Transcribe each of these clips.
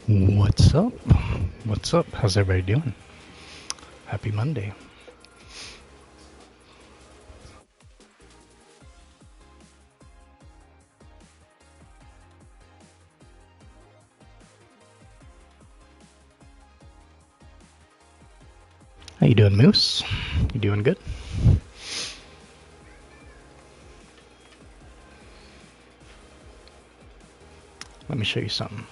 What's up? What's up? How's everybody doing? Happy Monday. How you doing, Moose? You doing good? Let me show you something.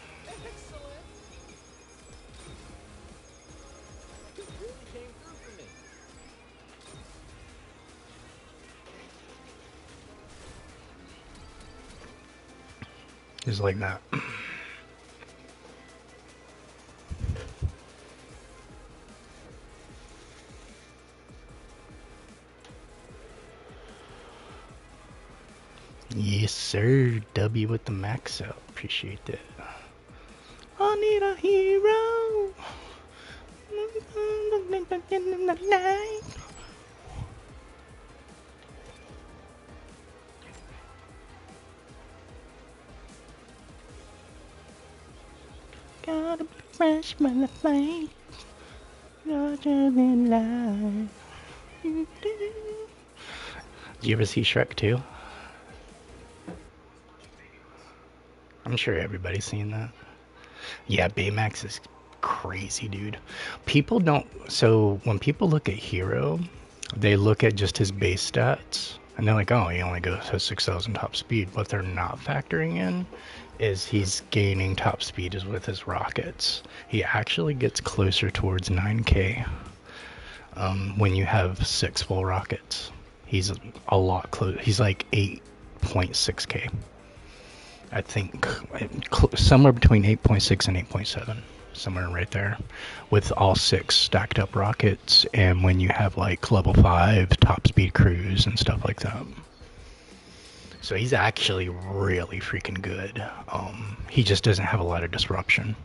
Just like that. Yes, sir. W with the max out. Appreciate that. I need a hero. Gotta be fresh when the flame larger than life. Did you ever see Shrek 2? I'm sure everybody's seen that. Yeah, Baymax is crazy, dude. People don't. So when people look at Hiro, they look at just his base stats, and they're like, "Oh, he only goes to 6,000 top speed." What they're not factoring in is he's gaining top speed is with his rockets. He actually gets closer towards 9K when you have 6 full rockets. He's a lot close. He's like 8.6K. I think somewhere between 8.6 and 8.7, somewhere right there, with all 6 stacked up rockets, and when you have like level 5 top speed cruise and stuff like that. So he's actually really freaking good. He just doesn't have a lot of disruption.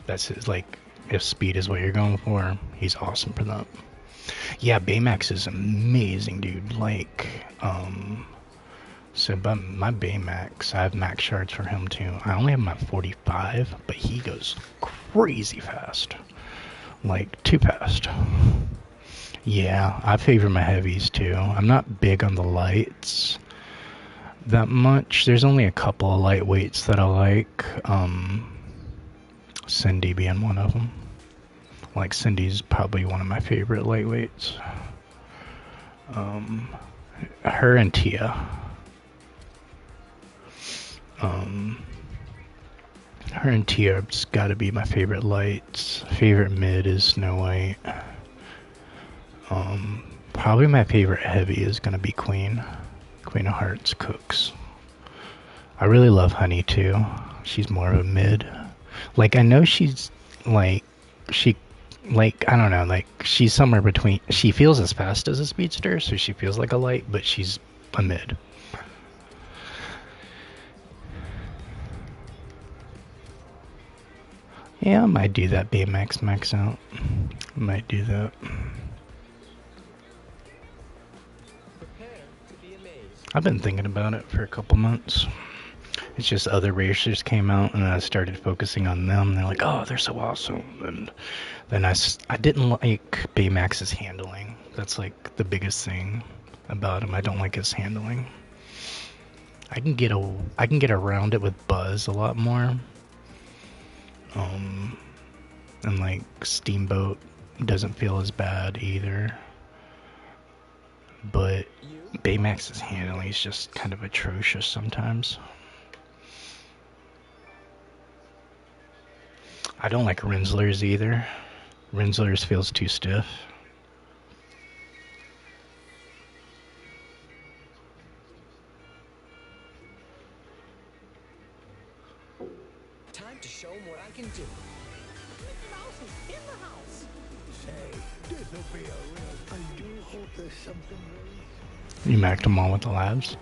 That's his, like, if speed is what you're going for, he's awesome for that. Yeah, Baymax is amazing, dude. Like, so, but my Baymax, I have max shards for him too. I only have him at 45, but he goes crazy fast. Like, too fast. Yeah, I favor my heavies too. I'm not big on the lights that much. There's only a couple of lightweights that I like. Cindy being one of them. Like, Cindy's probably one of my favorite lightweights. Her and Tia. Her and Tia's got to be my favorite lights. Favorite mid is Snow White. Probably my favorite heavy is gonna be Queen. Queen of Hearts cooks. I really love Honey too. She's more of a mid. Like, I know she's like, I don't know, like, she's somewhere between, she feels as fast as a speedster, so she feels like a light, but she's a mid. Yeah, I might do that Baymax max out. Might do that. I've been thinking about it for a couple months. It's just other racers came out and I started focusing on them. They're like, oh, they're so awesome. And then I didn't like Baymax's handling. That's like the biggest thing about him. I don't like his handling. I can get around it with Buzz a lot more. And like Steamboat doesn't feel as bad either. But Baymax's handling is just kind of atrocious sometimes. I don't like Rinsler's either. Rinsler's feels too stiff. Time to show them what I can do. Mickey Mouse is in the house. Say, this'll be a real. I do hope there's something really. You macked them all with the labs.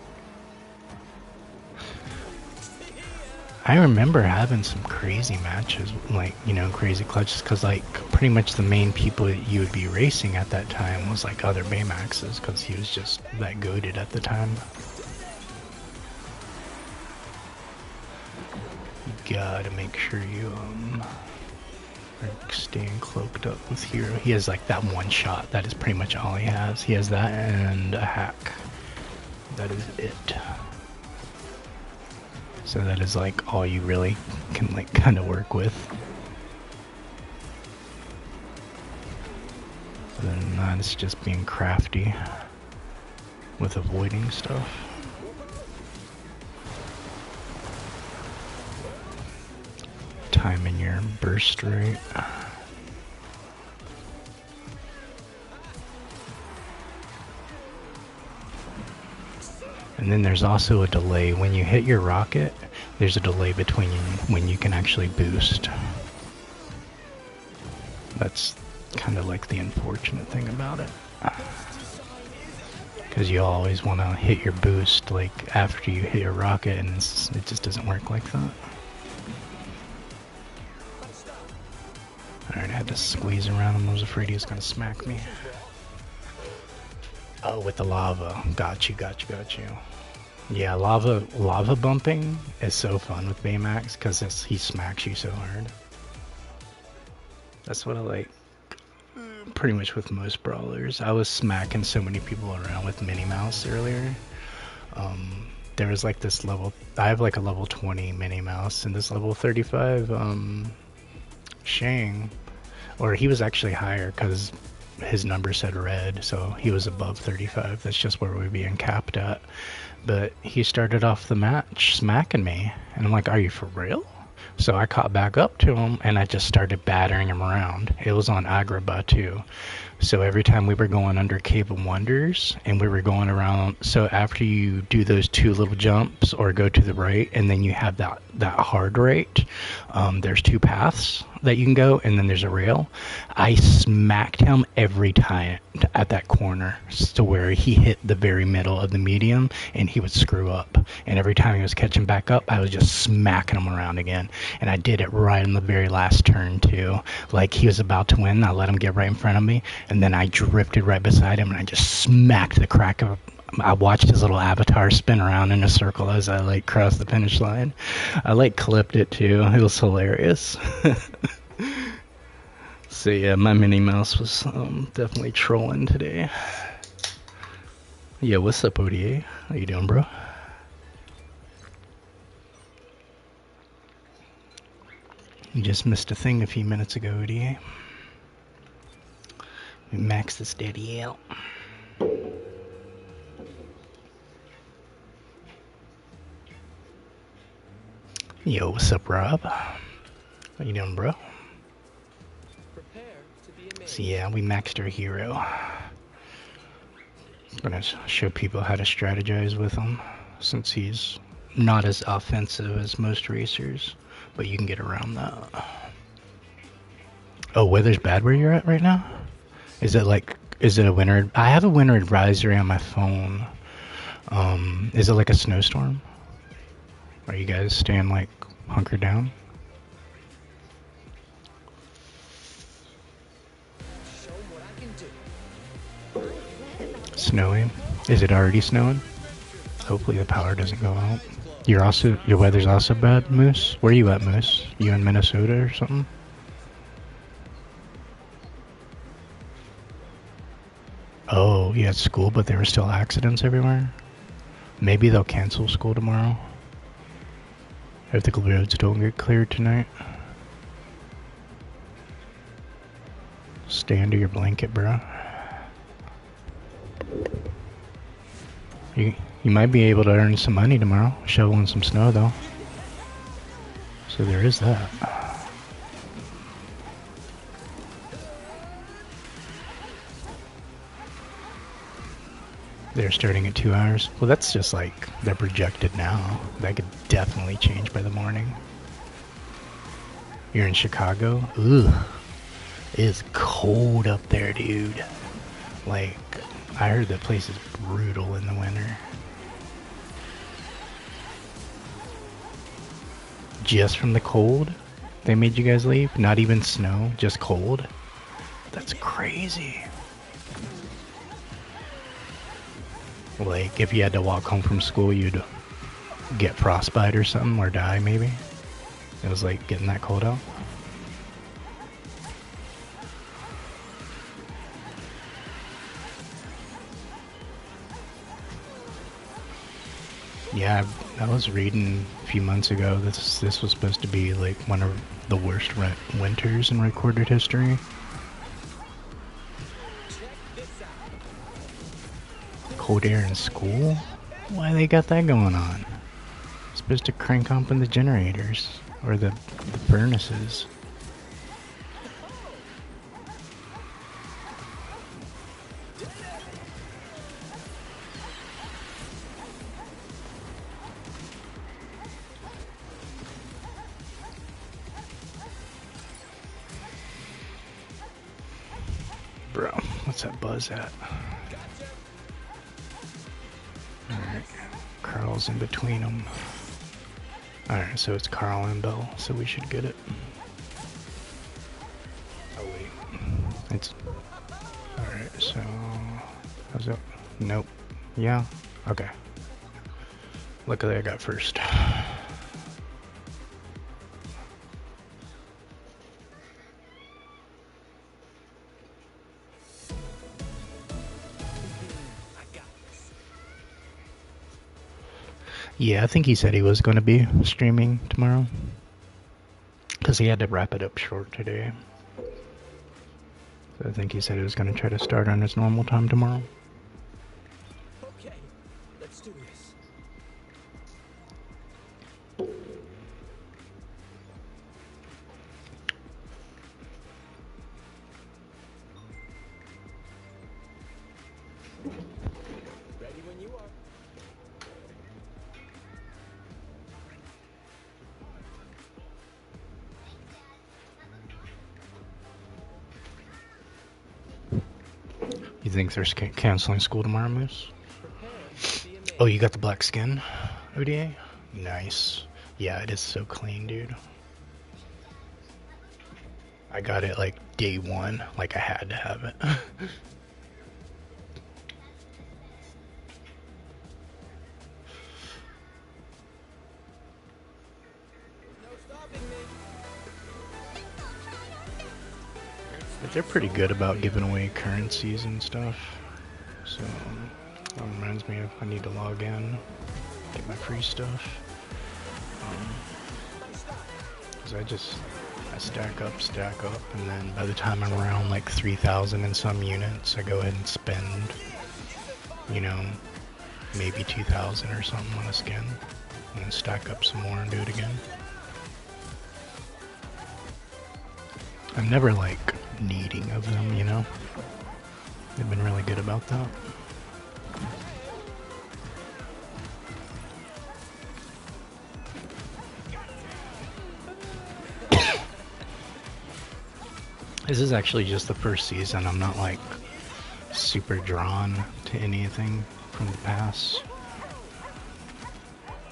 I remember having some crazy matches, like, you know, crazy clutches, because, like, pretty much the main people that you would be racing at that time was, like, other Baymaxes, because he was just that goated at the time. You gotta make sure you, staying cloaked up with Hiro. He has like that one shot. That is pretty much all he has. He has that and a hack. That is it. So that is like all you really can like kind of work with. Other than that, it's just being crafty with avoiding stuff. Timing your burst rate. And then there's also a delay. When you hit your rocket, there's a delay between when you can actually boost. That's kind of like the unfortunate thing about it. Because you always want to hit your boost like after you hit your rocket, and it just doesn't work like that. Alright, I had to squeeze around him. I was afraid he was going to smack me. Oh, with the lava. Got you. Yeah, lava bumping is so fun with Baymax because he smacks you so hard. That's what I like pretty much with most brawlers. I was smacking so many people around with Minnie Mouse earlier. There was like this level, I have like a level 20 Minnie Mouse and this level 35 Shang, or he was actually higher because his number said red, so he was above 35. That's just where we're being capped at. But he started off the match smacking me, and I'm like, are you for real? So I caught back up to him, and I just started battering him around. It was on Agrabah too. So every time we were going under Cave of Wonders, and we were going around, so after you do those two little jumps, or go to the right, and then you have that hard right, there's two paths that you can go, and then there's a rail. I smacked him every time at that corner to where he hit the very middle of the medium, and he would screw up. And every time he was catching back up, I was just smacking him around again. And I did it right in the very last turn too. Like he was about to win, I let him get right in front of me, and then I drifted right beside him, and I just smacked the crack of. I watched his little avatar spin around in a circle as I like crossed the finish line. I like clipped it too. It was hilarious. So yeah, my Minnie Mouse was definitely trolling today. Yeah, what's up, ODA? How you doing, bro? You just missed a thing a few minutes ago, ODA. We maxed this daddy out. Yo, what's up, Rob? How you doing, bro? So yeah, we maxed our Hero. I'm gonna show people how to strategize with him, since he's not as offensive as most racers, but you can get around that. Oh, weather's bad where you're at right now? Is it a winter? I have a winter advisory on my phone. Is it like a snowstorm? Are you guys staying like hunkered down? Snowing? Is it already snowing? Hopefully the power doesn't go out. Your weather's also bad, Moose? Where are you at, Moose? You in Minnesota or something? Oh, you had school, but there were still accidents everywhere? Maybe they'll cancel school tomorrow if the roads don't get cleared tonight. Stay under your blanket, bro. You might be able to earn some money tomorrow, shoveling some snow though. So there is that. They're starting at 2 hours. Well, that's just like they're projected now. That could definitely change by the morning. You're in Chicago? Ugh. It is cold up there, dude. Like, I heard that place is brutal in the winter. Just from the cold? They made you guys leave? Not even snow, just cold? That's crazy. Like, if you had to walk home from school, you'd get frostbite or something, or die maybe. It was like getting that cold out. Yeah, I was reading a few months ago. This was supposed to be like one of the worst winters in recorded history. Cold air in school? Why they got that going on? Supposed to crank up in the generators or the furnaces. Bro, what's that buzz at? Alright, Carl's in between them. Alright, so it's Carl and Bell, so we should get it. Oh wait, it's... Alright, so... How's it? Nope. Yeah? Okay. Luckily I got first. Yeah, I think he said he was going to be streaming tomorrow. Because he had to wrap it up short today. So I think he said he was going to try to start on his normal time tomorrow. Okay, let's do this. Ready when you are. You think they're canceling school tomorrow, Moose? Oh, you got the black skin ODA? Nice. Yeah, it is so clean, dude. I got it like day one, like I had to have it. But they're pretty good about giving away currencies and stuff. So that reminds me of I need to log in, get my free stuff. Cause I stack up, and then by the time I'm around like 3,000 and some units, I go ahead and spend, you know, maybe 2,000 or something on a skin, and then stack up some more and do it again. I'm never like needing of them, you know? They've been really good about that. This is actually just the first season. I'm not like super drawn to anything from the past.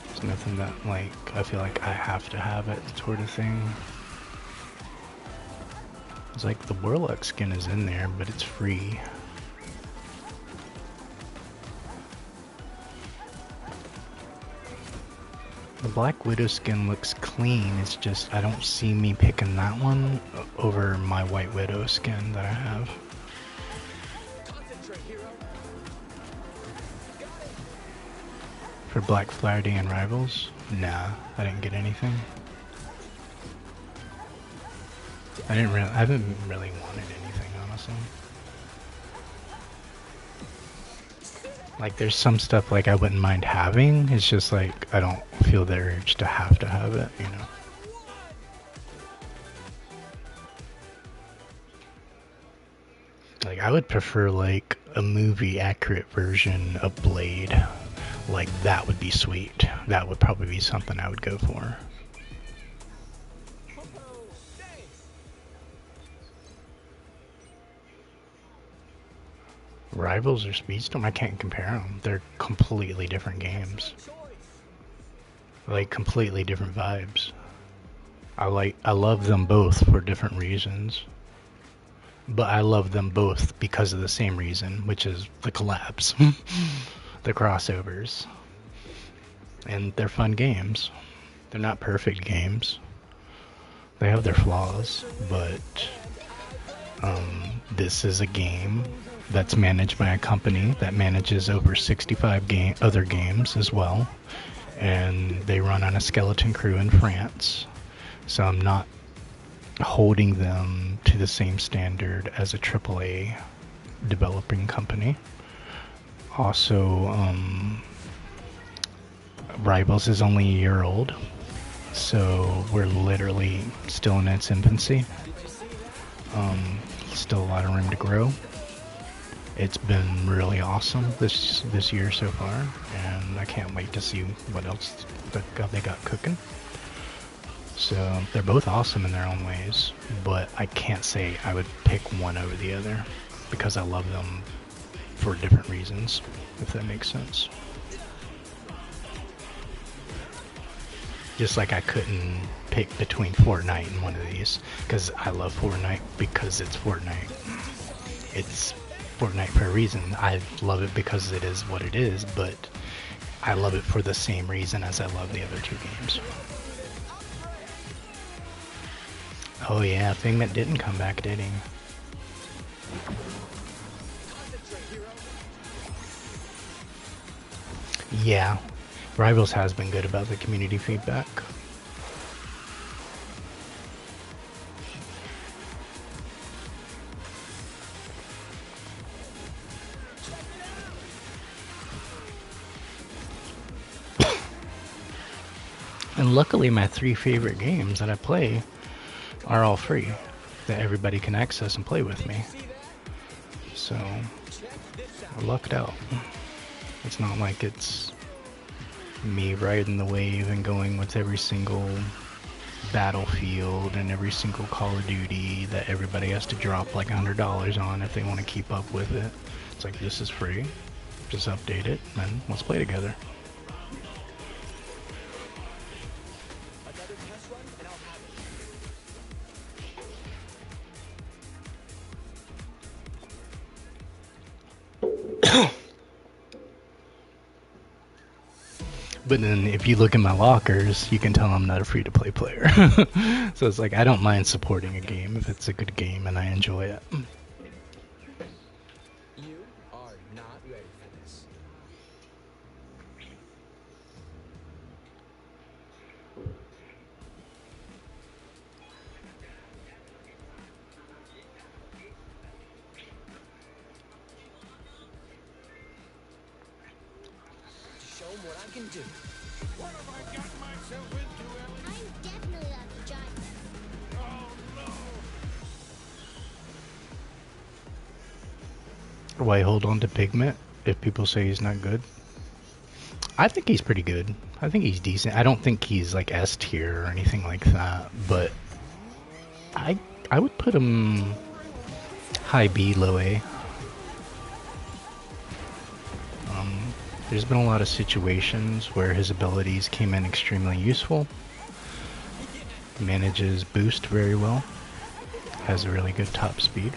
There's nothing that like I feel like I have to have it sort of thing. It's like the Warlock skin is in there, but it's free. The Black Widow skin looks clean, it's just I don't see me picking that one over my White Widow skin that I have. For Black Friday and Rivals? Nah, I didn't get anything. I haven't really wanted anything, honestly. Like, there's some stuff, like, I wouldn't mind having, it's just, like, I don't feel the urge to have it, you know? Like, I would prefer, like, a movie-accurate version of Blade. Like, that would be sweet. That would probably be something I would go for. Rivals or Speedstorm? I can't compare them. They're completely different games. Like, completely different vibes. I love them both for different reasons. But I love them both because of the same reason, which is the collabs. The crossovers. And they're fun games. They're not perfect games. They have their flaws, but this is a game that's managed by a company that manages over 65 other games as well, and they run on a skeleton crew in France. So I'm not holding them to the same standard as a AAA developing company. Also, Rivals is only a year old, so we're literally still in its infancy. Still a lot of room to grow. It's been really awesome this year so far, and I can't wait to see what else they got cooking. So they're both awesome in their own ways, but I can't say I would pick one over the other because I love them for different reasons, if that makes sense. Just like I couldn't pick between Fortnite and one of these, because I love Fortnite because it's Fortnite. It's Fortnite for a reason. I love it because it is what it is, but I love it for the same reason as I love the other two games. Oh yeah, Figment didn't come back, did he? Yeah, Rivals has been good about the community feedback. And luckily my 3 favorite games that I play are all free, that everybody can access and play with me. So, I lucked out. It's not like it's me riding the wave and going with every single Battlefield and every single Call of Duty that everybody has to drop like $100 on if they want to keep up with it. It's like, this is free, just update it and let's play together. But then if you look in my lockers, you can tell I'm not a free-to-play player. So it's like, I don't mind supporting a game if it's a good game and I enjoy it. You are not ready for this. To show them what I can do. What have I gotten myself into, Ellie? I'm definitely not the giant. Oh no! Why hold on to Pigment if people say he's not good? I think he's pretty good. I think he's decent. I don't think he's like S tier or anything like that, but I would put him high B, low A. There's been a lot of situations where his abilities came in extremely useful. Manages boost very well. Has a really good top speed.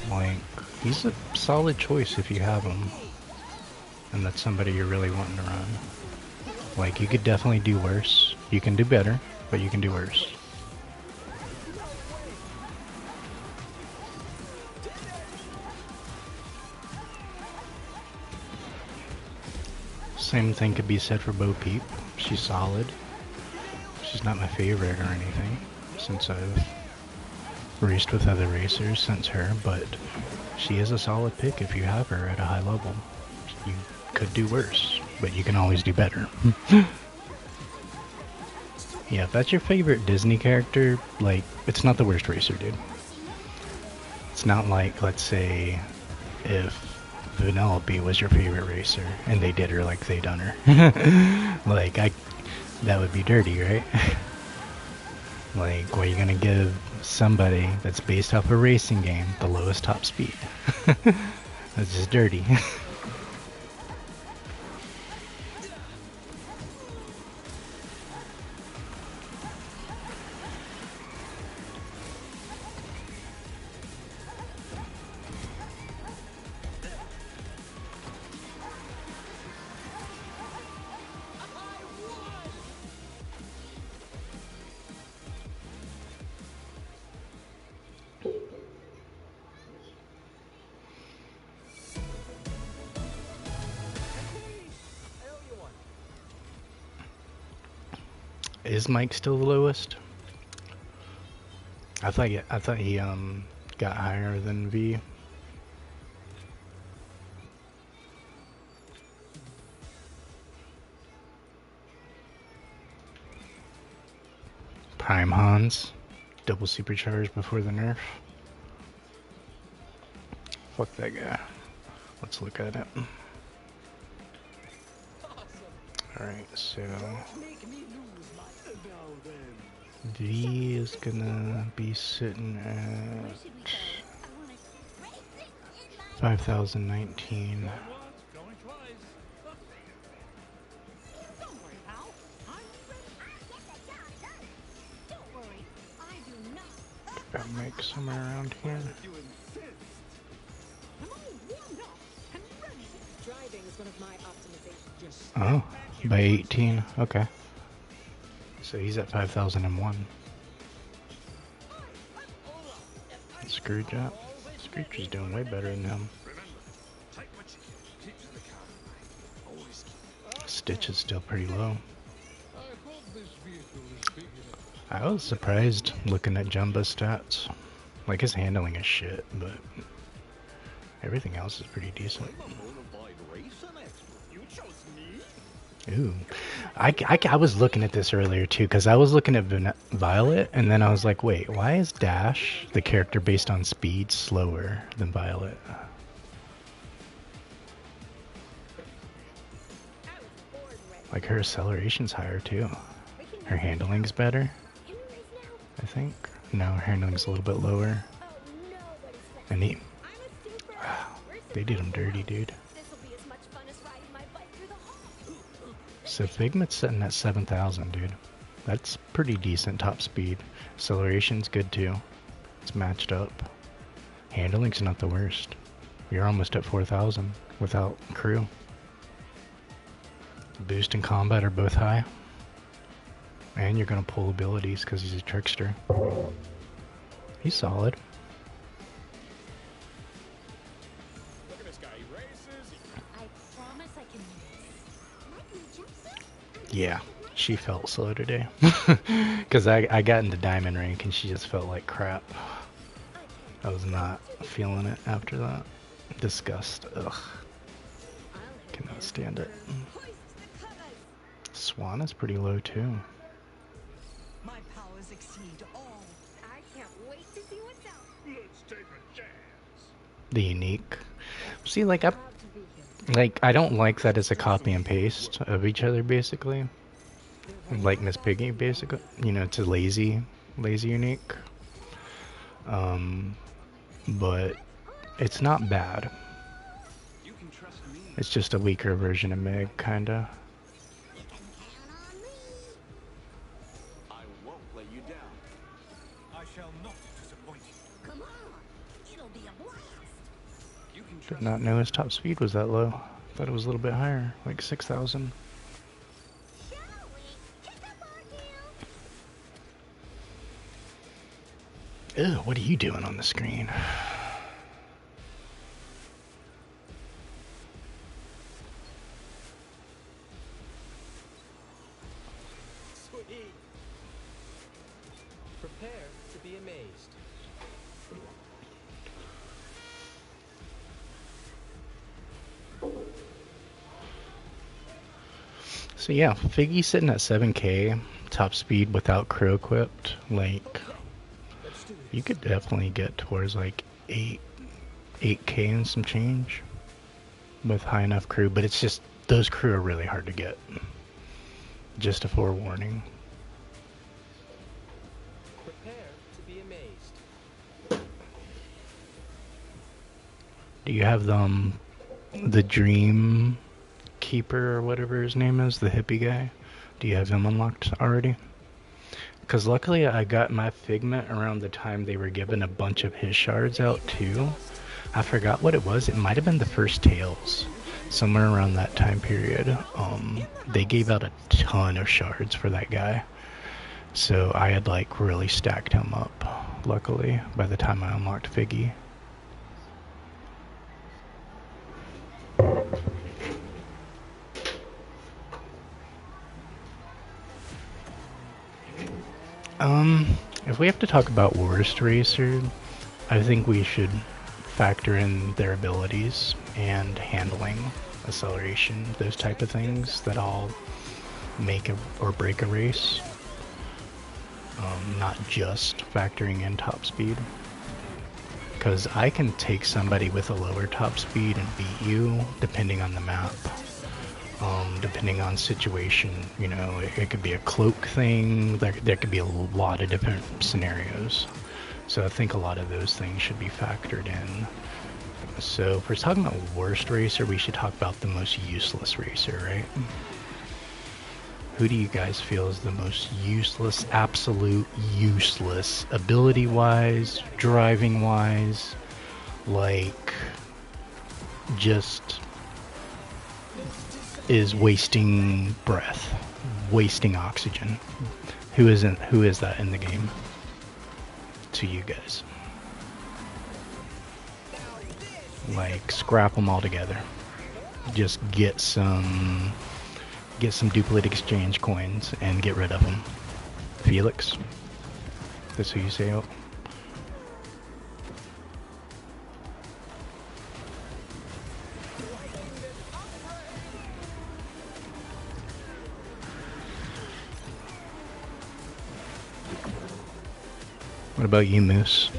Like, he's a solid choice if you have him. And that's somebody you're really wanting to run. Like, you could definitely do worse. You can do better, but you can do worse. Same thing could be said for Bo Peep. She's solid. She's not my favorite or anything, since I've raced with other racers since her, but she is a solid pick if you have her at a high level. You could do worse, but you can always do better. Yeah, if that's your favorite Disney character, like, it's not the worst racer, dude. It's not like, let's say, if Vanellope was your favorite racer and they did her like they done her. Like, that would be dirty, right? Like, what are you gonna give somebody that's based off a racing game the lowest top speed? That's just dirty. is Mike still the lowest? I thought he got higher than V. Prime Hans, double supercharged before the nerf. Fuck that guy. Let's look at it. Alright, so V is gonna be sitting at 5,019. Gotta make somewhere around here. Oh, by 18. Okay. So he's at 5,001. Screwjob. Screecher's doing way better than him. Stitch is still pretty low. I was surprised looking at Jumba's stats. Like, his handling is shit, but everything else is pretty decent. Ooh. I was looking at this earlier too, because I was looking at Violet, and then I was like, wait, why is Dash, the character based on speed, slower than Violet? Like, her acceleration's higher too. Her handling's better, I think. No, her handling's a little bit lower. And they did him dirty, dude. So Figment's sitting at 7,000, dude. That's pretty decent top speed. Acceleration's good too. It's matched up. Handling's not the worst. You're almost at 4,000 without crew. Boost and combat are both high. And you're gonna pull abilities because he's a trickster. He's solid. Look at this guy. He races. I promise I can Yeah, she felt slow today. Because I got into diamond rank and she just felt like crap. I was not feeling it after that. Disgust. Ugh. Cannot stand it. Swan is pretty low too. My powers exceed all. I can't wait to see what's out. Let's take a chance. The unique. See, like I don't like that it's a copy and paste of each other basically. Like Miss Piggy basically. You know, it's a lazy unique. But it's not bad. It's just a weaker version of Meg, kinda. I won't let you down. I shall not disappoint you. Come on, it'll be a blast. You can Did trust not know his top speed was that low. Thought it was a little bit higher, like 6,000. Shall we? Kick up our heels. Ew, what are you doing on the screen? Sweet. Prepare to be amazed. So yeah, Figgy sitting at 7k, top speed without crew equipped. Like, you could definitely get towards like 8k and some change with high enough crew, but it's just, those crew are really hard to get. Just a forewarning. Prepare to be amazed. Do you have the Dream Keeper or whatever his name is, the hippie guy? Do you have him unlocked already? Because luckily I got my Figment around the time they were giving a bunch of his shards out too. I forgot what it was. It might have been the first Tales. Somewhere around that time period. They gave out a ton of shards for that guy. So I had like really stacked him up, luckily, by the time I unlocked Figgy. If we have to talk about worst racer, I think we should factor in their abilities and handling, acceleration, those type of things that all make or break a race. Not just factoring in top speed. Because I can take somebody with a lower top speed and beat you depending on the map. Depending on situation, you know, it could be a cloak thing, there could be a lot of different scenarios. So I think a lot of those things should be factored in. So if we're talking about worst racer, we should talk about the most useless racer, right? Who do you guys feel is the most useless, absolute useless, ability-wise, driving-wise, like, just is wasting breath, wasting oxygen? Who is that in the game to you guys? Like, scrap them all together. Just get some duplicate exchange coins and get rid of them. Felix, that's who you say out. What about you, Moose?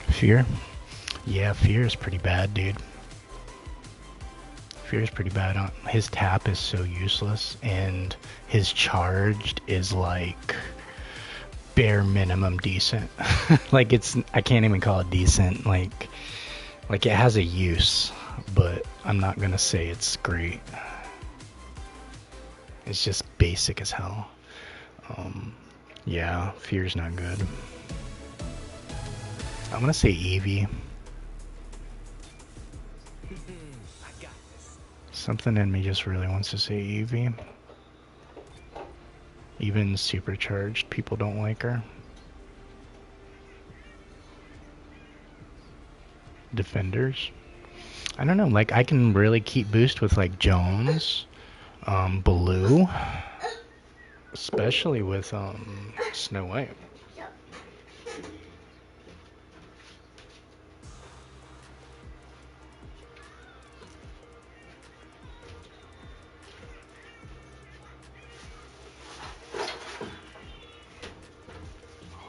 Fear? Yeah, Fear is pretty bad, dude. Fear is pretty bad. His tap is so useless, and his charged is like bare minimum decent. Like, I can't even call it decent. Like it has a use, but I'm not gonna say it's great. It's just basic as hell. Yeah, Fear's not good. I'm gonna say Eevee. Something in me just really wants to say Eevee. Even supercharged, people don't like her. Defenders. I don't know, like, I can really keep boost with, like, Jones, Baloo, especially with, Snow White.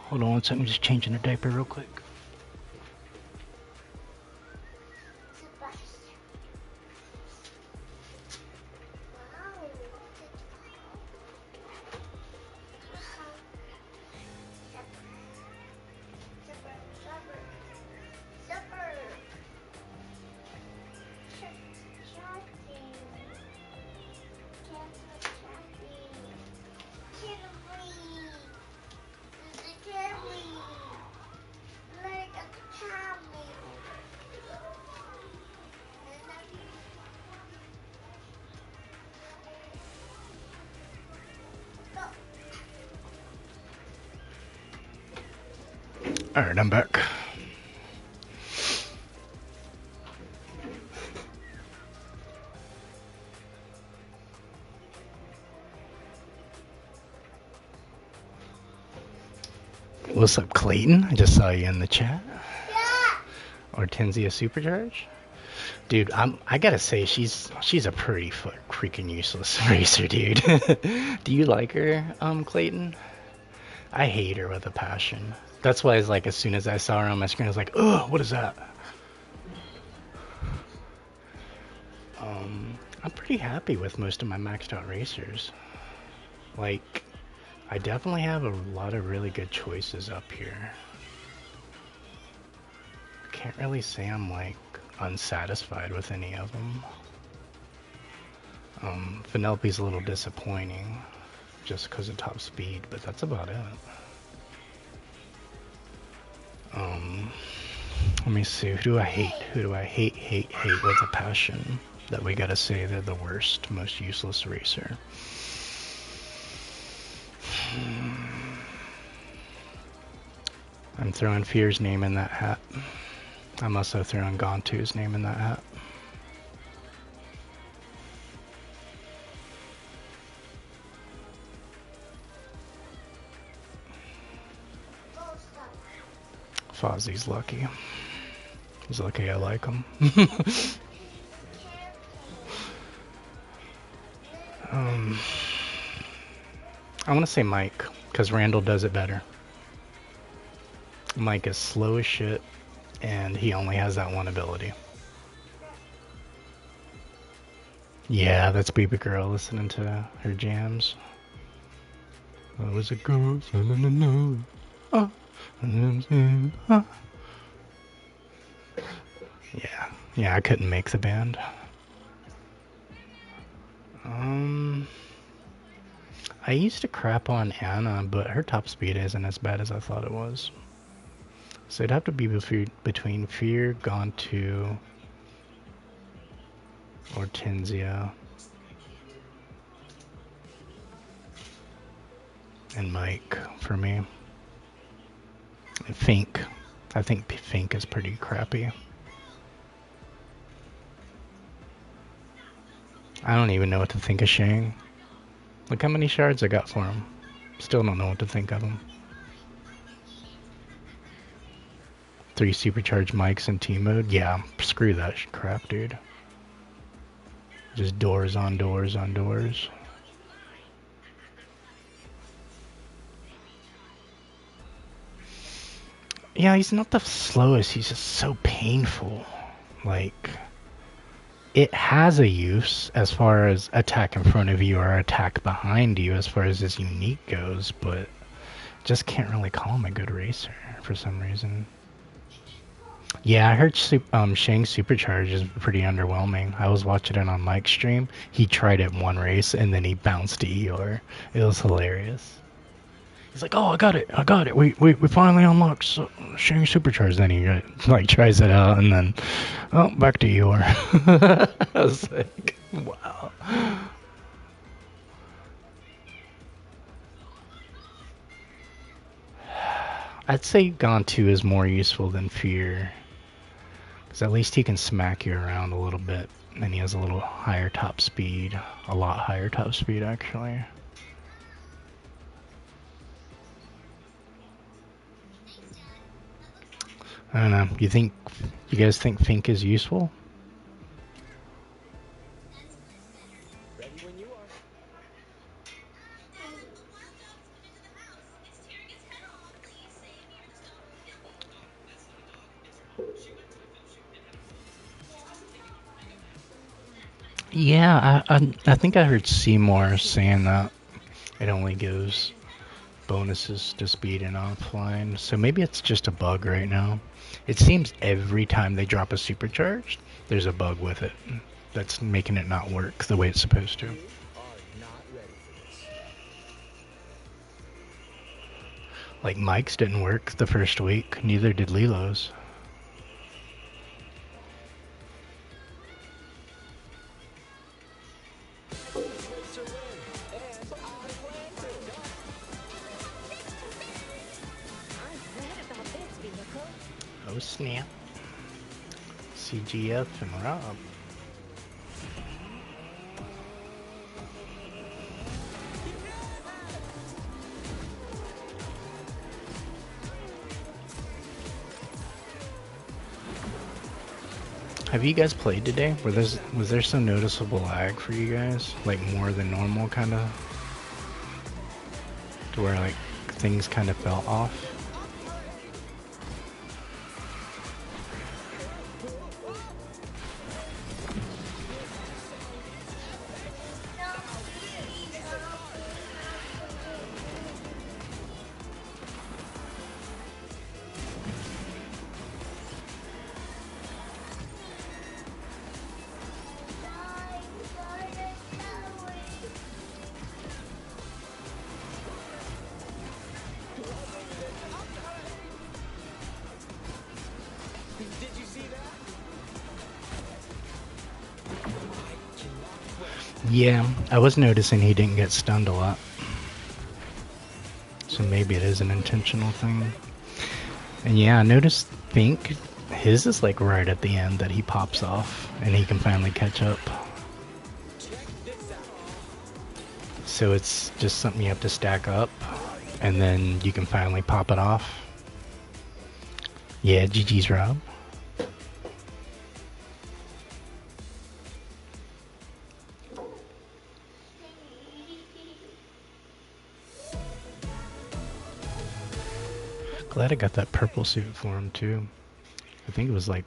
Hold on one second, I'm just changing her diaper real quick. Alright, I'm back. What's up, Clayton? I just saw you in the chat. Hortensia Supercharge? Dude, I gotta say, she's a pretty freaking useless racer, dude. Do you like her, Clayton? I hate her with a passion. That's why it's like, as soon as I saw her on my screen, I was like, ugh, what is that? I'm pretty happy with most of my maxed out racers. Like, I definitely have a lot of really good choices up here. Can't really say I'm, like, unsatisfied with any of them. Penelope's a little disappointing, just because of top speed, but that's about it. Let me see, who do I hate? Who do I hate with a passion that we gotta say they're the worst, most useless racer? I'm throwing Fear's name in that hat. I'm also throwing Gontu's name in that hat. Fozzie's lucky. He's lucky I like him. I want to say Mike, because Randall does it better. Mike is slow as shit, and he only has that one ability. Yeah, that's Baby Girl listening to her jams. I was a ghost, I don't know. Oh. Yeah, I couldn't make the band. I used to crap on Anna, but her top speed isn't as bad as I thought it was. So it'd have to be between Fear, Gontu, or Tenzia, and Mike for me. And Fink. I think Fink is pretty crappy. I don't even know what to think of Shang. Look how many shards I got for him. Still don't know what to think of him. 3 supercharged mics in T mode? Yeah, screw that crap, dude. Just doors on doors on doors. Yeah, he's not the slowest, he's just so painful. Like, it has a use as far as attack in front of you or attack behind you as far as his unique goes, but just can't really call him a good racer for some reason. Yeah, I heard Shang's supercharge is pretty underwhelming. I was watching it on Mike's stream. He tried it one race and then he bounced to Eeyore. It was hilarious. He's like, "Oh, I got it. We finally unlocked Shang's supercharge." Then he like tries it out and then, oh, back to Eeyore. I was like, wow. I'd say Gontu is more useful than Fear. Because at least he can smack you around a little bit. And he has a little higher top speed. A lot higher top speed, actually. I don't know. You guys think Fink is useful? Ready when you are. Yeah, I think I heard Seymour saying that it only gives bonuses to speed and offline. So maybe it's just a bug right now. It seems every time they drop a supercharge, there's a bug with it that's making it not work the way it's supposed to. You are not ready for this. Like Mike's didn't work the first week, neither did Lilo's. Oh snap. CGF and Rob. Have you guys played today? Was there some noticeable lag for you guys? Like more than normal kinda? To where like things kinda fell off? Yeah, I was noticing he didn't get stunned a lot. So maybe it is an intentional thing. And yeah, I noticed Fink, his is like right at the end that he pops off and he can finally catch up. So it's just something you have to stack up and then you can finally pop it off. Yeah, GG's Rob. Glad I got that purple suit for him too. I think it was like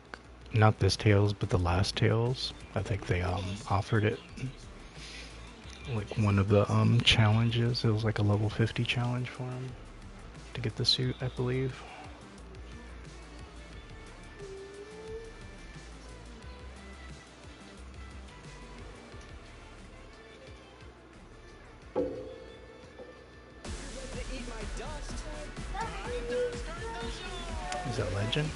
not this Tails, but the last Tails. I think they offered it like one of the challenges. It was like a level 50 challenge for him to get the suit, I believe. Is that Legend?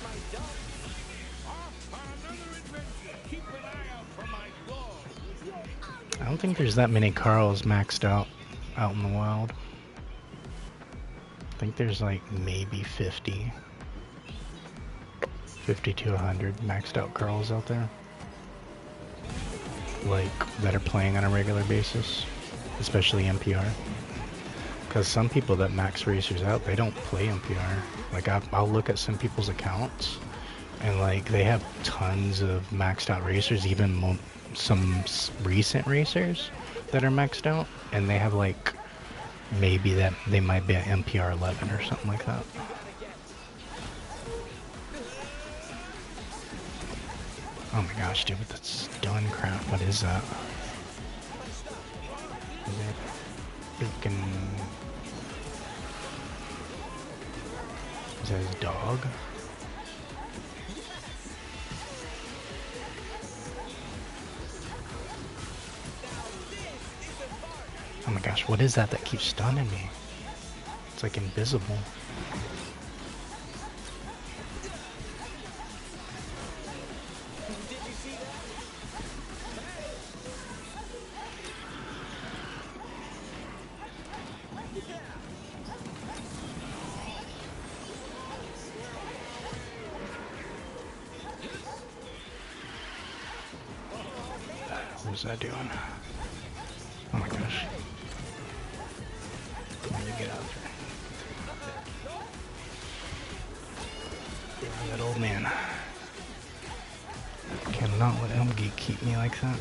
I don't think there's that many Carls maxed out in the wild. I think there's like maybe 50 to 100 maxed out Carls out there. Like, that are playing on a regular basis, especially NPR. Because some people that max racers out, they don't play NPR. Like, I'll look at some people's accounts, and like, they have tons of maxed out racers, even some recent racers that are maxed out, and they have like, maybe that they might be at NPR 11 or something like that. Oh my gosh, dude, with that stun crap, what is that? Is that freaking... Is that his dog? Oh my gosh, what is that keeps stunning me? It's like invisible. What was that doing? Oh my gosh. Let me get out there. Yeah, that old man. Cannot let Elmgeek keep me like that.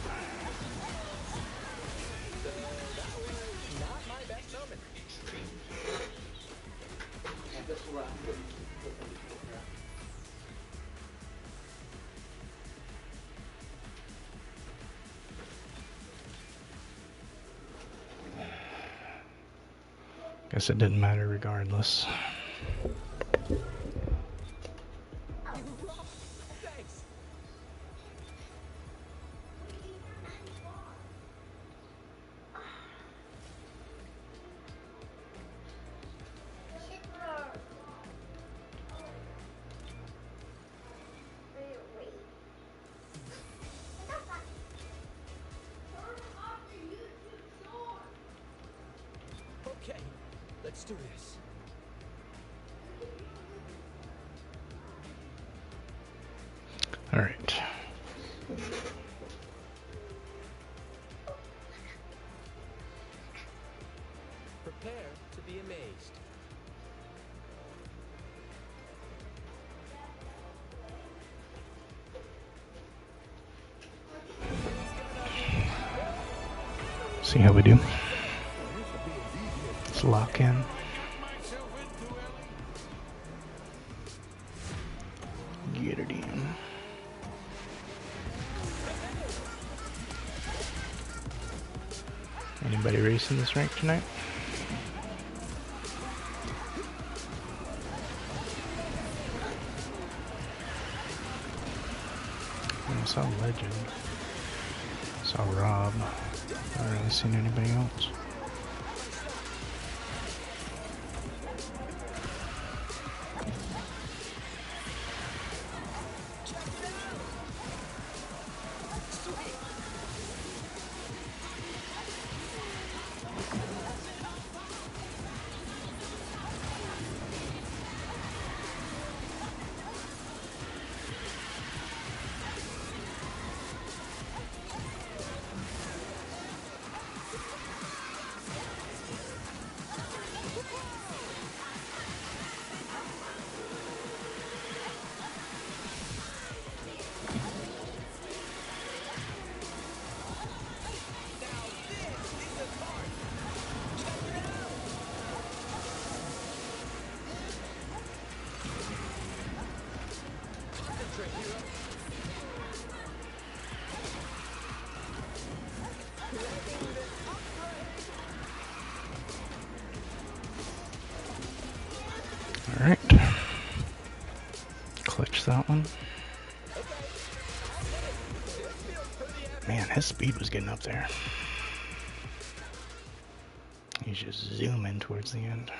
Guess it didn't matter regardless. Okay, let's do this. All right. Prepare to be amazed. See how we do. Let's lock in. Get it in. Anybody racing this rank tonight? I saw Legend. Saw Rob. I haven't really seen anybody else. that one. Man, his speed was getting up there. He's just zooming towards the end.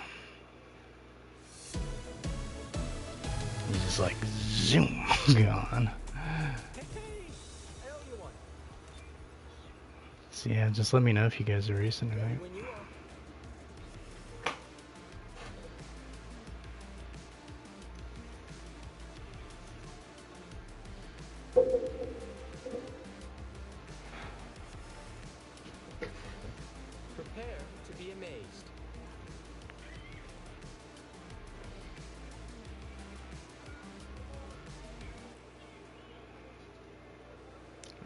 He's just like, zoom, gone. So yeah, just let me know if you guys are racing tonight. Prepare to be amazed.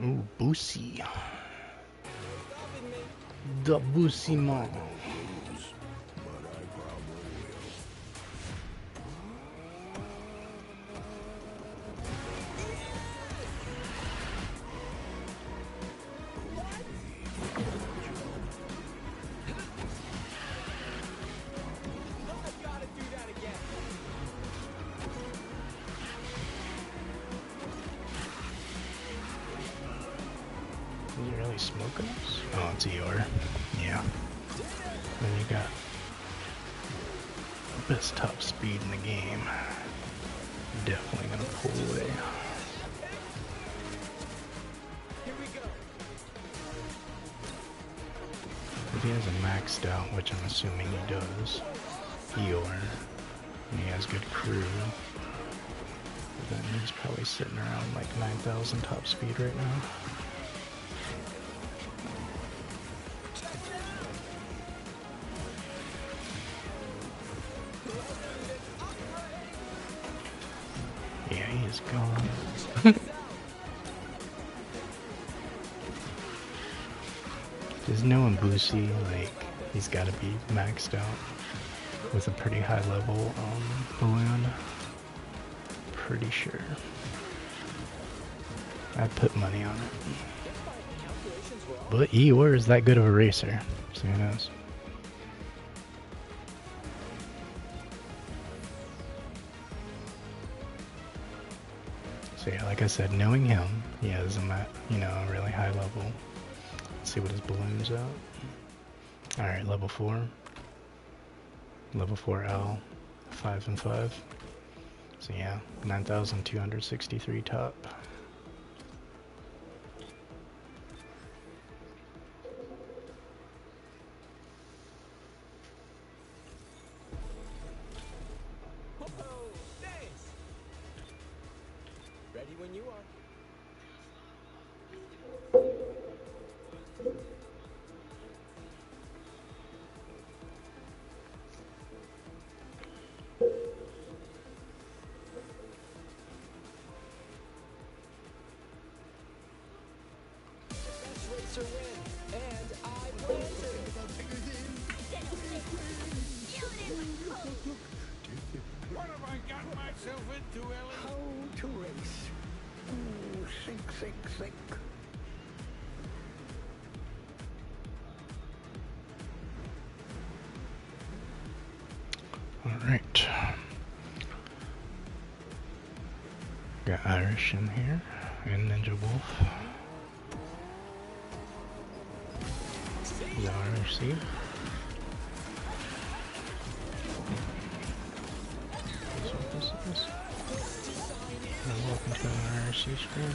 Ooh, Boosie. The Boosie man. Is he really smoking us? Oh, it's Eeyore. Yeah. Then you got best top speed in the game. Definitely gonna pull away. If he has a maxed out, which I'm assuming he does, Eeyore, and he has good crew, then he's probably sitting around like 9,000 top speed right now. Yeah, he is gone. Just knowing Boosie, like, he's got to be maxed out with a pretty high level balloon. Pretty sure. I'd put money on it. But Eeyore is that good of a racer, so who knows. So yeah, like I said, knowing him, he has him at, a really high level. Let's see what his balloon's at. Alright, level 4. Level 4 L, 5 and 5. So yeah, 9,263 top. Ready when you are. Best racer win, and I win. What have I gotten myself into, Ellie? How to race. Ooh, sink, sink, sink. Alright. Got Irish in here, and Ninja Wolf. The Irish seed. That's what this is. And welcome to an IRC stream.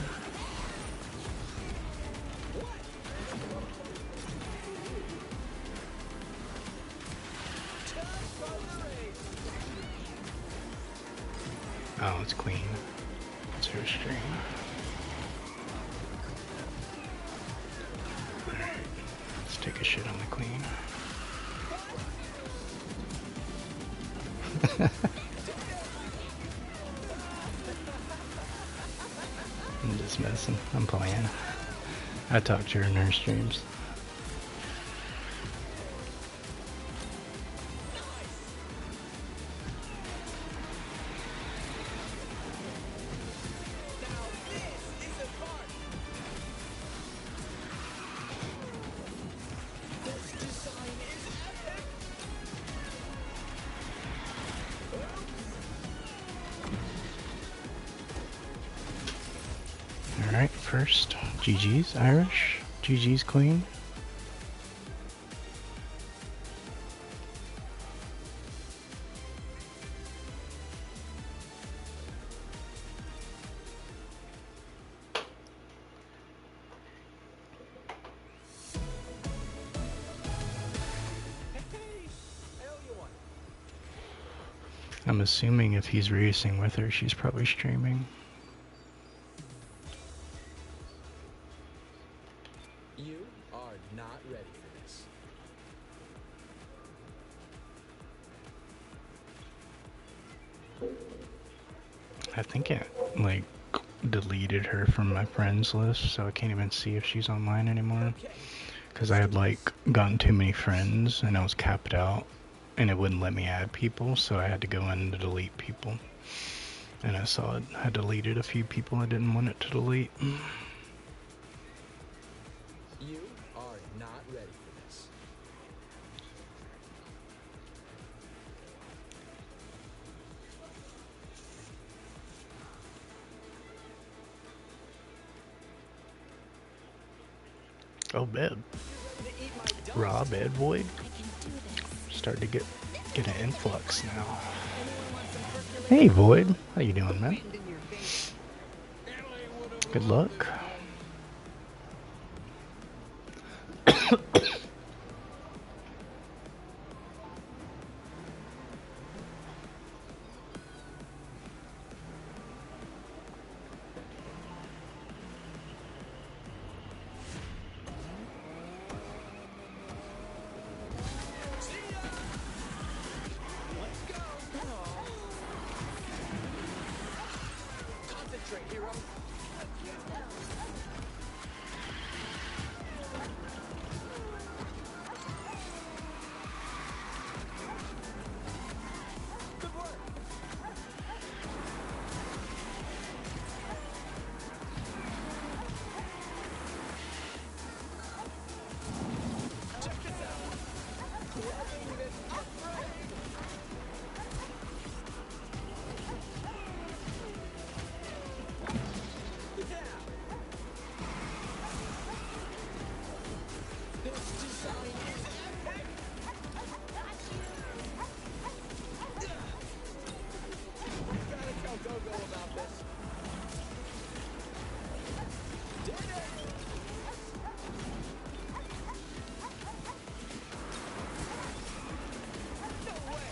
Oh, it's Queen. It's her stream. Alright, let's take a shit on the Queen. I'm just messing. I'm playing. I talk to her in her streams. first. GG's Irish. GG's Queen. I'm assuming if he's racing with her, she's probably streaming. You are not ready for this. I think it, like, deleted her from my friends list, so I can't even see if she's online anymore. Because I had, like, gotten too many friends, and I was capped out, and it wouldn't let me add people, so I had to go in to delete people. And I saw it, I deleted a few people I didn't want it to delete. You are not ready for this. Oh, bed. Rob, Ed, Void. I can do this. Starting to get an influx now. Hey, Void. How you doing, man? Good luck. Concentrate, Hiro. Good work. Check this out. Loving this upgrade. Yeah. This design is epic. Gotta tell Go-Go about this. Did it! No way!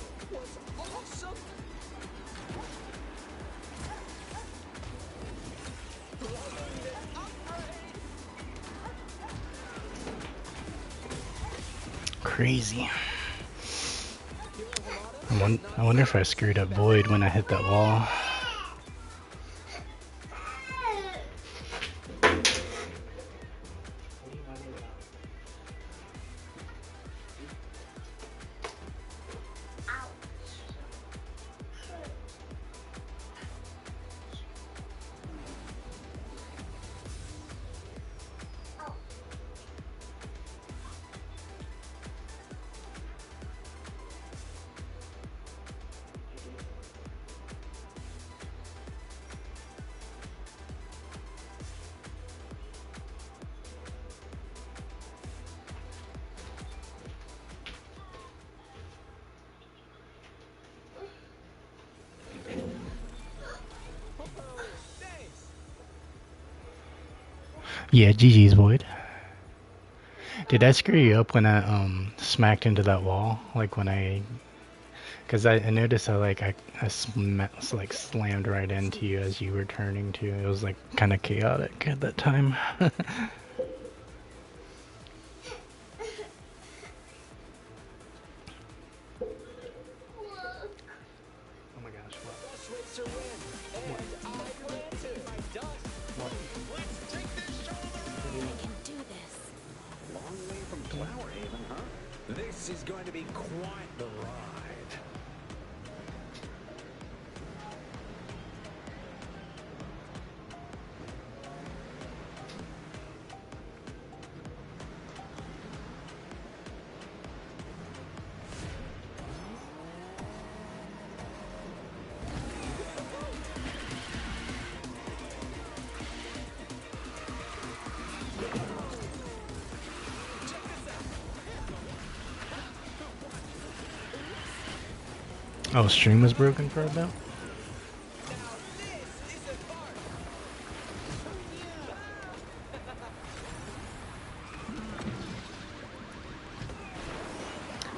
That was awesome! Loving this upgrade! Crazy. I wonder if I screwed up Void when I hit that wall. Thanks! Yeah, GG's Void. Did I screw you up when I smacked into that wall? Like when cause I noticed I like slammed right into you as you were turning too. It was like kind of chaotic at that time. Oh my gosh, what? Best racer win, and I win too. My dust. Let's take this show on the road. I can do this. Long way from Flower Haven, huh? This is going to be quite the ride. Oh, stream was broken for a bit?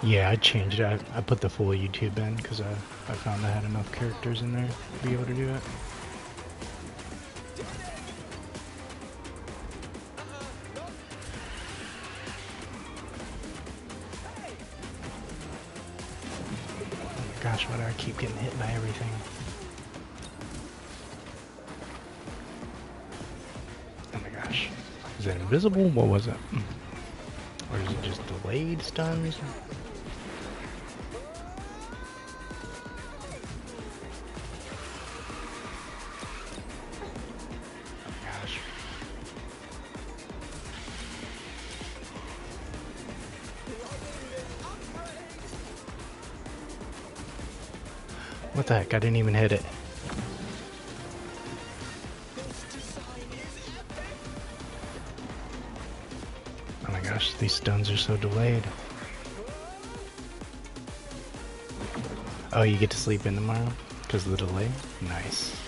Yeah, I changed it. I put the full YouTube in because I found I had enough characters in there to be able to do it. Oh my gosh, why do I keep getting hit by everything? Oh my gosh. Is that invisible? What was it? Or is it just delayed stuns? What the heck? I didn't even hit it. Oh my gosh, these stuns are so delayed. Oh, you get to sleep in tomorrow because of the delay? Nice.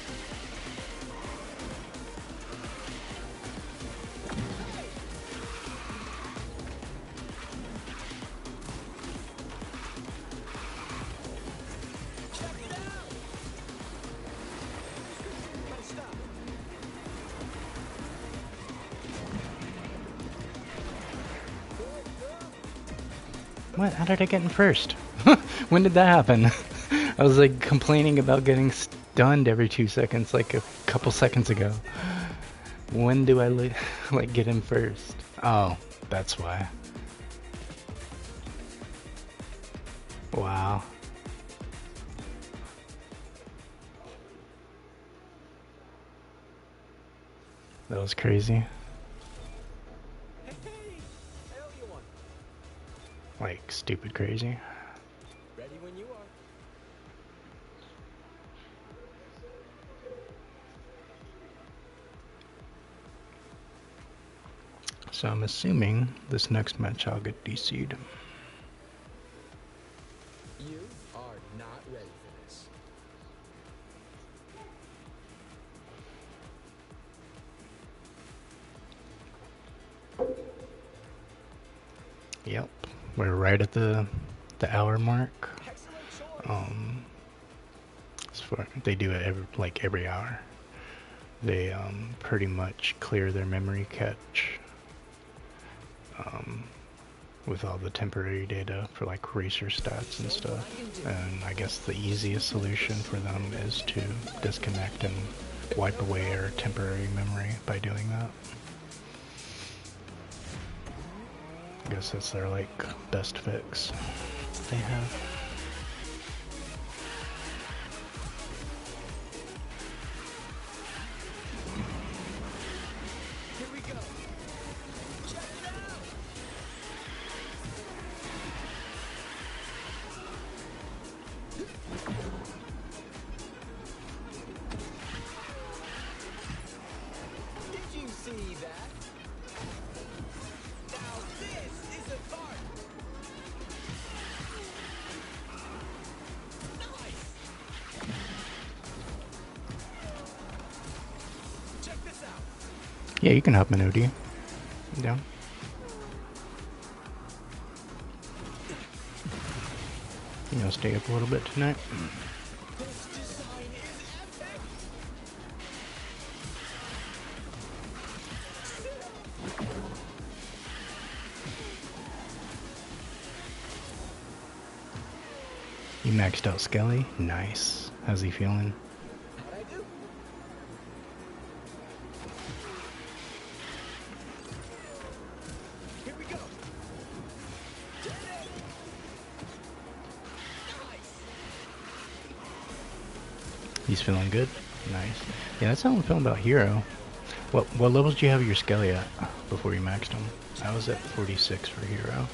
What? How did I get in first? When did that happen? I was like complaining about getting stunned every 2 seconds like a couple seconds ago. When do I like get in first? Oh, that's why. Wow. That was crazy. Like stupid crazy. Ready when you are. So I'm assuming this next match I'll get DC'd. You are not ready for this. Yep, we're right at the hour mark. They do it every hour. They pretty much clear their memory cache with all the temporary data for like racer stats and stuff. And I guess the easiest solution for them is to disconnect and wipe away their temporary memory by doing that. I guess that's their like best fix they have. Here we go. Check it out. Did you see that? Now this is a fart. Nice. Check this out. Yeah, you can hop in OD. Down. You know, stay up a little bit tonight. This design is epic. You maxed out Skelly? Nice. How's he feeling? What I do? Here we go. Get it. Nice. He's feeling good? Nice. Yeah, that's how I'm feeling about Hiro. What levels do you have your Skelly at before you maxed him? I was at 46 for Hiro.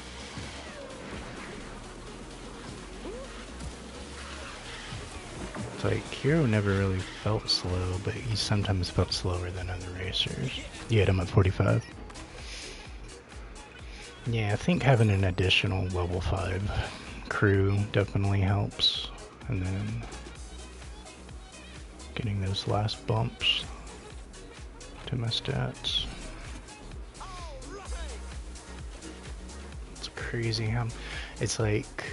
It's like, Hiro never really felt slow, but he sometimes felt slower than other racers. You had him at 45? Yeah, I think having an additional level 5 crew definitely helps. and then getting those last bumps to my stats. It's crazy how it's like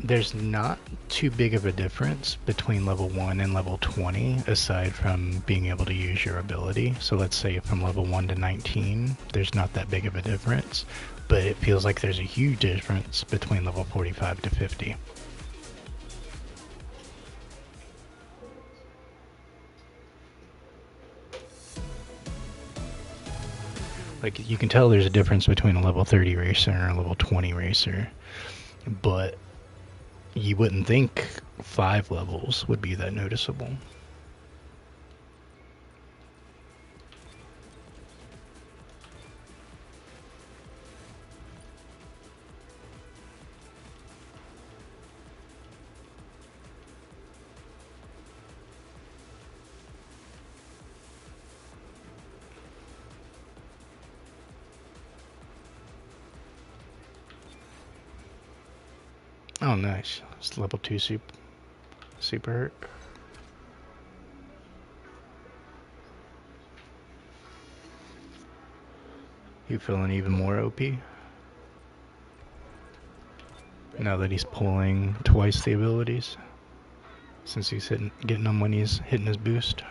there's not too big of a difference between level 1 and level 20 aside from being able to use your ability. So let's say from level 1 to 19 there's not that big of a difference, but it feels like there's a huge difference between level 45 to 50. Like, you can tell there's a difference between a level 30 racer and a level 20 racer, but you wouldn't think 5 levels would be that noticeable. Oh, nice. It's level 2 super hurt. You feeling even more OP? Now that he's pulling twice the abilities? Since he's getting them when he's hitting his boost?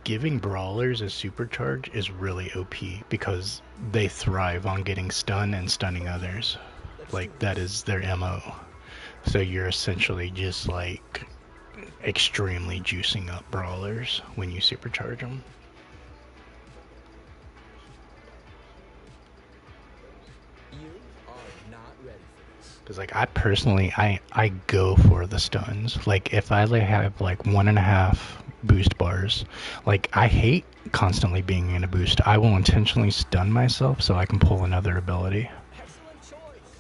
Giving brawlers a supercharge is really OP because they thrive on getting stunned and stunning others. Like, that is their MO. So you're essentially just like extremely juicing up brawlers when you supercharge them. You are not ready for this. Because like I personally, I go for the stuns. Like if I have like 1.5 boost bars, like I hate constantly being in a boost. I will intentionally stun myself so I can pull another ability. Excellent choice.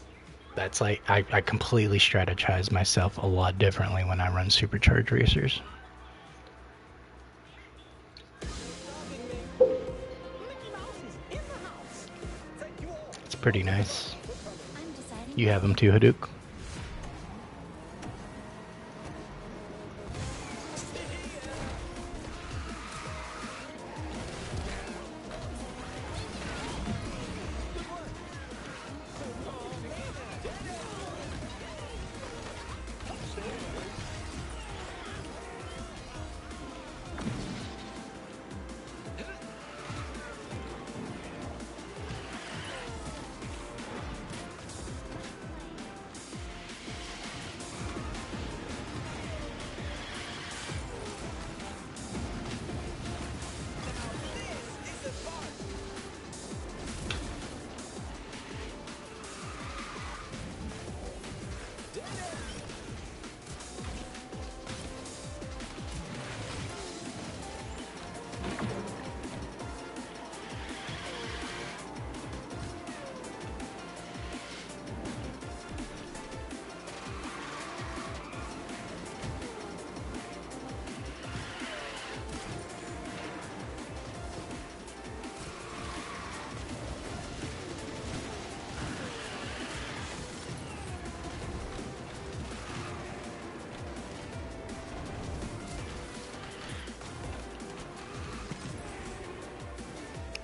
That's like I completely strategize myself a lot differently when I run supercharge racers. Mickey Mouse is in the house. Thank you all. It's pretty nice. I'm deciding. You have them too, Hadouken?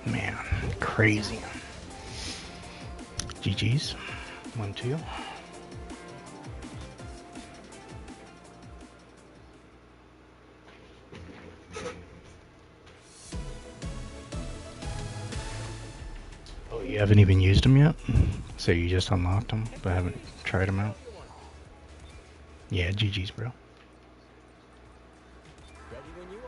Man, crazy. GG's. 1-2. Oh, you haven't even used them yet? So you just unlocked them, but haven't tried them out? Yeah, GG's, bro. Ready when you are.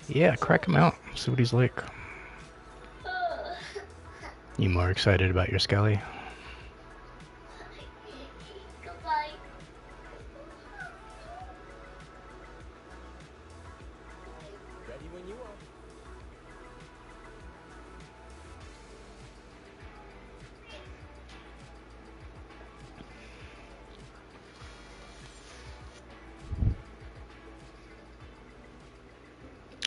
Yeah, crack him out. See what he's like. You more excited about your Skelly? Goodbye. Ready when you are.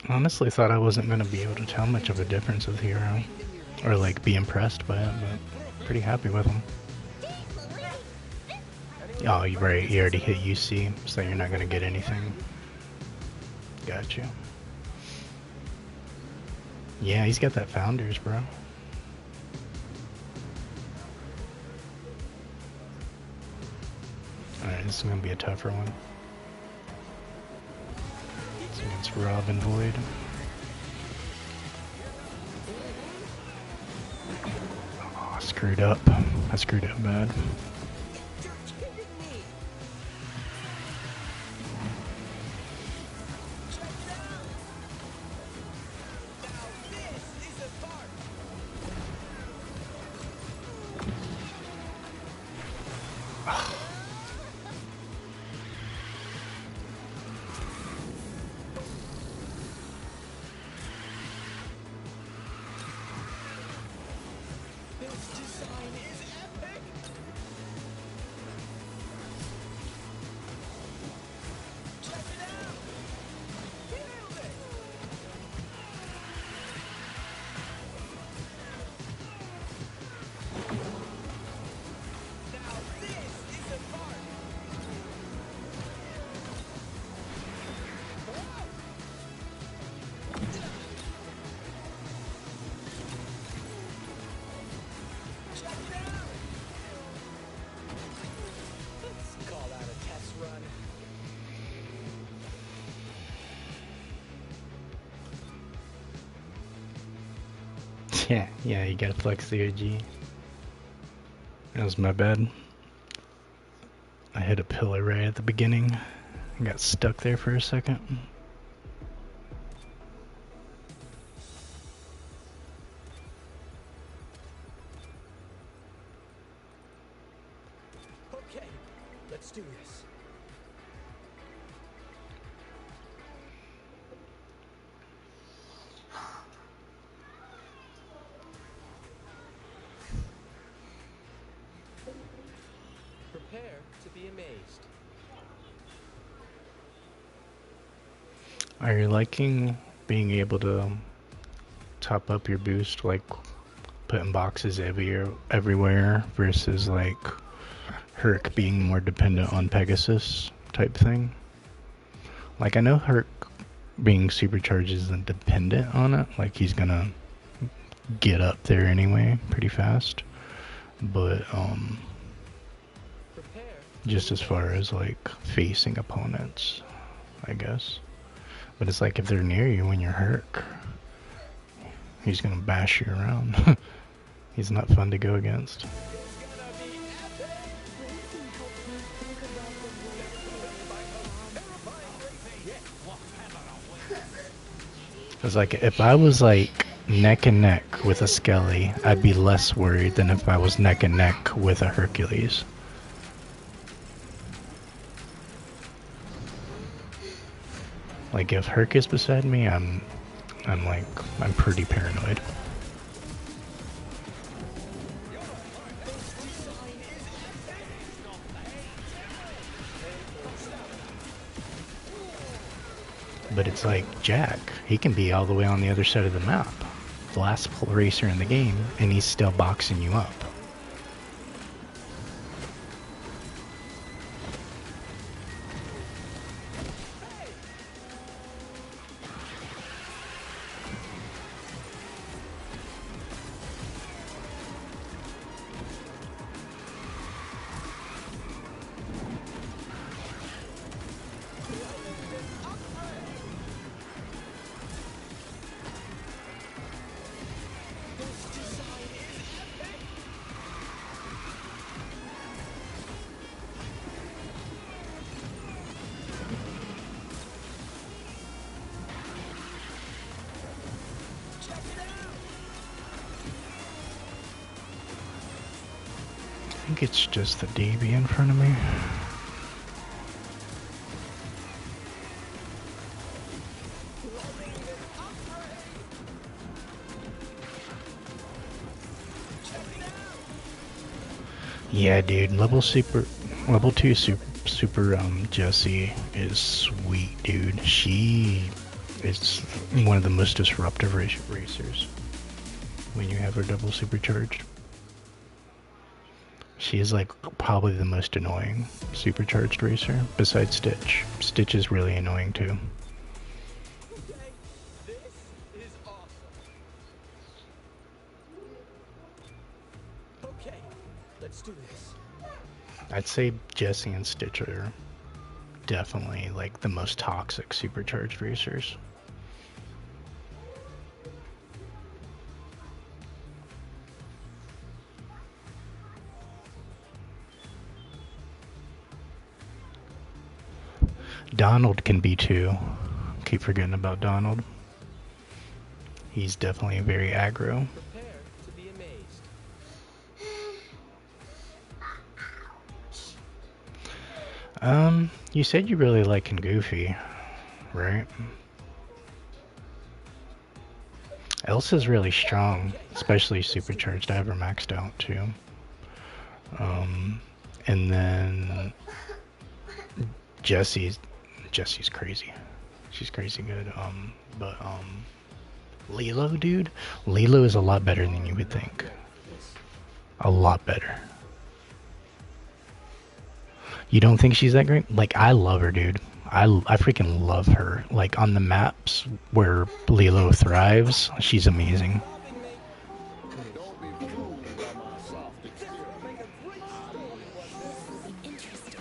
Honestly thought I wasn't going to be able to tell much of a difference with Hero. Or like be impressed by it, but pretty happy with him. Oh, you're right, you already hit UC, so you're not going to get anything. Gotcha. Yeah, he's got that Founders, bro. Alright, this is going to be a tougher one. It's against Rob and Void. Oh, screwed up. I screwed up bad. Yeah, you gotta flex the OG. That was my bad. I hit a pillar right at the beginning. I got stuck there for a second. Okay, let's do this. Prepare to be amazed. Are you liking being able to top up your boost, like putting boxes everywhere versus like Herc being more dependent on Pegasus type thing? Like I know Herc being supercharged isn't dependent on it, like he's gonna get up there anyway pretty fast, but just as far as like facing opponents, I guess. But it's like if they're near you when you're Herc, he's gonna bash you around. He's not fun to go against. It's like if I was like neck and neck with a Skelly, I'd be less worried than if I was neck and neck with a Hercules. Like if Herc is beside me, I'm pretty paranoid. But it's like Jack, he can be all the way on the other side of the map, the last racer in the game, and he's still boxing you up. I think it's just the DB in front of me. Yeah, dude, level 2 super Jessie is sweet, dude. She It's one of the most disruptive racers when you have her double supercharged. She is like probably the most annoying supercharged racer besides Stitch. Stitch is really annoying too. Okay, this is awesome. Okay, let's do this. I'd say Jessie and Stitch are definitely like the most toxic supercharged racers. Donald can be too. Keep forgetting about Donald. He's definitely very aggro. Prepare to be amazed. You said you really like Goofy, right? Elsa's really strong, especially supercharged. I have her maxed out too. And then Jessie's crazy. She's crazy good. But Lilo, dude, Lilo is a lot better than you would think. A lot better. You don't think she's that great? Like, I love her, dude. I freaking love her. Like, on the maps where Lilo thrives, she's amazing. Don't be fooled by my soft exterior. Interesting.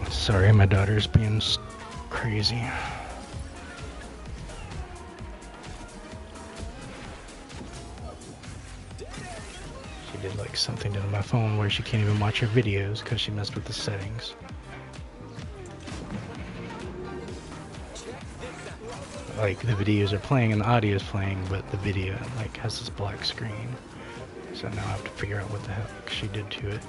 Sorry, my daughter's being crazy. She did like something to my phone where she can't even watch her videos because she messed with the settings. Like the videos are playing and the audio is playing, but the video like has this black screen. So now I have to figure out what the heck she did to it.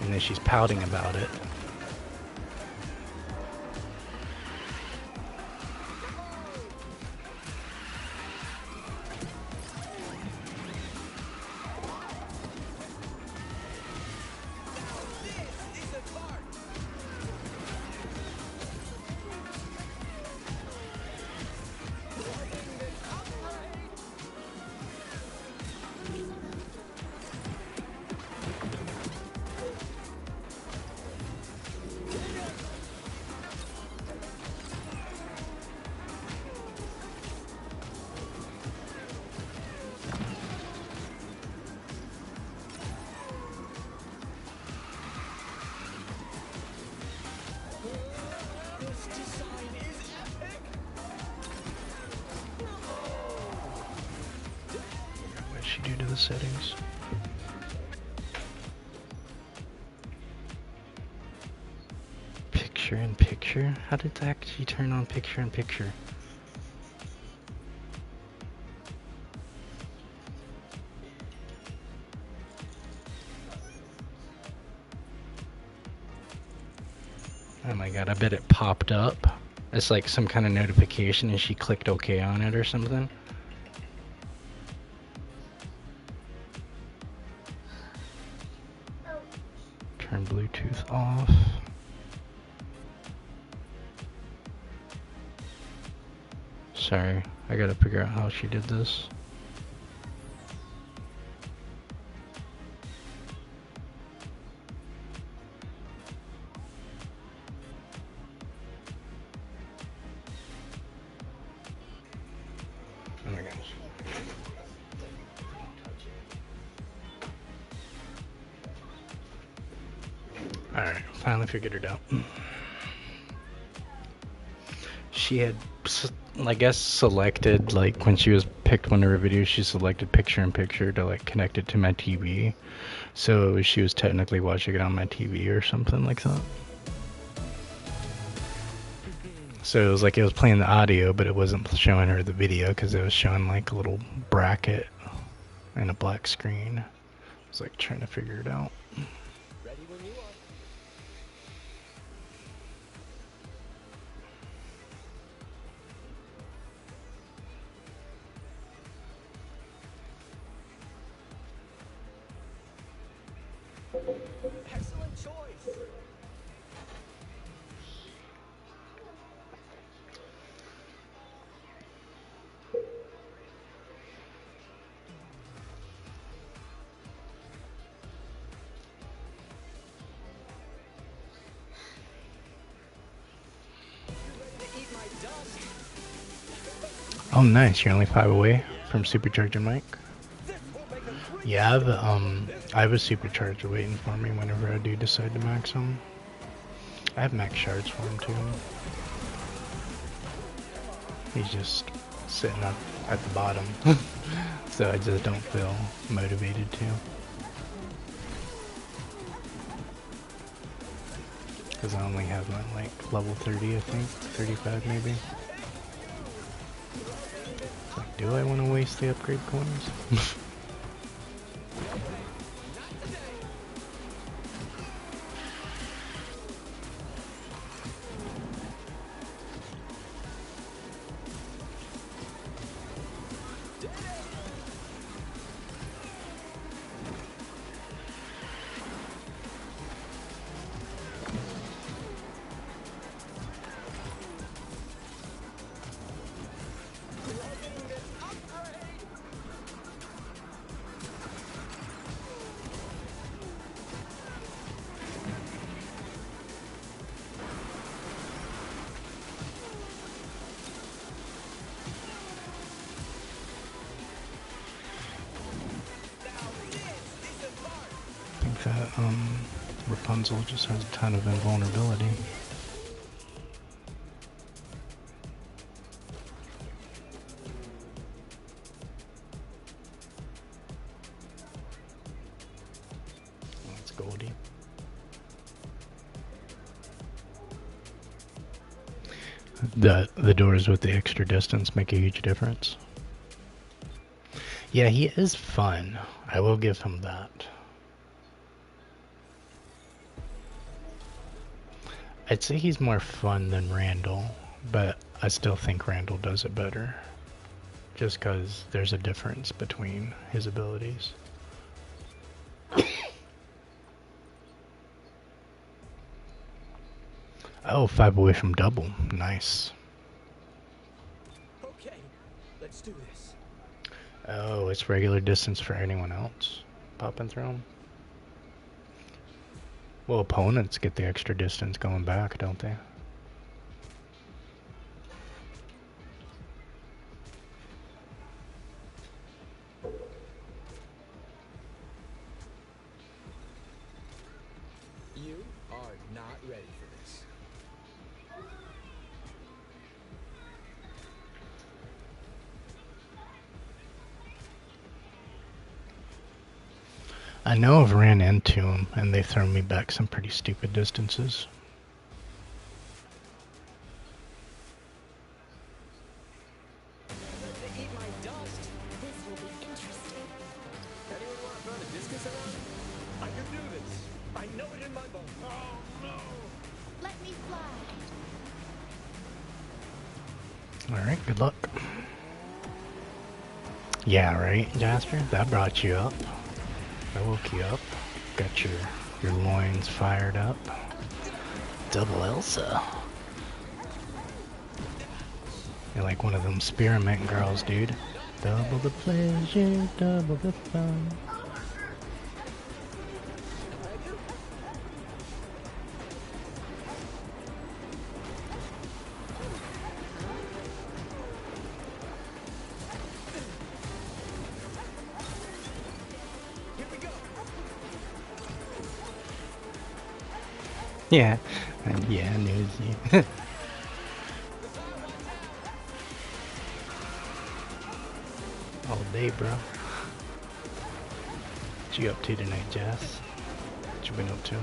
And then she's pouting about it. What did she do to the settings? Picture in picture? How did that actually turn on picture in picture? Oh my god, I bet it popped up. It's like some kind of notification and she clicked OK on it or something. Turn Bluetooth off. Sorry, I gotta figure out how she did this. Oh my gosh. Alright, finally figured it out. She had, I guess, selected, like, when she was picked one of her videos, she selected picture in picture to, like, connect it to my TV. So she was technically watching it on my TV or something like that. So it was like it was playing the audio, but it wasn't showing her the video because it was showing like a little bracket and a black screen. I was like trying to figure it out. Ready when you are. Excellent choice. Eat my dust. Oh, nice! You're only 5 away from supercharging Mike. This will make a great Yeah, I have a supercharger waiting for me whenever I do decide to max him. I have max shards for him too. He's just sitting up at the bottom, so I just don't feel motivated to. Because I only have my like level 30, I think, 35 maybe. It's like, do I want to waste the upgrade coins? I think that Rapunzel just has a ton of invulnerability. Oh, it's Goldie. The doors with the extra distance make a huge difference. Yeah, he is fun. I will give him that. I'd say he's more fun than Randall, but I still think Randall does it better. Just because there's a difference between his abilities. Oh, 5 away from double. Nice. Okay, let's do this. Oh, it's regular distance for anyone else popping through him. Well, opponents get the extra distance going back, don't they? You are not ready for this. I know I've ran into them and they've thrown me back some pretty stupid distances. Eat my dust. This will be interesting. Anyone want to throw the discus around? I can do this. I know it in my bones. Oh no! Let me fly. Alright, good luck. Yeah, right, Jasper? That brought you up. That woke you up. Got your loins fired up. Double Elsa. You're like one of them spearmint girls, dude. Double the pleasure, double the fun. Yeah, yeah, I knew it was you. All day, bro. What you up to tonight, Jess? What you been up to?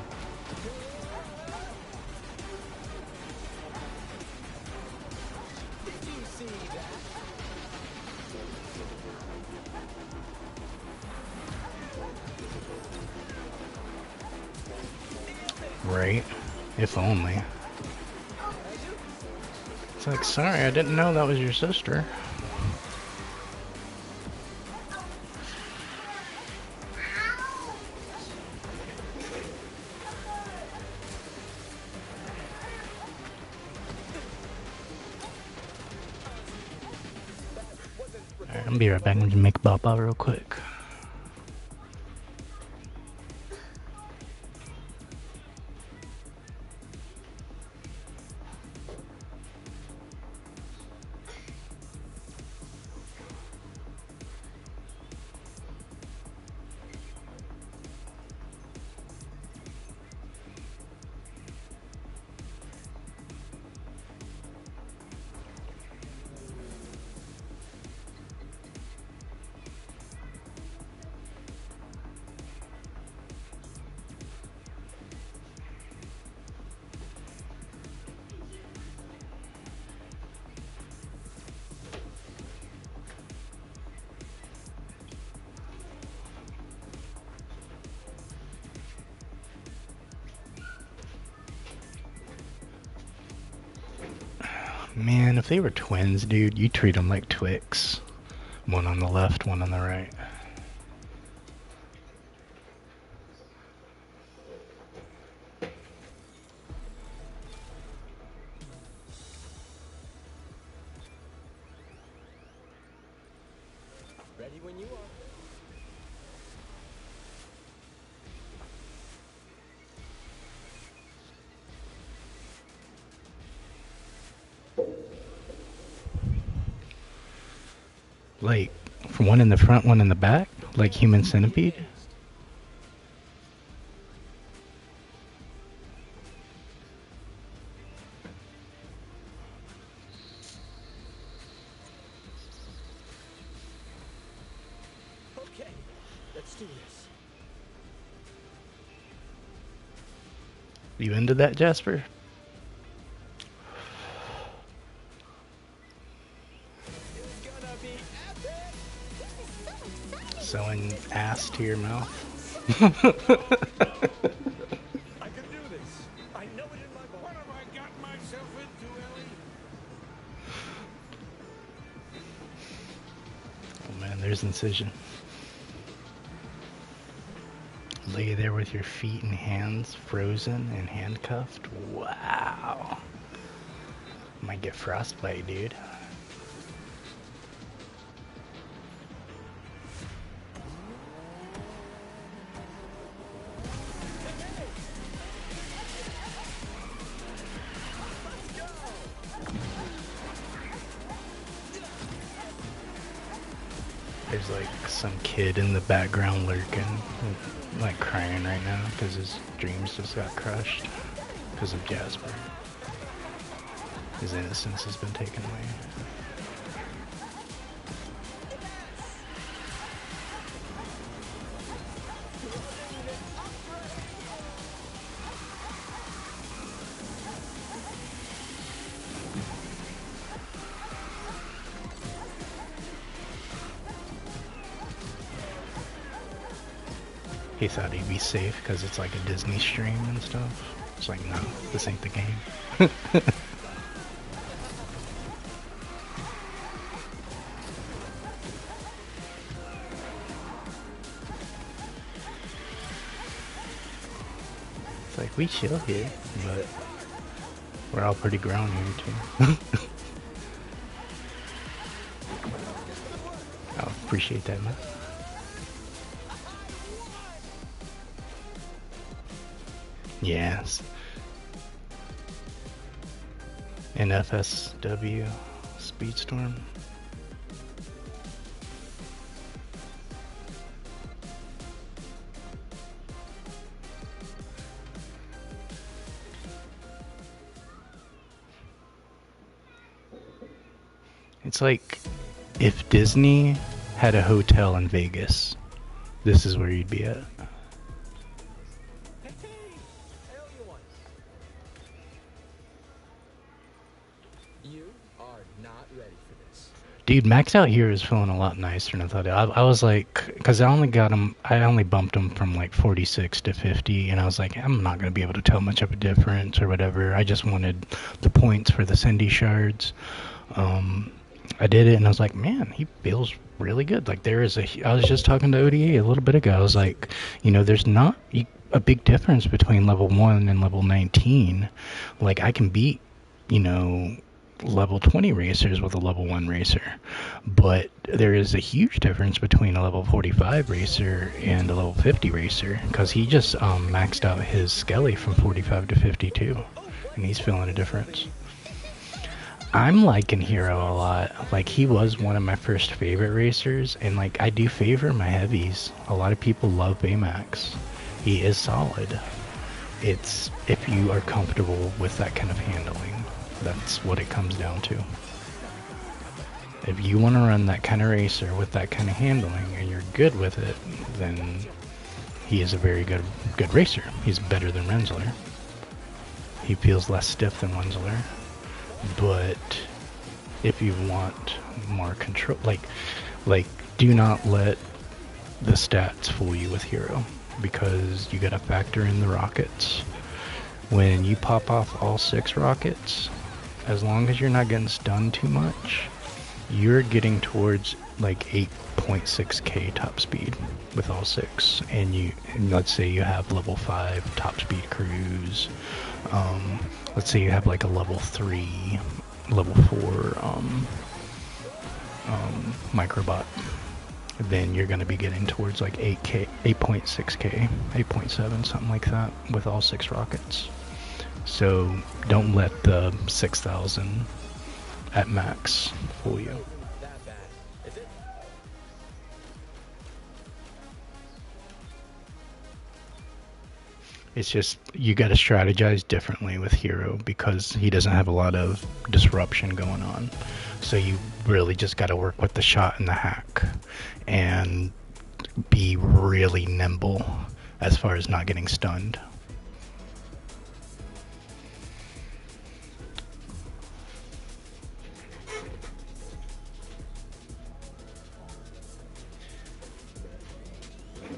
Right? If only. It's like, sorry, I didn't know that was your sister. Alright, I'm gonna be right back. I'm gonna make Baba real quick. Man, if they were twins, dude, you treat them like Twix. One on the left, one on the right. Ready when you are. Like, from one in the front, one in the back? Like Human Centipede? Okay, let's do this. You into that, Jasper? It's gonna be epic! Sewing ass to your mouth? I can do this. I know it in my bones. What have I gotten myself into, Ellie? Oh man, there's incision. Lay there with your feet and hands frozen and handcuffed. Wow. Might get frostbite, dude. There's like some kid in the background lurking, like crying right now because his dreams just got crushed because of Jasper. His innocence has been taken away. He thought he'd be safe because it's like a Disney stream and stuff. It's like, no, this ain't the game. It's like, we chill here, but we're all pretty grown here too. I'll appreciate that, man. Yes. In FSW, Speedstorm. It's like if Disney had a hotel in Vegas, this is where you'd be at. You are not ready for this. Dude, maxed out here is feeling a lot nicer than I thought. I was like, because I only bumped him from like 46 to 50, and I was like, I'm not going to be able to tell much of a difference or whatever. I just wanted the points for the Cindy shards. I did it, and I was like, man, he feels really good. Like, I was just talking to ODA a little bit ago. I was like, there's not a big difference between level 1 and level 19. Like, I can beat, level 20 racers with a level 1 racer, but there is a huge difference between a level 45 racer and a level 50 racer, because he just maxed out his Skelly from 45 to 52, and he's feeling a difference. I'm liking Hiro a lot. Like, he was one of my first favorite racers, and like, I do favor my heavies. A lot of people love Baymax. He is solid. It's if you are comfortable with that kind of handling. That's what it comes down to. If you want to run that kind of racer with that kind of handling and you're good with it, then he is a very good racer. He's better than Rensler. He feels less stiff than Rensler. But if you want more control, like do not let the stats fool you with Hiro, because you gotta factor in the rockets. When you pop off all 6 rockets, as long as you're not getting stunned too much, you're getting towards like 8.6k top speed with all 6. And let's say you have level 5 top speed crews. Let's say you have like a level 3, level 4 microbot. Then you're going to be getting towards like 8k, 8.6k, 8.7, something like that with all 6 rockets. So don't let the 6,000 at max fool you. That bad, is it? It's just, you got to strategize differently with Hiro, because he doesn't have a lot of disruption going on. So you really just got to work with the shot and the hack and be really nimble as far as not getting stunned.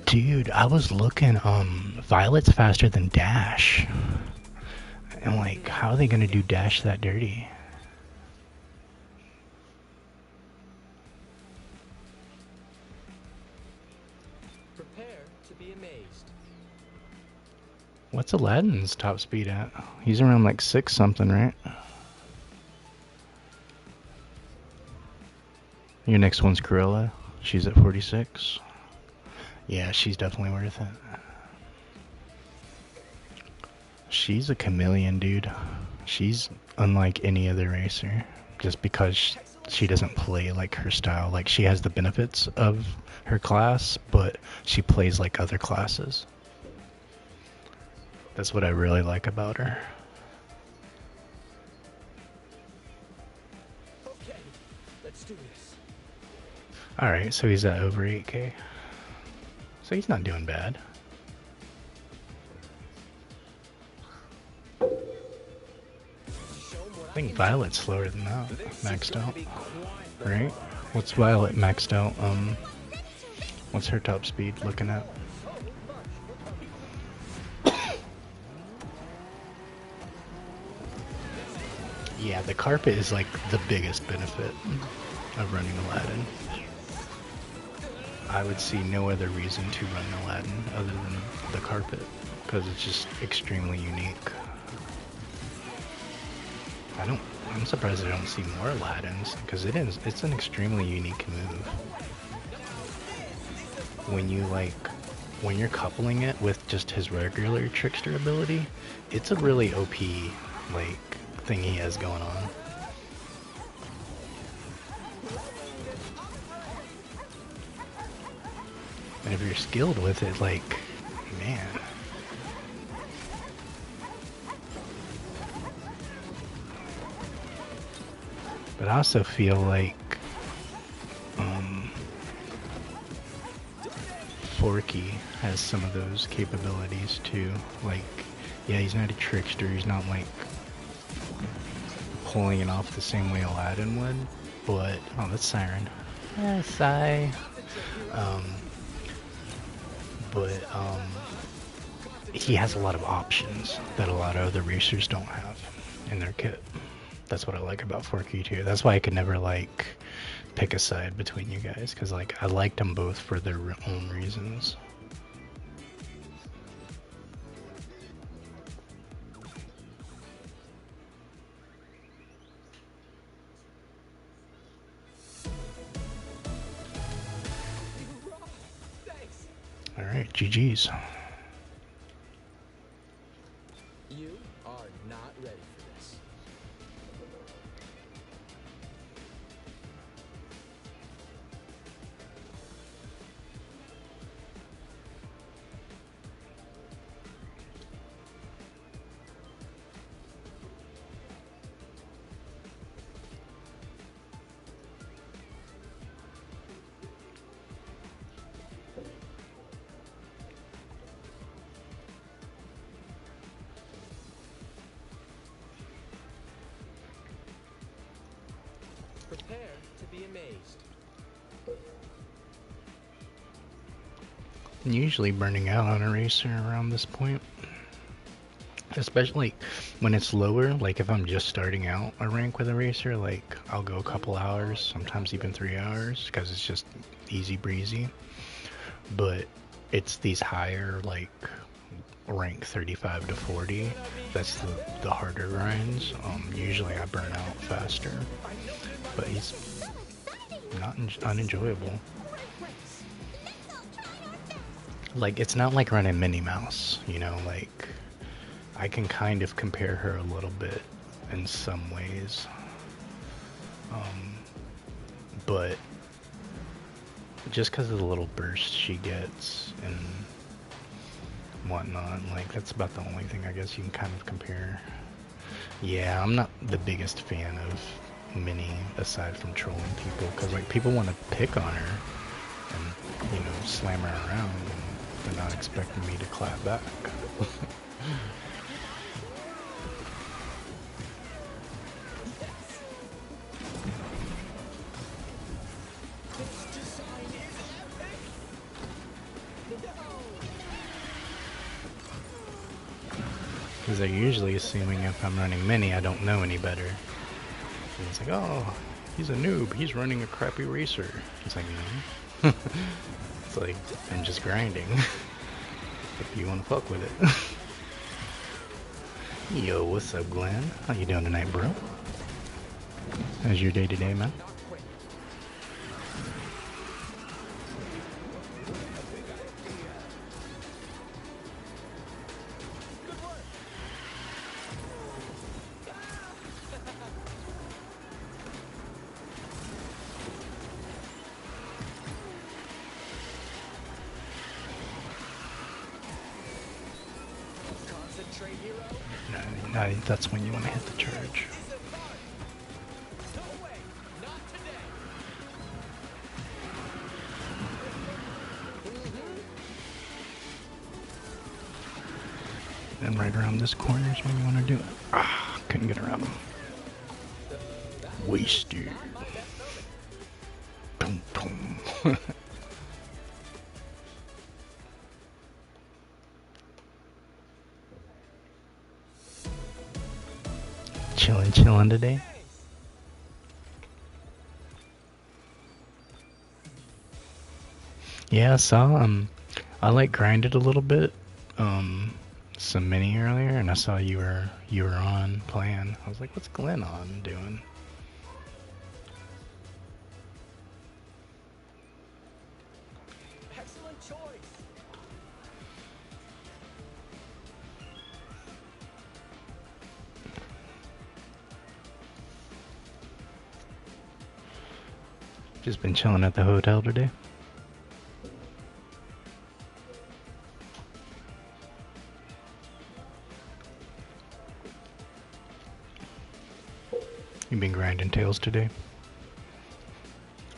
Dude, I was looking, Violet's faster than Dash. And like, how are they gonna do Dash that dirty? Prepare to be amazed. What's Aladdin's top speed at? He's around like 6 something, right? Your next one's Gorilla. She's at 46. Yeah, she's definitely worth it. She's a chameleon, dude. She's unlike any other racer, just because she doesn't play like her style. Like, she has the benefits of her class, but she plays like other classes. That's what I really like about her. Okay, let's do this. Alright, so he's at over 8k. So he's not doing bad. I think Violet's slower than that, maxed out. Right? What's Violet maxed out? What's her top speed looking at? Yeah, the carpet is like the biggest benefit of running Aladdin. I would see no other reason to run Aladdin other than the carpet, because it's just extremely unique. I'm surprised I don't see more Aladdins, because it's an extremely unique move. When you're coupling it with just his regular trickster ability, it's a really OP thing he has going on. And if you're skilled with it, like, man. But I also feel like Forky has some of those capabilities too. Like, yeah, he's not a trickster, he's not like pulling it off the same way Aladdin would, But oh, that's Siren. Sigh. Um, but he has a lot of options that a lot of other racers don't have in their kit. That's what I like about 4Q2. That's why I could never like pick a side between you guys, because like I liked them both for their own reasons. Thanks. All right, GG's. You are not ready for this. Prepare to be amazed. I'm usually burning out on a racer around this point. Especially when it's lower, like if I'm just starting out a rank with a racer, like I'll go a couple hours, sometimes even 3 hours, because it's just easy breezy. But it's these higher, like rank 35 to 40, that's the harder grinds. Usually I burn out faster, but he's not unenjoyable. Like it's not like running Minnie Mouse, you know, like I can kind of compare her a little bit in some ways. But just because of the little bursts she gets and whatnot, like that's about the only thing I guess you can kind of compare. Yeah, I'm not the biggest fan of Minnie aside from trolling people, because like people want to pick on her and, you know, slam her around, and they're not expecting me to clap back. Because they're usually assuming if I'm running Mini, I don't know any better. And it's like, oh, he's a noob. He's running a crappy racer. It's like, no. It's like, I'm just grinding. If you want to fuck with it. Yo, what's up, Glenn? How you doing tonight, bro? How's your day today, man? No, that's when you want to hit the charge. And right around this corner is when you want to do it. Ah, couldn't get around them. Wasted. Boom, boom. Chilling today. Yeah, I like grinded a little bit. Some mini earlier, and I saw you were on playing. I was like, what's Glenn on doing? Excellent choice. Just been chilling at the hotel today. You been grinding tails today?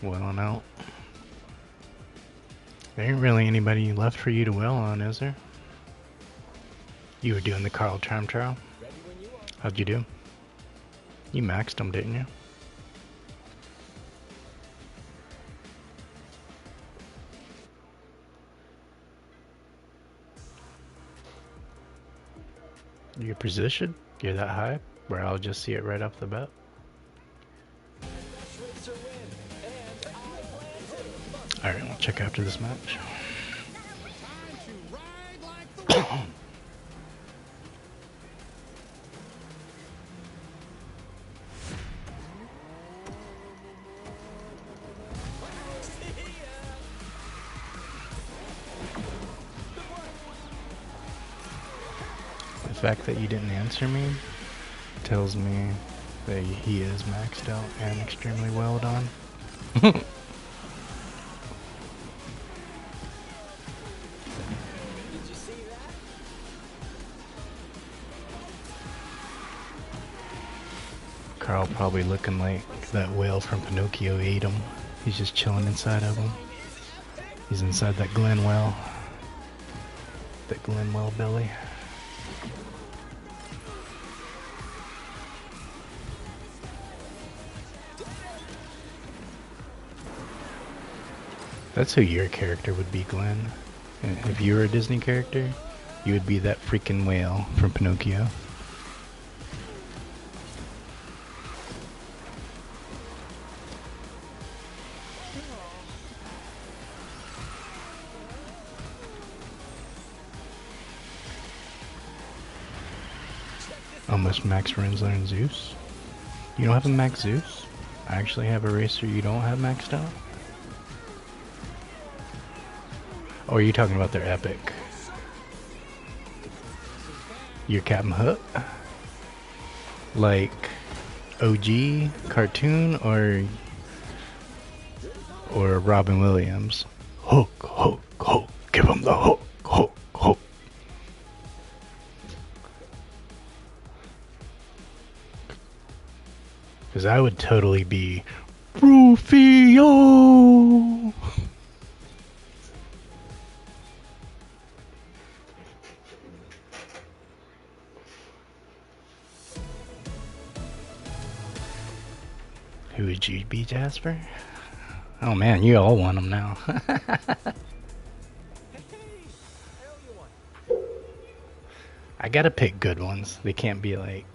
Well on out. There ain't really anybody left for you to well on, is there? You were doing the Carl Charm trial? How'd you do? You maxed them, didn't you? Your position? You're that high? Where I'll just see it right off the bat. Alright, we'll check after this match. The fact that you didn't answer me tells me that he is maxed out and extremely well done. Did you see that? Carl probably looking like that whale from Pinocchio ate him. He's just chilling inside of him. He's inside that Glen well. That Glen well belly. That's who your character would be, Glenn. If you were a Disney character, you would be that freaking whale from Pinocchio. Almost max Rinsler and Zeus. You don't have a max Zeus? I actually have a racer you don't have maxed out? Or are you talking about their epic? Your Captain Hook? Like OG cartoon or Robin Williams? Hook, hook, hook. Give him the hook, hook, hook. Because I would totally be Rufio. Who would you be, Jasper? Oh man, you all want them now. I gotta pick good ones. They can't be like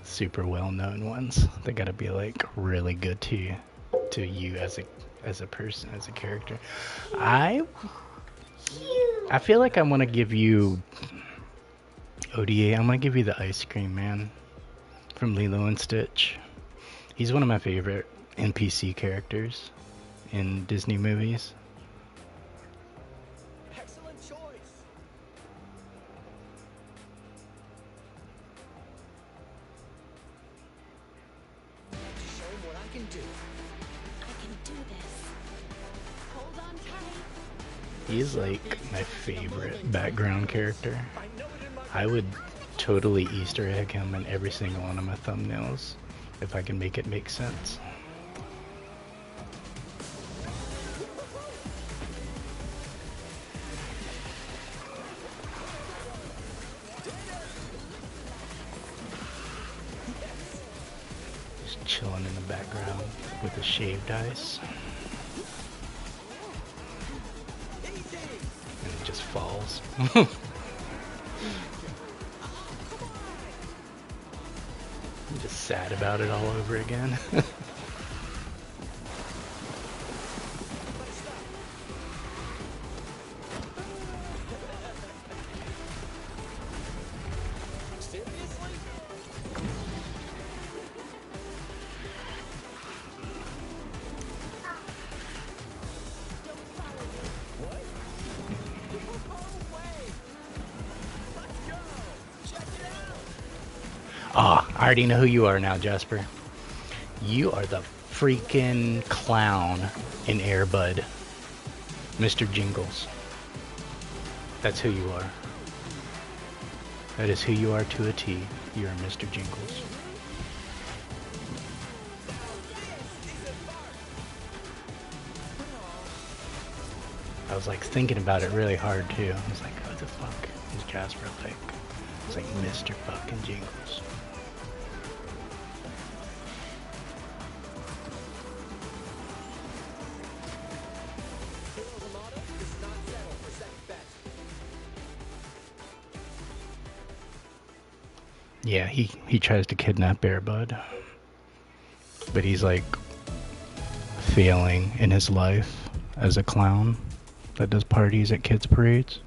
super well-known ones. They gotta be like really good to you as a person, as a character. I feel like I want to give you ODA. I'm gonna give you the Ice Cream Man from Lilo and Stitch. He's one of my favorite NPC characters in Disney movies. Excellent choice. Show him what I can do. I can do this. Hold on tight. He's like my favorite background character. I would totally Easter egg him in every single one of my thumbnails if I can make it make sense. Just chilling in the background with the shaved ice. And it just falls. I'm just sad about it all over again. Ah, I already know who you are now, Jasper. You are the freaking clown in Air Bud. Mr. Jingles. That's who you are. That is who you are to a T. You are Mr. Jingles. I was like thinking about it really hard too. I was like, what the fuck is Jasper like? It's like Mr. fucking Jingles. Yeah, he tries to kidnap Airbud, but he's like failing in his life as a clown that does parties at kids' parades.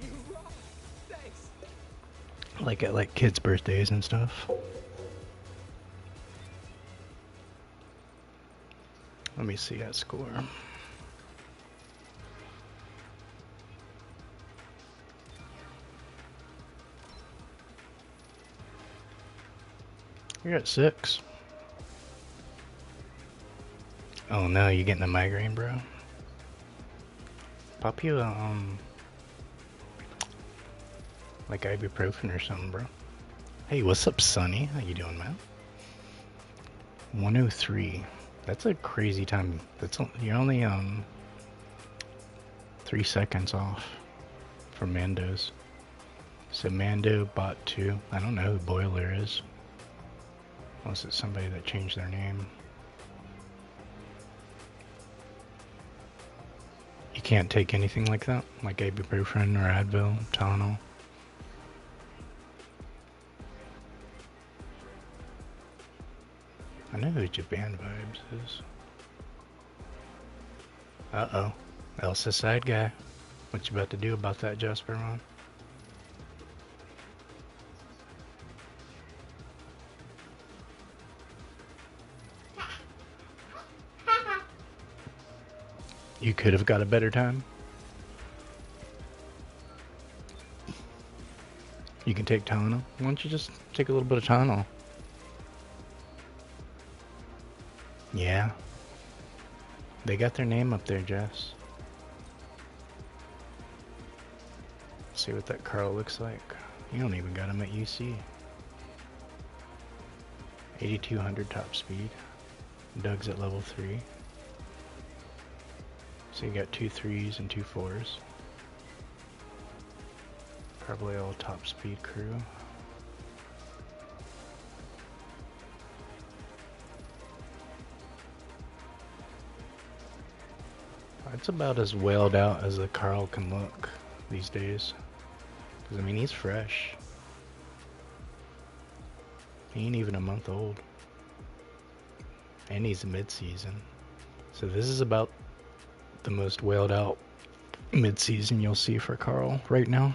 You rock. Thanks. Like at like kids' birthdays and stuff. Let me see that score. You're at 6. Oh no, you're getting a migraine, bro. Pop you like ibuprofen or something, bro. Hey, what's up, Sonny? How you doing, man? 103. That's a crazy time. You're only 3 seconds off from Mando's. So Mando bot 2. I don't know who Boiler is. Unless it's somebody that changed their name. You can't take anything like that? Like ibuprofen or Advil, Tylenol? I know who Japan Vibes is. Uh-oh. Elsa side guy. What you about to do about that, Jasper Ron? You could have got a better time. You can take Tylenol. Why don't you just take a little bit of Tylenol? Yeah. They got their name up there, Jess. See what that Carl looks like. You don't even got him at UC. 8200 top speed. Doug's at level 3. So you got 2 3s and 2 4s. Probably all top speed crew. It's about as wailed out as a Carl can look these days. Because, I mean, he's fresh. He ain't even a month old. And he's mid-season. So this is about the most wailed out mid-season you'll see for Carl right now.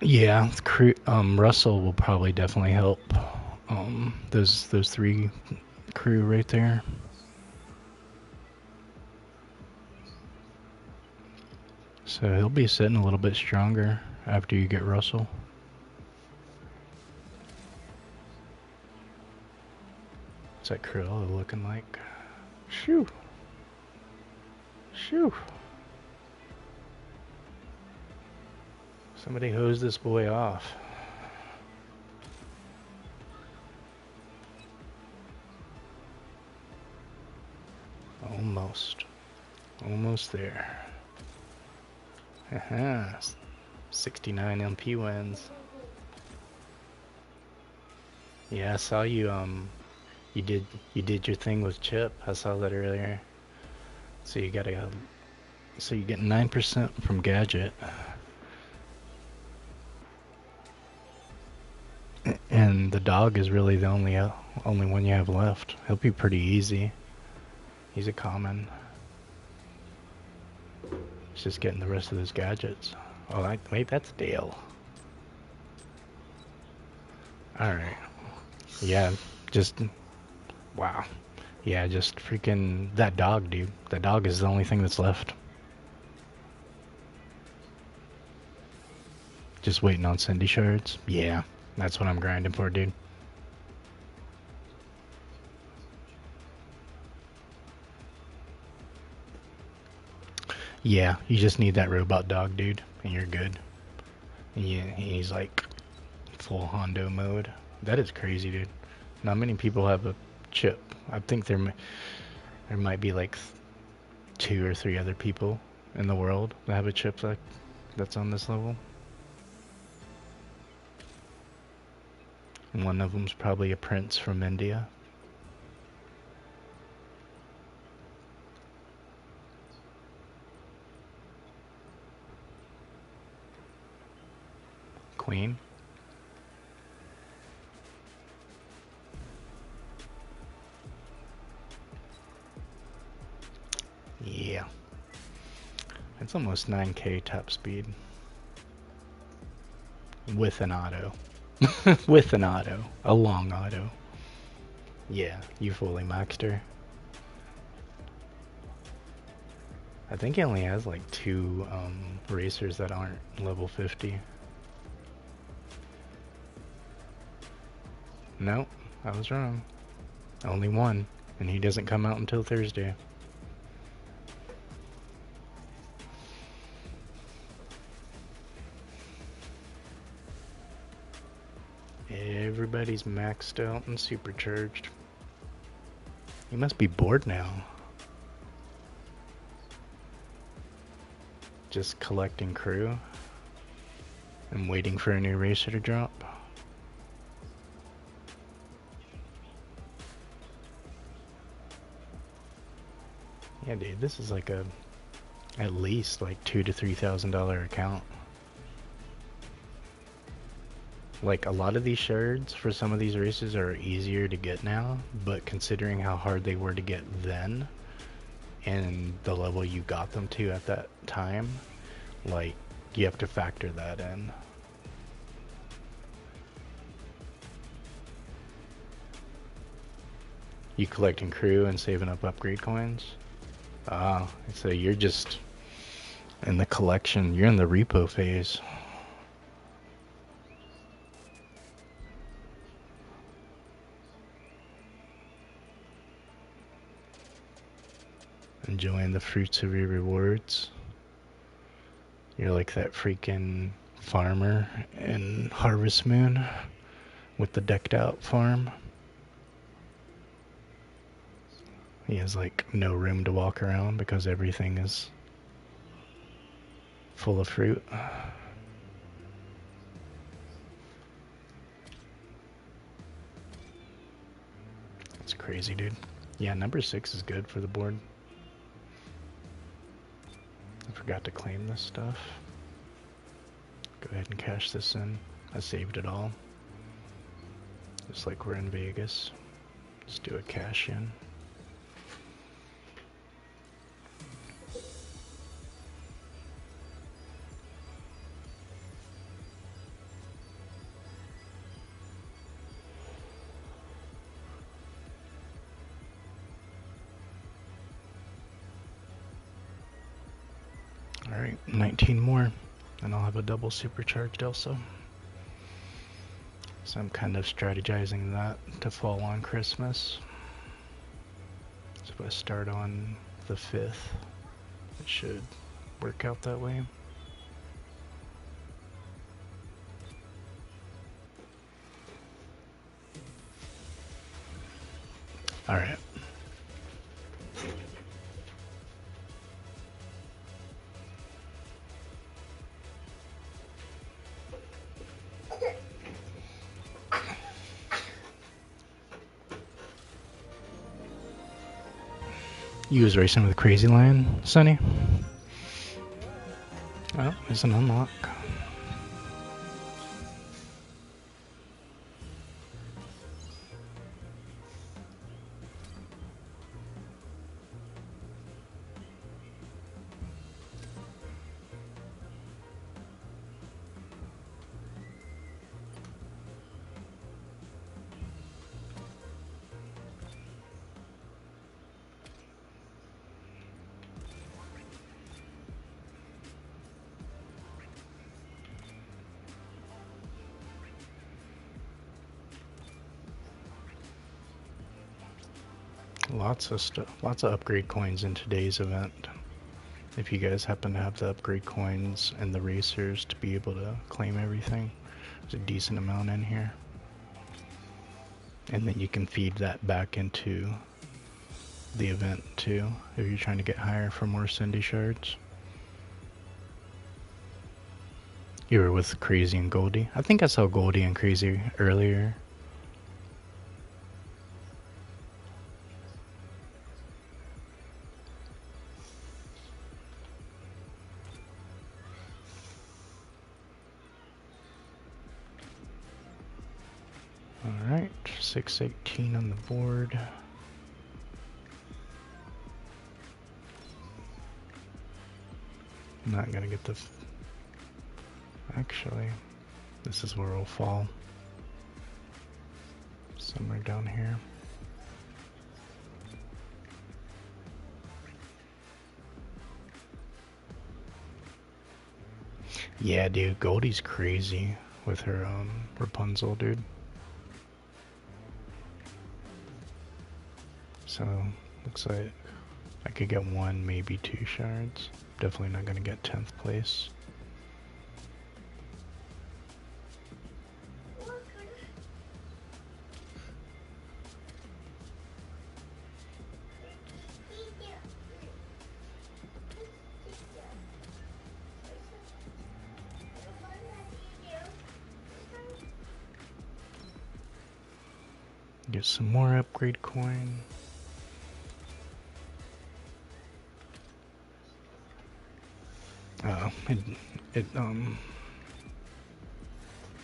Yeah, Russell will probably definitely help. Those 3 crew right there. So he'll be sitting a little bit stronger after you get Russell. What's that Cruella looking like? Shoo! Shoo! Somebody hose this boy off. Almost. Almost there. Haha. 69 MP wins. Yeah, I saw you you did your thing with Chip. I saw that earlier. So you gotta so you get 9% from Gadget. And the dog is really the only one you have left. He'll be pretty easy. He's a common. It's just getting the rest of those gadgets. Oh, wait, that's Dale. Alright. Yeah, just... Wow. Yeah, just freaking... That dog, dude. That dog is the only thing that's left. Just waiting on Cindy shards? Yeah, that's what I'm grinding for, dude. Yeah, you just need that robot dog, dude, and you're good. And he's like full Hondo mode. That is crazy, dude. Not many people have a chip. I think there might be like 2 or 3 other people in the world that have a chip that's on this level. And one of them's probably a prince from India. clean. Yeah. It's almost 9K top speed. With an auto. With an auto. A long auto. Yeah, you fully maxed her. I think he only has like 2 racers that aren't level 50. Nope, I was wrong. Only 1, and he doesn't come out until Thursday. Everybody's maxed out and supercharged. You must be bored now. Just collecting crew and waiting for a new racer to drop. Yeah, dude, this is like at least like $2,000 to $3,000 account. Like, a lot of these shards for some of these races are easier to get now, but considering how hard they were to get then, and the level you got them to at that time, like, you have to factor that in. You collecting crew and saving up upgrade coins? Ah, so you're just in the collection, you're in the repo phase. Enjoying the fruits of your rewards. You're like that freaking farmer in Harvest Moon with the decked out farm. He has like no room to walk around because everything is full of fruit. It's crazy, dude. Yeah, number 6 is good for the board. I forgot to claim this stuff. Go ahead and cash this in. I saved it all. Just like we're in Vegas. Just do a cash in. Alright, 19 more, and I'll have a double supercharged also. So I'm kind of strategizing that to fall on Christmas. So if I start on the 5th, it should work out that way. Alright. You was racing with Crazy Lion, Sonny? Oh, there's an unlock. Lots of stuff, lots of upgrade coins in today's event. If you guys happen to have the upgrade coins and the racers to be able to claim everything, there's a decent amount in here. And then you can feed that back into the event too, if you're trying to get higher for more Cindy shards. You were with Crazy and Goldie. I think I saw Goldie and Crazy earlier. Alright, 618 on the board. Not gonna get the... Actually, this is where we'll fall. Somewhere down here. Yeah, dude, Goldie's crazy with her Rapunzel, dude. So, looks like I could get 1, maybe 2 shards. Definitely not gonna get 10th place. Get some more upgrade coin.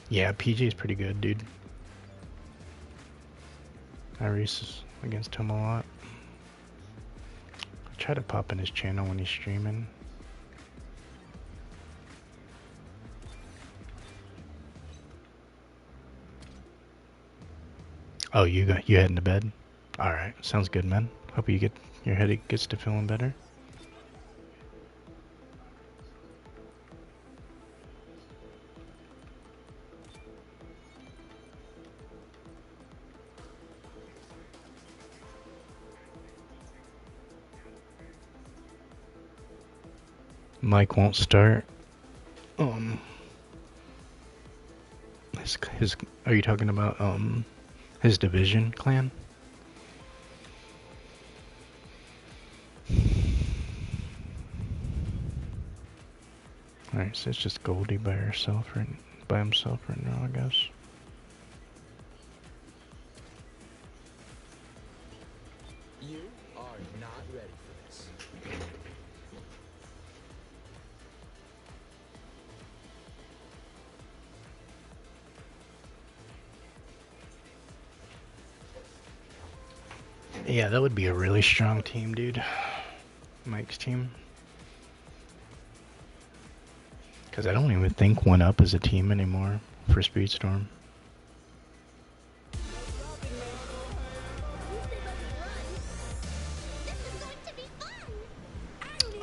Yeah, PJ's pretty good, dude. I race against him a lot. I try to pop in his channel when he's streaming. Oh, you heading to bed? All right, sounds good, man. Hope you get your head gets to feeling better. Mike won't start. His are you talking about his division clan? Alright, so it's just Goldie by himself right now, I guess. You are not ready for this. Yeah, that would be a really strong team, dude. Mike's team. Because I don't even think 1UP is a team anymore for Speedstorm.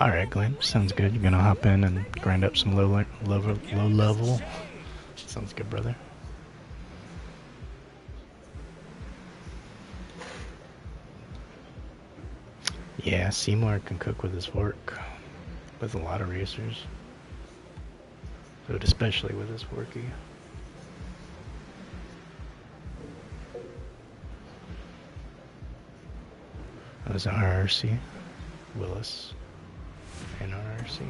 Alright, Glenn. Sounds good. You're gonna hop in and grind up some low level. Sounds good, brother. Yeah, Seymour can cook with his fork. With a lot of racers. But especially with his forky. That was an RRC. Willis. And RRC.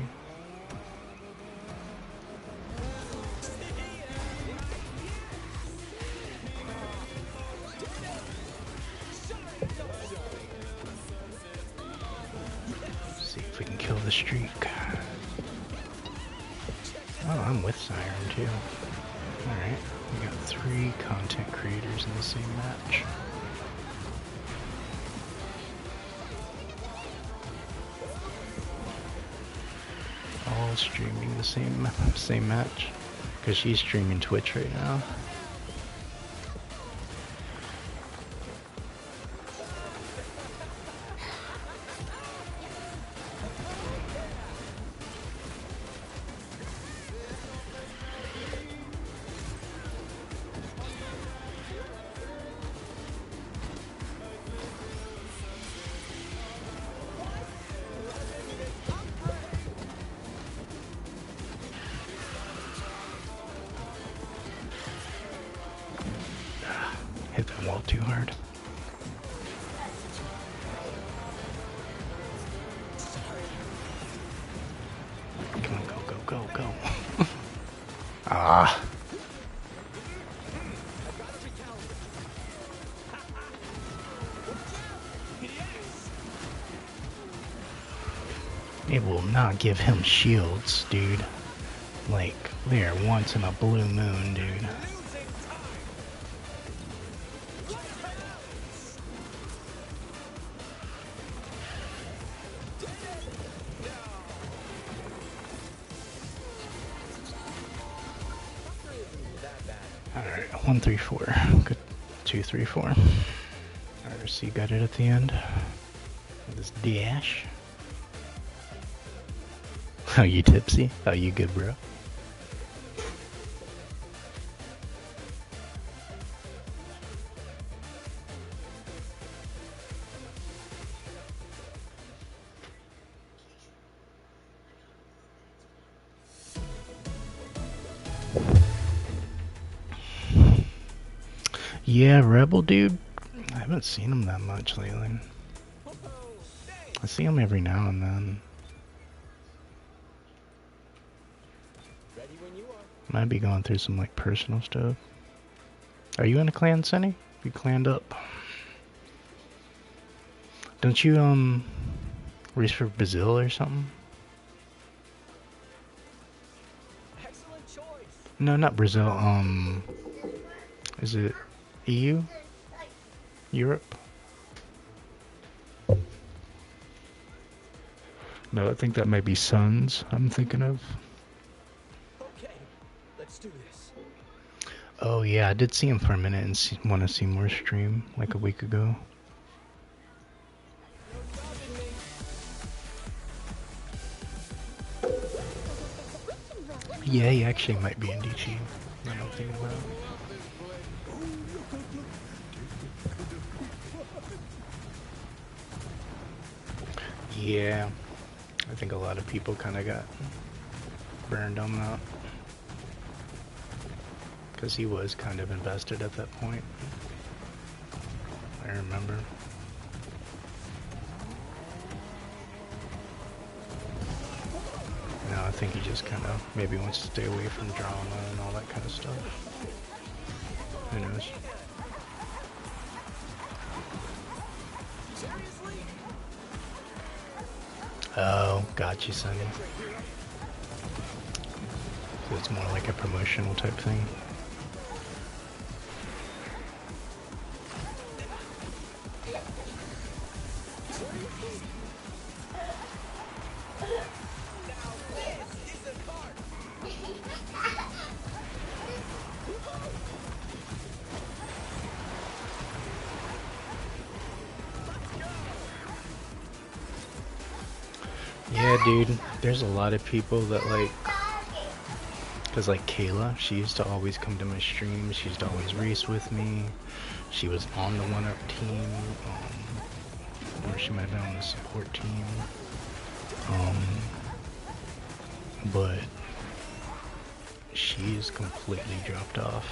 See if we can kill the streak. Oh, I'm with Siren too. Alright, we got 3 content creators in the same match. All streaming the same match. Because she's streaming Twitch right now. Hit that wall too hard. Come on, go. Ah. It will not give him shields, dude. Like, they're once in a blue moon, dude. Alright, 1, 3, 4. Good. 2, 3, 4. Alright, so you got it at the end. This dash. Oh, you tipsy? Oh, you good, bro? Yeah, Rebel dude. I haven't seen him that much lately. I see him every now and then. Ready when you are. Might be going through some like personal stuff. Are you in a clan, Sunny? You clanned up? Don't you race for Brazil or something? Excellent choice. No, not Brazil. Is it EU? Europe? No, I think that might be Suns I'm thinking of. Okay, let's do this. Oh yeah, I did see him for a minute and want to see more stream like a week ago. Yeah, he actually might be in DT. I don't think about it. Yeah, I think a lot of people kind of got burned on that. Because he was kind of invested at that point. I remember. No, I think he just kind of maybe wants to stay away from drama and all that kind of stuff. Who knows? Oh, got you, Sonny. So it's more like a promotional type thing. Yeah, dude, there's a lot of people that like, cause like Kayla, she used to always come to my streams, she used to always race with me, she was on the 1-up team, or she might have been on the support team, but she's completely dropped off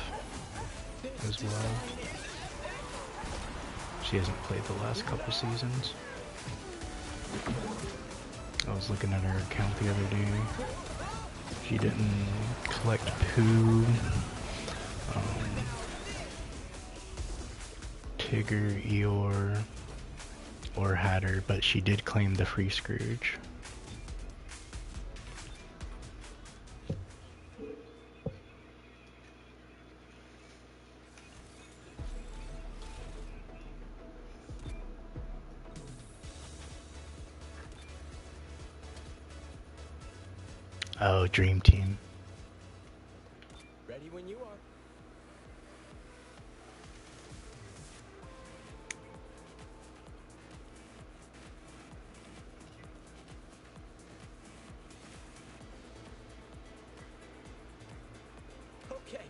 as well. She hasn't played the last couple seasons. I was looking at her account the other day. She didn't collect poo, Tigger, Eeyore, or Hatter, but she did claim the free Scrooge. Oh, Dream Team. Ready when you are. Okay,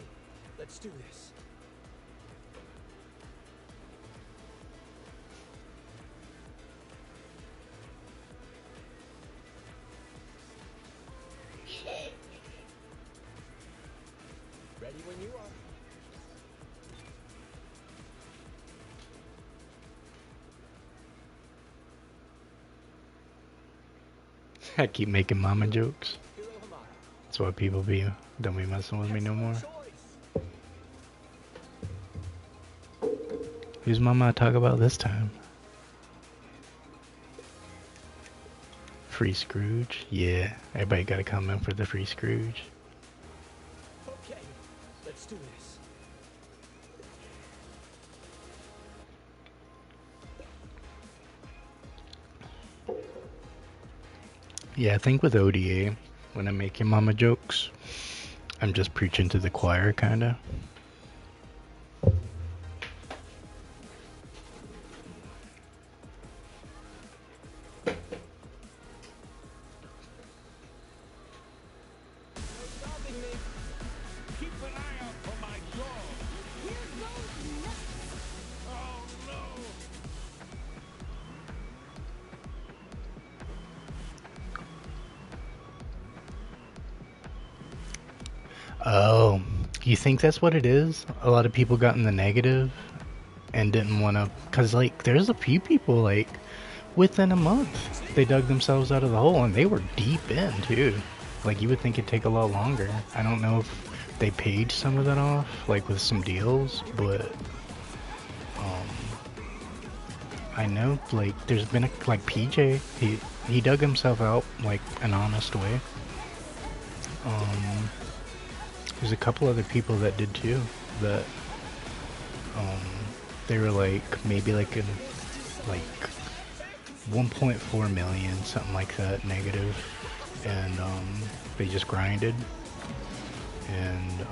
let's do this. Ready when you are. I keep making mama jokes. That's why people don't be messing with me no more. Who's mama I talk about this time? Free Scrooge? Yeah, everybody gotta come in for the free Scrooge. Okay, let's do this. Yeah, I think with ODA, when I'm making mama jokes, I'm just preaching to the choir, kinda. Oh, you think that's what it is? A lot of people got in the negative and didn't want to, cause like there's a few people like within a month they dug themselves out of the hole and they were deep in too. Like you would think it'd take a lot longer. I don't know if they paid some of that off, like with some deals, but I know like there's been a like PJ, he dug himself out like an honest way. Um, there's a couple other people that did too. That um, they were like maybe like in like 1.4 million, something like that, negative, and they just grinded and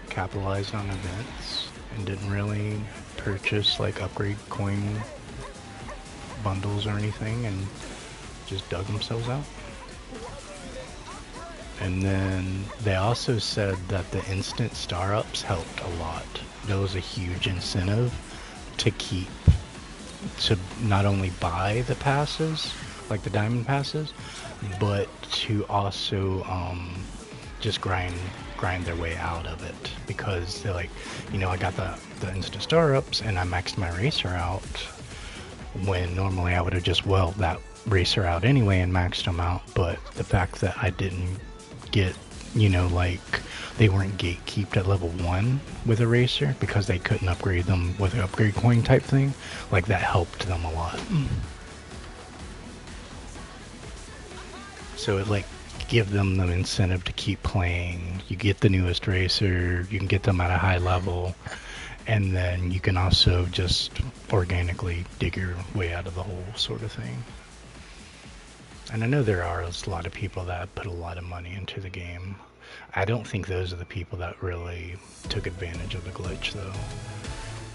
capitalized on events and didn't really purchase like upgrade coin bundles or anything and just dug themselves out. And then they also said that the instant star ups helped a lot. That was a huge incentive to keep, to not only buy the passes, like the diamond passes, but to also just grind their way out of it, because they're like, you know, I got the instant star ups and I maxed my racer out when normally I would have just welled that racer out anyway and maxed them out. But the fact that I didn't get, you know, like they weren't gatekeeped at level 1 with a racer because they couldn't upgrade them with an upgrade coin type thing, like that helped them a lot. So it like give them the incentive to keep playing. You get the newest racer, you can get them at a high level, and then you can also just organically dig your way out of the hole, sort of thing. And I know there are a lot of people that put a lot of money into the game. I don't think those are the people that really took advantage of the glitch, though.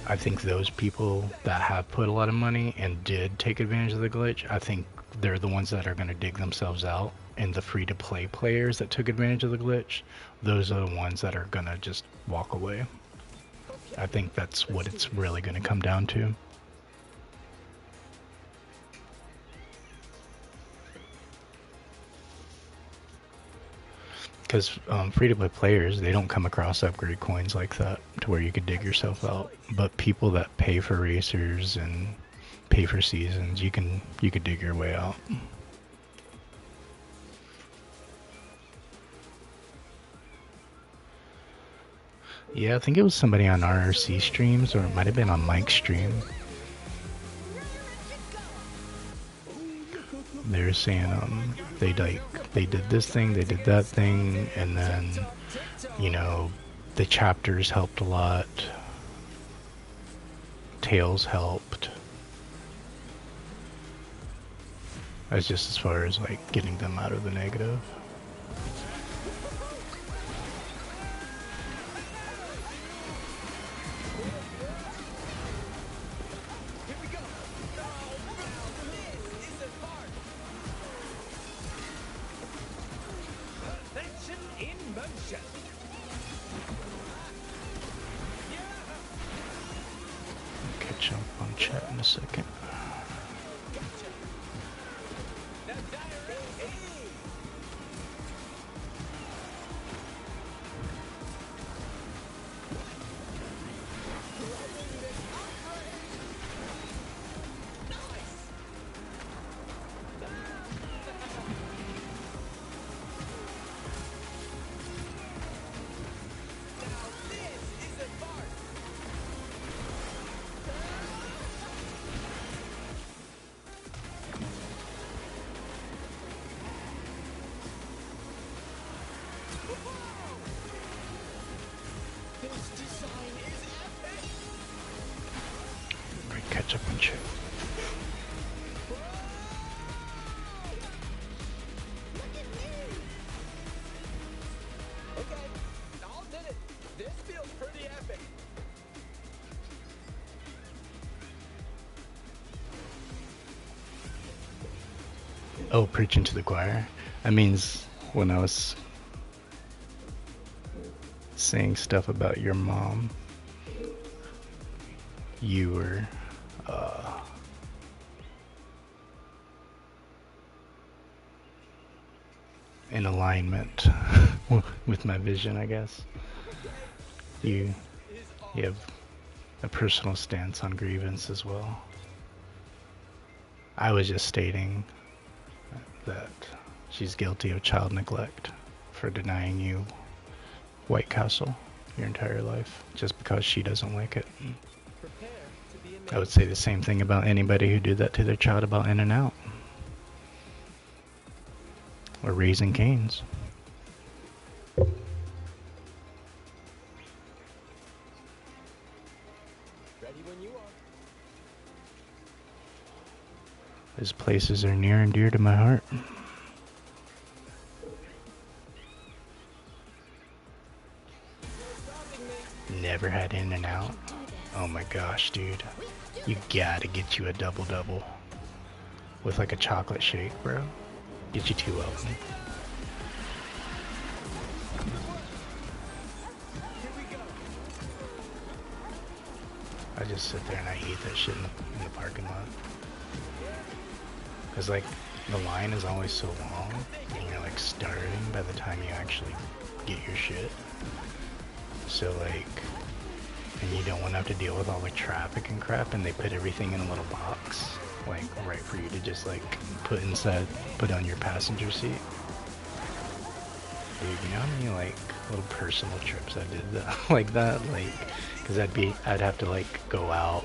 I think those people that have put a lot of money and did take advantage of the glitch, I think they're the ones that are going to dig themselves out. And the free-to-play players that took advantage of the glitch, those are the ones that are going to just walk away. I think that's what it's really going to come down to. Because free-to-play players, they don't come across upgrade coins like that to where you could dig yourself out. But people that pay for racers and pay for seasons, you could dig your way out. Yeah, I think it was somebody on RRC streams, or it might have been on Mike's stream. They were saying they did this thing, they did that thing, and then, you know, the chapters helped a lot. Tails helped. That's just as far as like getting them out of the negative. Catch up on chat in a second. Catch up on chat. Oh, preaching to the choir. That means when I was saying stuff about your mom, you were in alignment with my vision, I guess. You you have a personal stance on grievance as well. I was just stating that she's guilty of child neglect for denying you White Castle your entire life just because she doesn't like it. Prepare to be amazed. I would say the same thing about anybody who did that to their child about In and Out or Raising Cane's. Ready when you are. These places are near and dear to my heart. Never had In and Out. Oh my gosh, dude. You gotta get you a double-double with like a chocolate shake, bro. Get you 2 of them. I just sit there and I eat that shit in the parking lot. Cause like the line is always so long and you're like starving by the time you actually get your shit. So like, and you don't want to have to deal with all the traffic and crap, and they put everything in a little box, like right for you to just like put on your passenger seat. Dude, you know how many like little personal trips I did like that? Like, cause I'd have to like go out,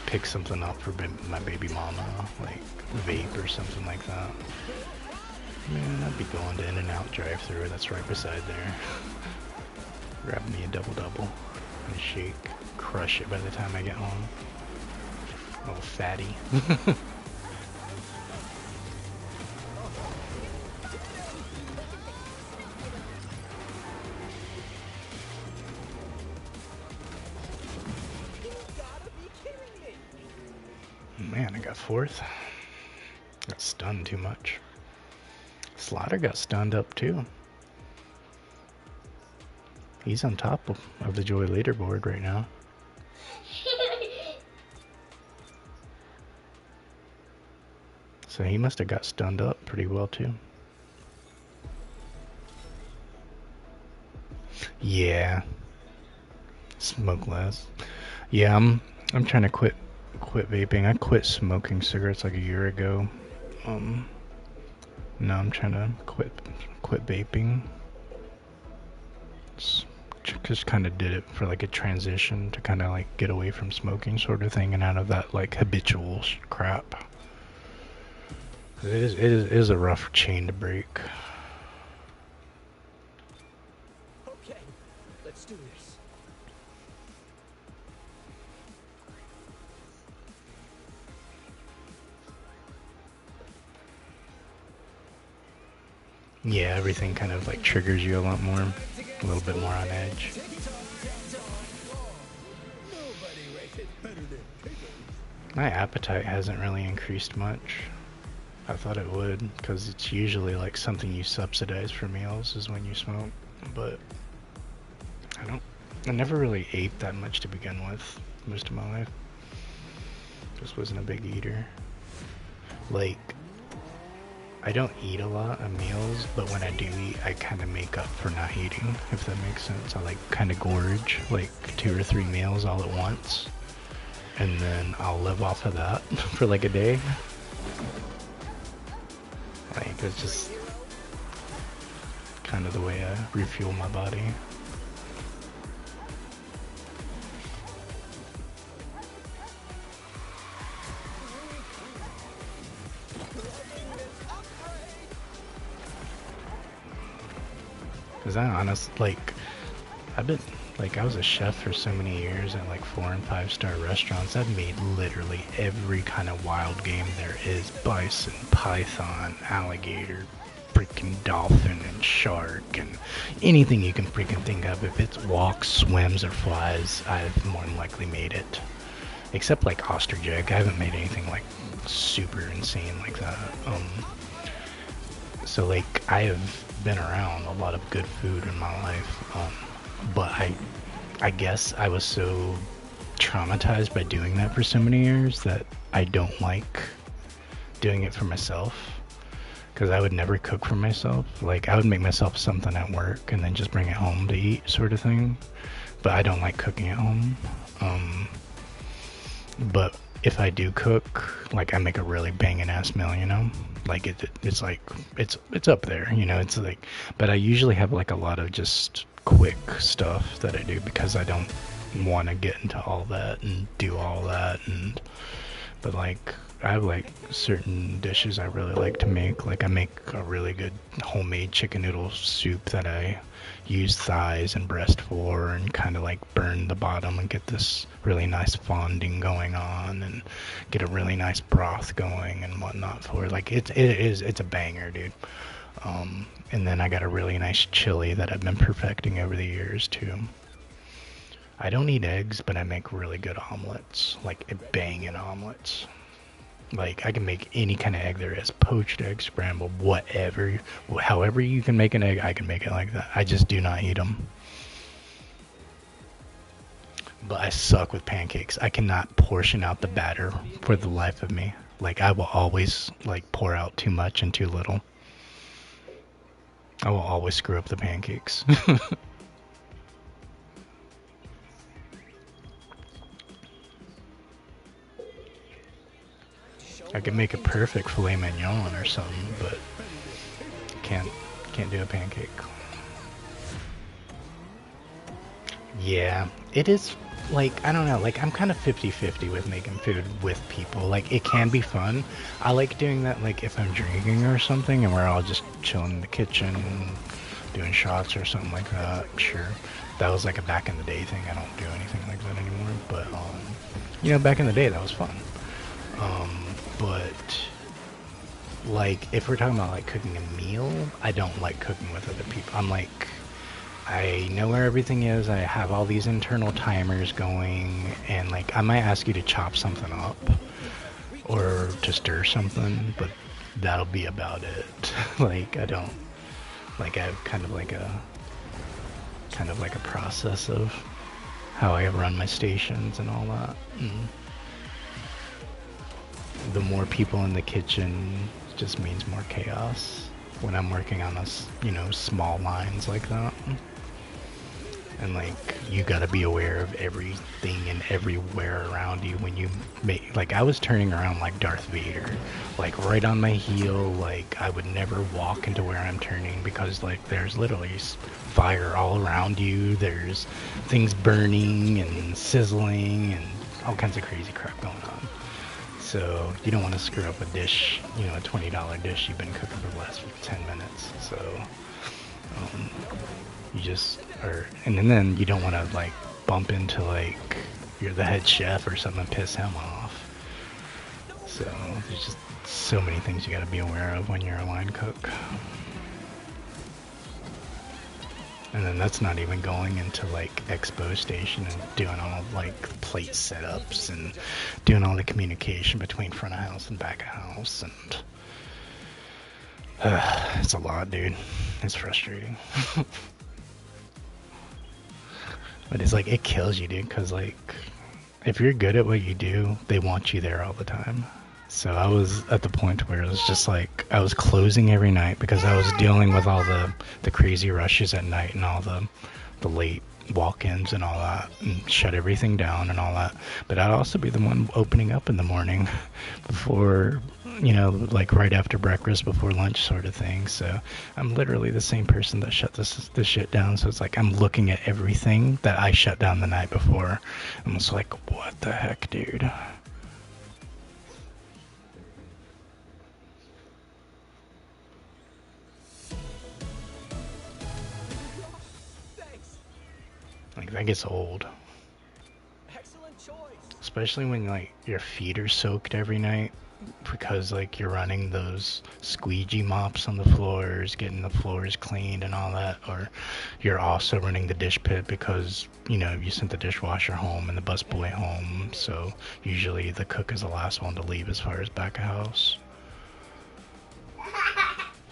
pick something up for my baby mama, like vape or something like that. Man, I'd be going to In and Out drive-thru that's right beside there. Grab me a double-double and a shake, crush it by the time I get home. Little fatty. Man, I got 4th. Got stunned too much. Slaughter got stunned up too. He's on top of the Joy leaderboard right now. So he must have got stunned up pretty well too. Yeah. Smoke less. Yeah, I'm trying to quit vaping. I quit smoking cigarettes like a year ago. Now I'm trying to quit vaping. Just kind of did it for like a transition to kind of like get away from smoking sort of thing and out of that like habitual crap. It is a rough chain to break. Okay, let's do this. Yeah, everything kind of like triggers you a lot more, a little bit more on edge. My appetite hasn't really increased much. I thought it would, because it's usually like something you subsidize for meals is when you smoke, but I never really ate that much to begin with most of my life. Just wasn't a big eater. Like, I don't eat a lot of meals, but when I do eat, I kind of make up for not eating, if that makes sense. I like kind of gorge like 2 or 3 meals all at once, and then I'll live off of that for like a day. Like, it's just kind of the way I refuel my body. Cause I honestly, like, I was a chef for so many years at like 4- and 5-star restaurants. I've made literally every kind of wild game there is: bison, python, alligator, freaking dolphin, and shark, and anything you can freaking think of. If it's walks, swims, or flies, I've more than likely made it. Except like ostrich egg, I haven't made anything like super insane like that. So like, I have been around a lot of good food in my life, but I guess I was so traumatized by doing that for so many years that I don't like doing it for myself. because I would never cook for myself. Like, I would make myself something at work and then just bring it home to eat, sort of thing. But I don't like cooking at home. But if I do cook, like, I make a really banging ass meal, you know? Like, it's like, it's up there, you know? It's like, but I usually have, like, a lot of just quick stuff that I do because I don't want to get into all that and do all that. But, like, I have, like, certain dishes I really like to make. Like, I make a really good homemade chicken noodle soup that I use thighs and breast for, and kind of, like, burn the bottom and get this really nice fonding going on, and get a really nice broth going and whatnot for. Like, it's a banger, dude. And then I got a really nice chili that I've been perfecting over the years, too. I don't eat eggs, but I make really good omelets. Like, banging omelets. Like, I can make any kind of egg there is. Poached egg, scrambled, whatever. However you can make an egg, I can make it like that. I just do not eat them. But I suck with pancakes. I cannot portion out the batter for the life of me. Like, I will always, like, pour out too much and too little. I will always screw up the pancakes. I could make a perfect filet mignon or something, but can't do a pancake. Yeah, it is, like, I don't know, like, I'm kind of 50-50 with making food with people. Like, it can be fun. I like doing that, like, if I'm drinking or something and we're all just chilling in the kitchen, doing shots or something like that. Sure, that was like a back in the day thing. I don't do anything like that anymore, but you know, back in the day that was fun. But like, if we're talking about like cooking a meal, I don't like cooking with other people. I'm like, I know where everything is. I have all these internal timers going, and like, I might ask you to chop something up or to stir something, but that'll be about it. Like, I don't, like, I have kind of like a process of how I run my stations and all that. The more people in the kitchen just means more chaos when I'm working on you know, small lines like that. And like, you gotta be aware of everything and everywhere around you when you make, like, I was turning around like Darth Vader, like right on my heel. Like, I would never walk into where I'm turning because like there's literally fire all around you. There's things burning and sizzling and all kinds of crazy crap going on. So you don't want to screw up a dish, you know, a $20 dish you've been cooking for the last 10 minutes. So you just are, and then you don't want to like bump into like you're the head chef or something and piss him off. So there's just so many things you got to be aware of when you're a line cook. And then that's not even going into like expo station and doing all like plate setups and doing all the communication between front of house and back of house, and it's a lot, dude. It's frustrating. But it's like, it kills you, dude, because like, if you're good at what you do, they want you there all the time. So I was at the point where it was just like, I was closing every night because I was dealing with all the crazy rushes at night and all the late walk-ins and all that, and shut everything down and all that. But I'd also be the one opening up in the morning before, you know, like right after breakfast, before lunch sort of thing. So I'm literally the same person that shut this shit down. So it's like, I'm looking at everything that I shut down the night before. I'm just like, what the heck, dude? Like, that gets old. Excellent choice. Especially when like your feet are soaked every night because like you're running those squeegee mops on the floors, getting the floors cleaned and all that, or you're also running the dish pit because, you know, you sent the dishwasher home and the busboy home, so usually the cook is the last one to leave as far as back of house.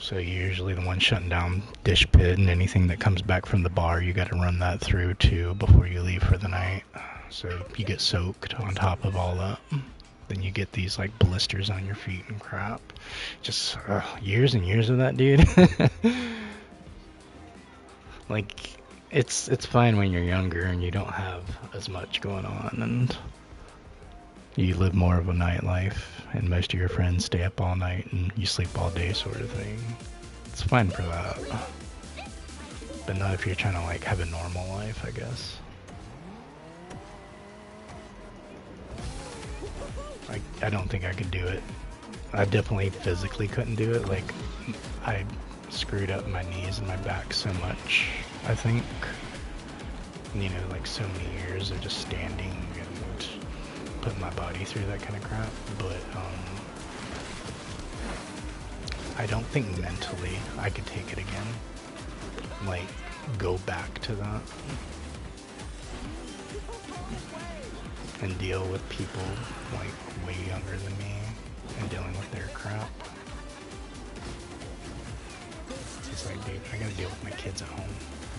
So you're usually the one shutting down dish pit, and anything that comes back from the bar, you got to run that through too before you leave for the night. So you get soaked on top of all that. then you get these like blisters on your feet and crap. Just years and years of that, dude. Like, it's fine when you're younger and you don't have as much going on and you live more of a nightlife and most of your friends stay up all night and you sleep all day sort of thing. It's fine for that. But not if you're trying to like have a normal life, I guess. I don't think I could do it. I definitely physically couldn't do it. Like, I screwed up my knees and my back so much, I think. You know, like so many years of just standing and putting my body through that kind of crap. But, I don't think mentally I could take it again. Like, go back to that. And deal with people like way younger than me and dealing with their crap. It's like, dude, I gotta deal with my kids at home.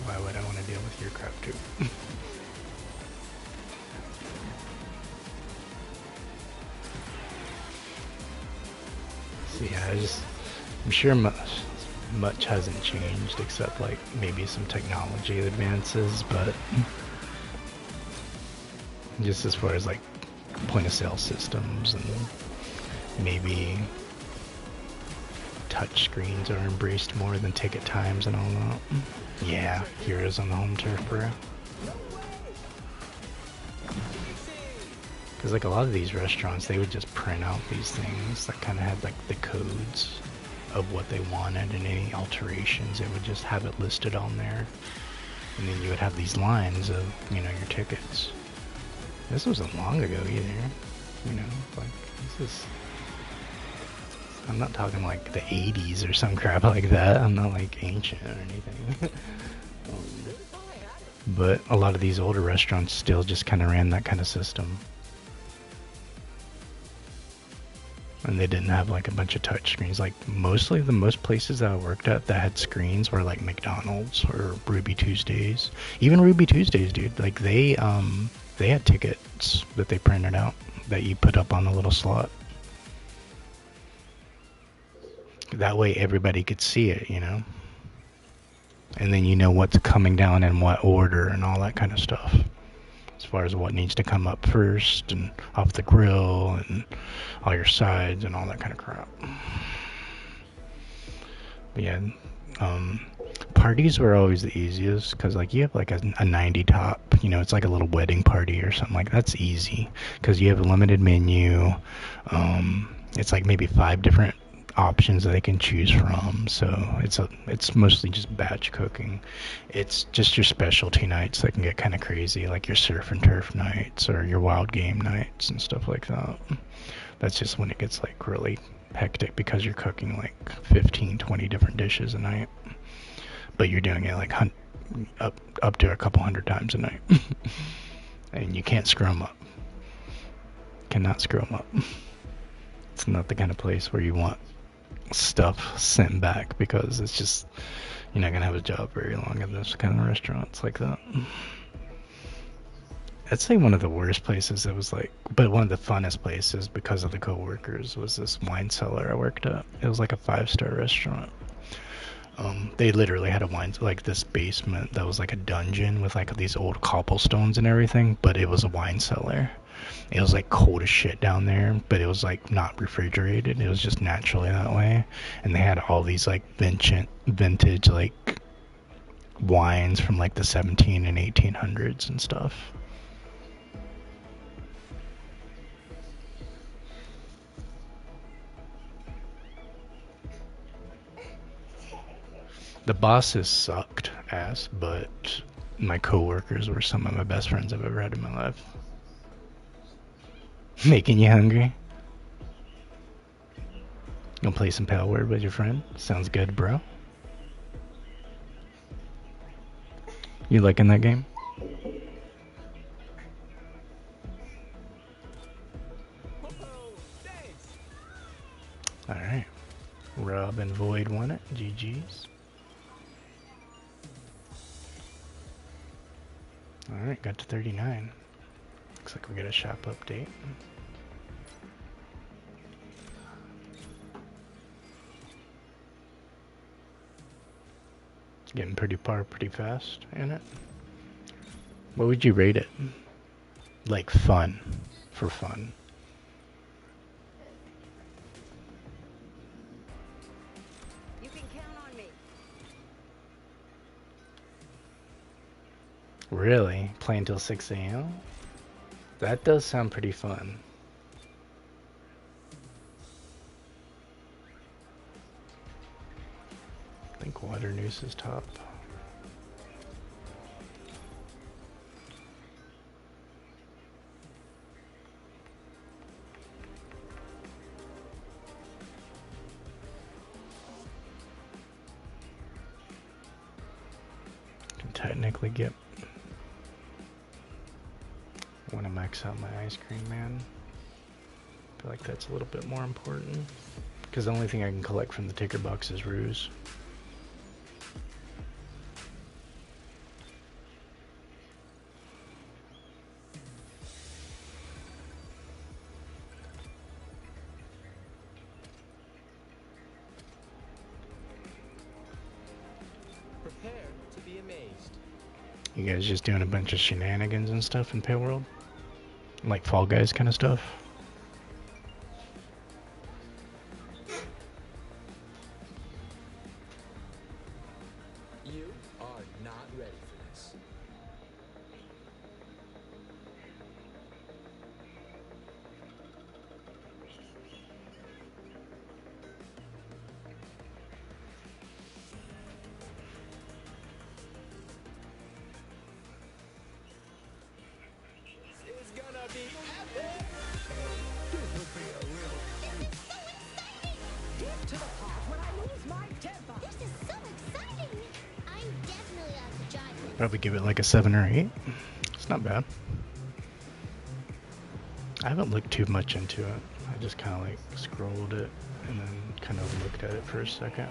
Why would I want to deal with your crap too? So yeah, I'm sure much hasn't changed except like maybe some technology advances, but just as far as like point of sale systems and maybe touch screens are embraced more than ticket times and all that. Yeah, Hiro's on the home turf, bro. Because like a lot of these restaurants, they would just print out these things that kind of had like the codes of what they wanted and any alterations. It would just have it listed on there. And then you would have these lines of, you know, your tickets. This wasn't long ago either, you know, like, this is, I'm not talking like the 80s or some crap like that, I'm not like ancient or anything. But a lot of these older restaurants still just kind of ran that kind of system. And they didn't have like a bunch of touch screens. Like most places that I worked at that had screens were like McDonald's or Ruby Tuesdays. Even Ruby Tuesdays, dude, like they had tickets that they printed out that you put up on a little slot. That way everybody could see it, you know? And then you know what's coming down in what order and all that kind of stuff. As far as what needs to come up first and off the grill and all your sides and all that kind of crap. But yeah, parties were always the easiest because like you have like a 90 top, you know, it's like a little wedding party or something like that's easy because you have a limited menu. It's like maybe 5 different options that they can choose from, so it's mostly just batch cooking. It's just your specialty nights that can get kind of crazy, like your surf and turf nights or your wild game nights and stuff like that. That's just when it gets like really hectic because you're cooking like 15-20 different dishes a night, but you're doing it like up to a couple hundred times a night. And you can't screw them up. Cannot screw them up. It's not the kind of place where you want stuff sent back because it's just, you're not gonna have a job very long in those kind of restaurants like that. I'd say one of the worst places that was like, but one of the funnest places because of the coworkers was this wine cellar I worked at. It was like a 5-star restaurant. They literally had a wine, like this basement that was like a dungeon with like these old cobblestones and everything, but it was a wine cellar. It was like cold as shit down there, but it was like not refrigerated. It was just naturally that way. And they had all these like vintage like wines from like the 17 and 1800s and stuff. The bosses sucked ass, but my coworkers were some of my best friends I've ever had in my life. Making you hungry? Gonna play some Pal Word with your friend? Sounds good, bro. You liking that game? Alright. Rob and Void won it. GG's. Alright, got to 39. Looks like we got a shop update. Getting pretty pretty fast in it. What would you rate it? Like fun, for fun. You can count on me. Really? Play until 6 a.m.? That does sound pretty fun. I think Water Noose is top. Can technically get... I want to max out my ice cream, man. I feel like that's a little bit more important. Because the only thing I can collect from the ticker box is Ruse. Prepare to be amazed. You guys just doing a bunch of shenanigans and stuff in Pale World? Like Fall Guys kind of stuff? You are not ready for this. It's gonna be epic. This'll be a real Get to the part when I lose my temper. This is so exciting. I'm definitely out to drive this. Probably give it like a 7 or 8. It's not bad. I haven't looked too much into it. I just kind of like scrolled it and then kind of looked at it for a second.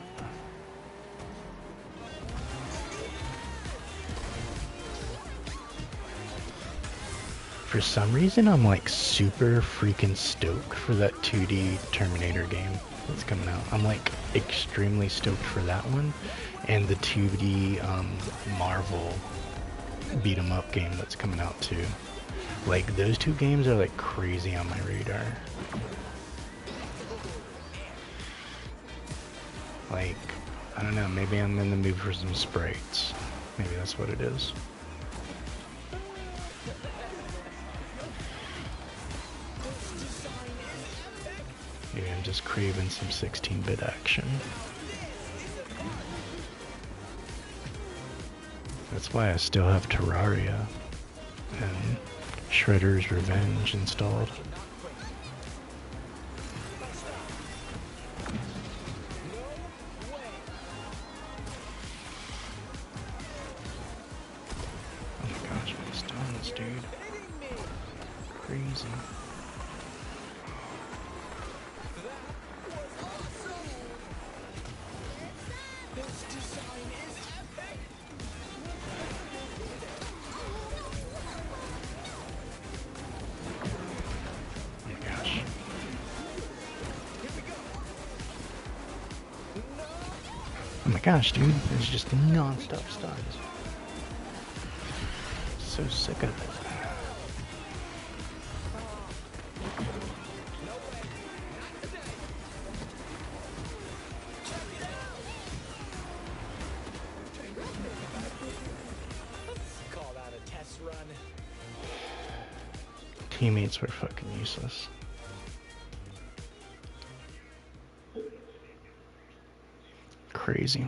For some reason, I'm like super freaking stoked for that 2D Terminator game that's coming out. I'm like extremely stoked for that one, and the 2D Marvel beat 'em up game that's coming out too. Like those two games are like crazy on my radar. Like, I don't know, maybe I'm in the mood for some sprites. Maybe that's what it is. Maybe I'm just craving some 16-bit action. That's why I still have Terraria and Shredder's Revenge installed. Oh my gosh, my stuns, dude. Crazy. Oh my gosh. Oh my gosh, dude. There's just non-stop stuns. So sick of it. Call that a test run. Teammates were fucking useless. Crazy.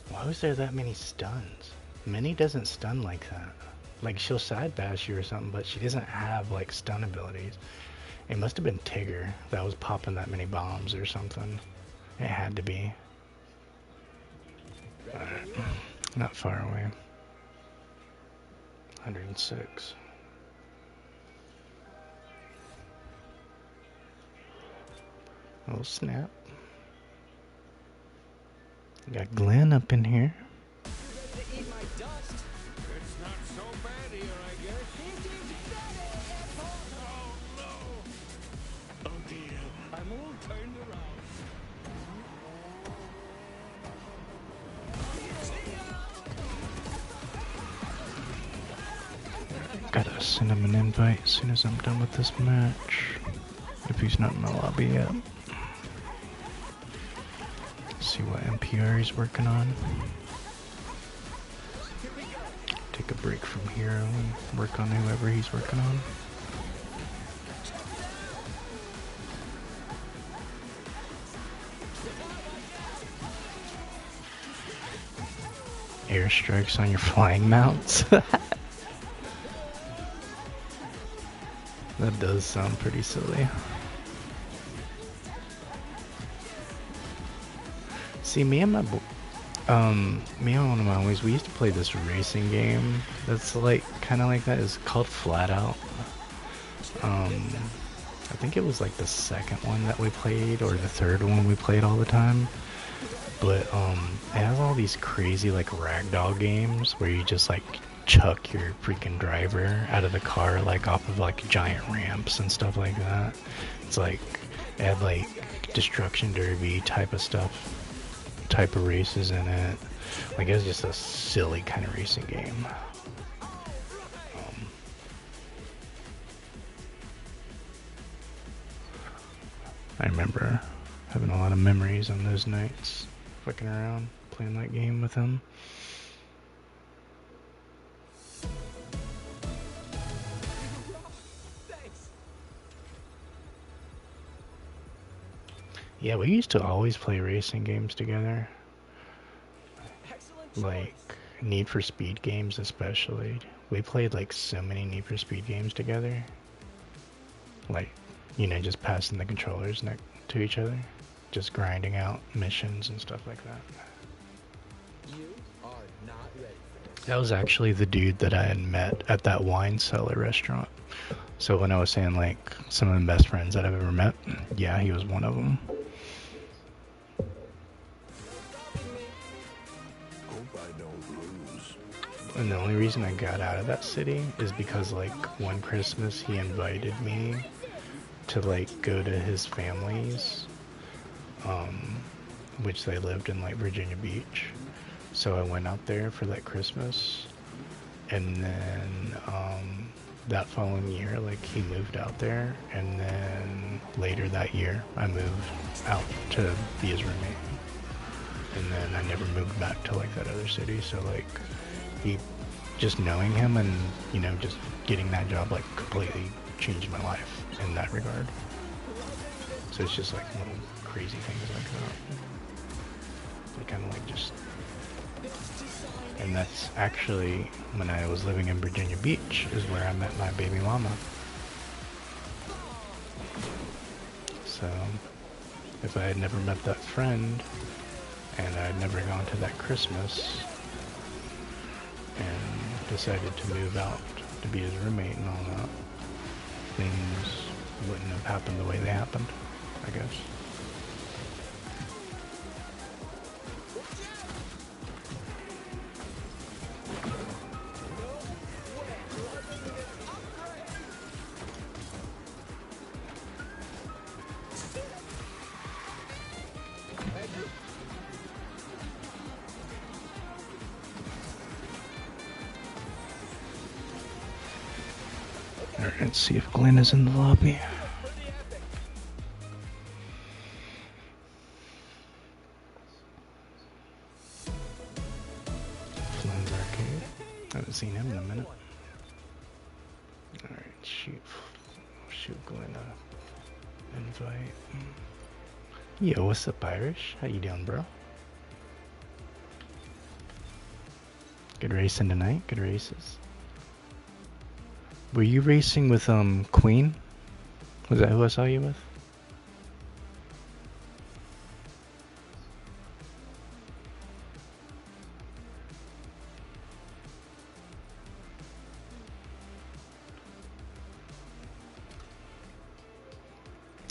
Why was there that many stuns? Minnie doesn't stun like that. Like, she'll side bash you or something, but she doesn't have like stun abilities. It must have been Tigger that was popping that many bombs or something. It had to be. Alright. Not far away. 106. Oh snap. Got Glenn up in here. To eat my dust. It's not so bad here, I guess. Oh no! Oh dear, I'm all turned around. gotta send him an invite as soon as I'm done with this match. If he's not in the lobby yet. See what NPR he's working on. Take a break from Hiro and work on whoever he's working on. Airstrikes on your flying mounts. That does sound pretty silly. See, me and one of my homies, we used to play this racing game that's like kind of like that. It's called Flat Out. I think it was like the second one that we played or the third one we played all the time. But it has all these crazy like ragdoll games where you just like chuck your freaking driver out of the car like off of like giant ramps and stuff like that. It's like it had like destruction derby type of stuff, type of races in it. Like it was just a silly kind of racing game. I remember having a lot of memories on those nights, fucking around, playing that game with him. Yeah, we used to always play racing games together. Like Need for Speed games especially. We played like so many Need for Speed games together. Like, you know, just passing the controllers next to each other. Just grinding out missions and stuff like that. You are not ready for this. That was actually the dude that I had met at that wine cellar restaurant. So when I was saying like some of the best friends that I've ever met, yeah, he was one of them. And the only reason I got out of that city is because like one Christmas he invited me to like go to his family's, which they lived in like Virginia Beach. So I went out there for that Christmas, and then that following year like he moved out there, and then later that year I moved out to be his roommate, and then I never moved back to like that other city. So like he, just knowing him and, you know, just getting that job like completely changed my life in that regard. So it's just like little crazy things like that. They kind of like just, and that's actually when I was living in Virginia Beach is where I met my baby mama. So if I had never met that friend and I had never gone to that Christmas and decided to move out to be his roommate and all that, things wouldn't have happened the way they happened, I guess. Alright, let's see if Glenn is in the lobby. Flynn's Arcade. I haven't seen him in a minute. Alright, shoot Glenn a invite. Yo, what's up, Irish? How you doing, bro? Good racing tonight? Good races? Were you racing with Queen? Was that who I saw you with?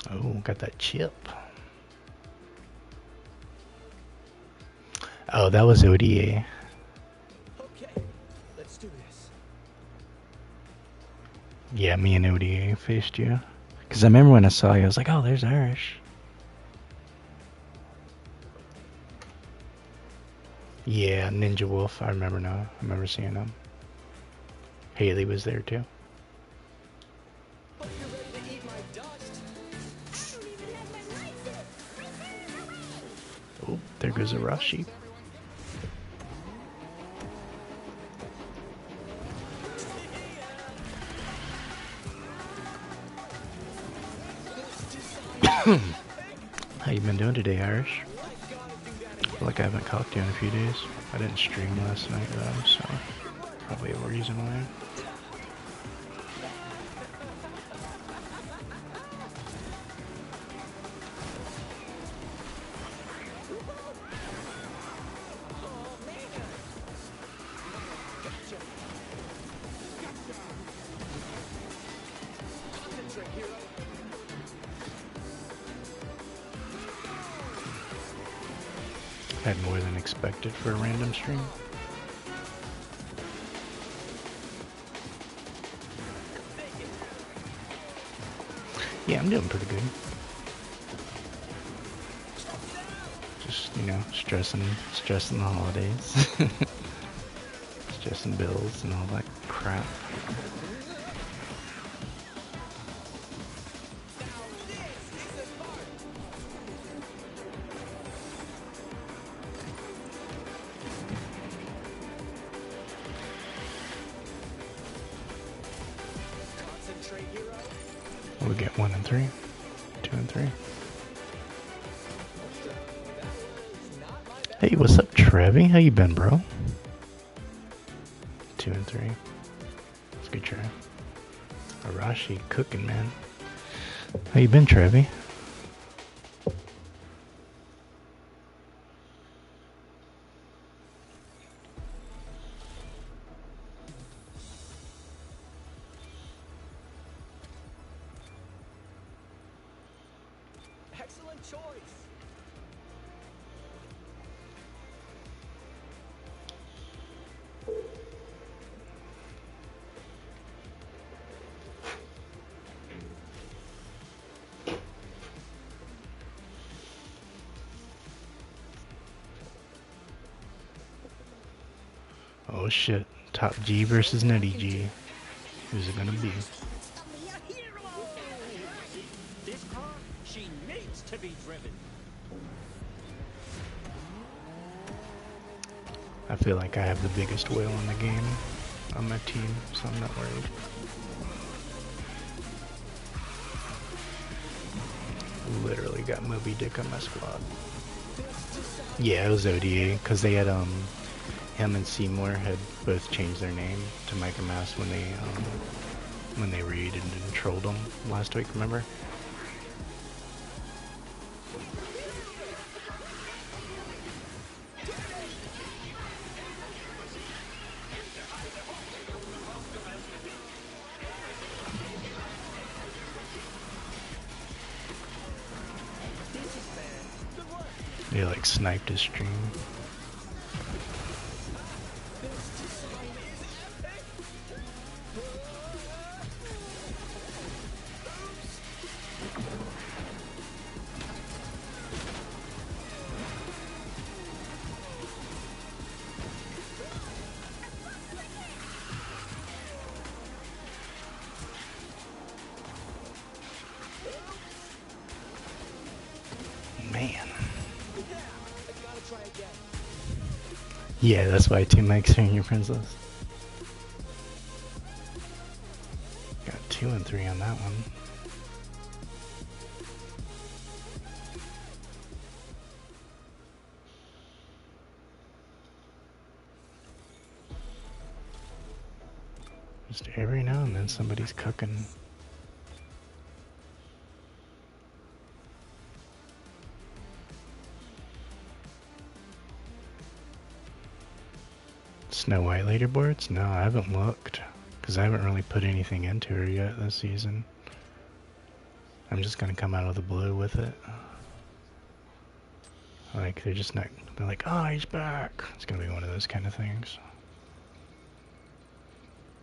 Oh, got that chip. Oh, that was ODA. Okay, let's do this. Yeah, me and ODA faced you. Because I remember when I saw you, I was like, oh, there's Irish. Yeah, Ninja Wolf, I remember now. I remember seeing him. Haley was there too. goes Arashi. How you been doing today, Irish? I feel like I haven't talked to you in a few days. I didn't stream last night though, so probably a reason why. Had more than expected for a random stream. Yeah, I'm doing pretty good. Just, you know, stressing the holidays. Stressing bills and all that crap. We get 1 and 3, 2 and 3. Hey, what's up, Trevi? How you been, bro? 2 and 3. That's a good try. Arashi cooking, man. How you been, Trevi? Excellent choice. Oh shit. Top G versus Nutty G. Who's it gonna be? This car, she needs to be driven. I feel like I have the biggest whale in the game on my team, so I'm not worried. Literally got Moby Dick on my squad. Yeah, it was ODA, because they had, him and Seymour had both changed their name to Micah Mass when they raided and trolled them last week, remember? They like sniped his stream. Yeah, that's why 2 mics are in your friends list. Got 2 and 3 on that one. Just every now and then somebody's cooking. Snow White leaderboards? No, I haven't looked. Because I haven't really put anything into her yet this season. I'm just going to come out of the blue with it. Like, they're just not... They're like, oh, he's back. It's going to be one of those kind of things.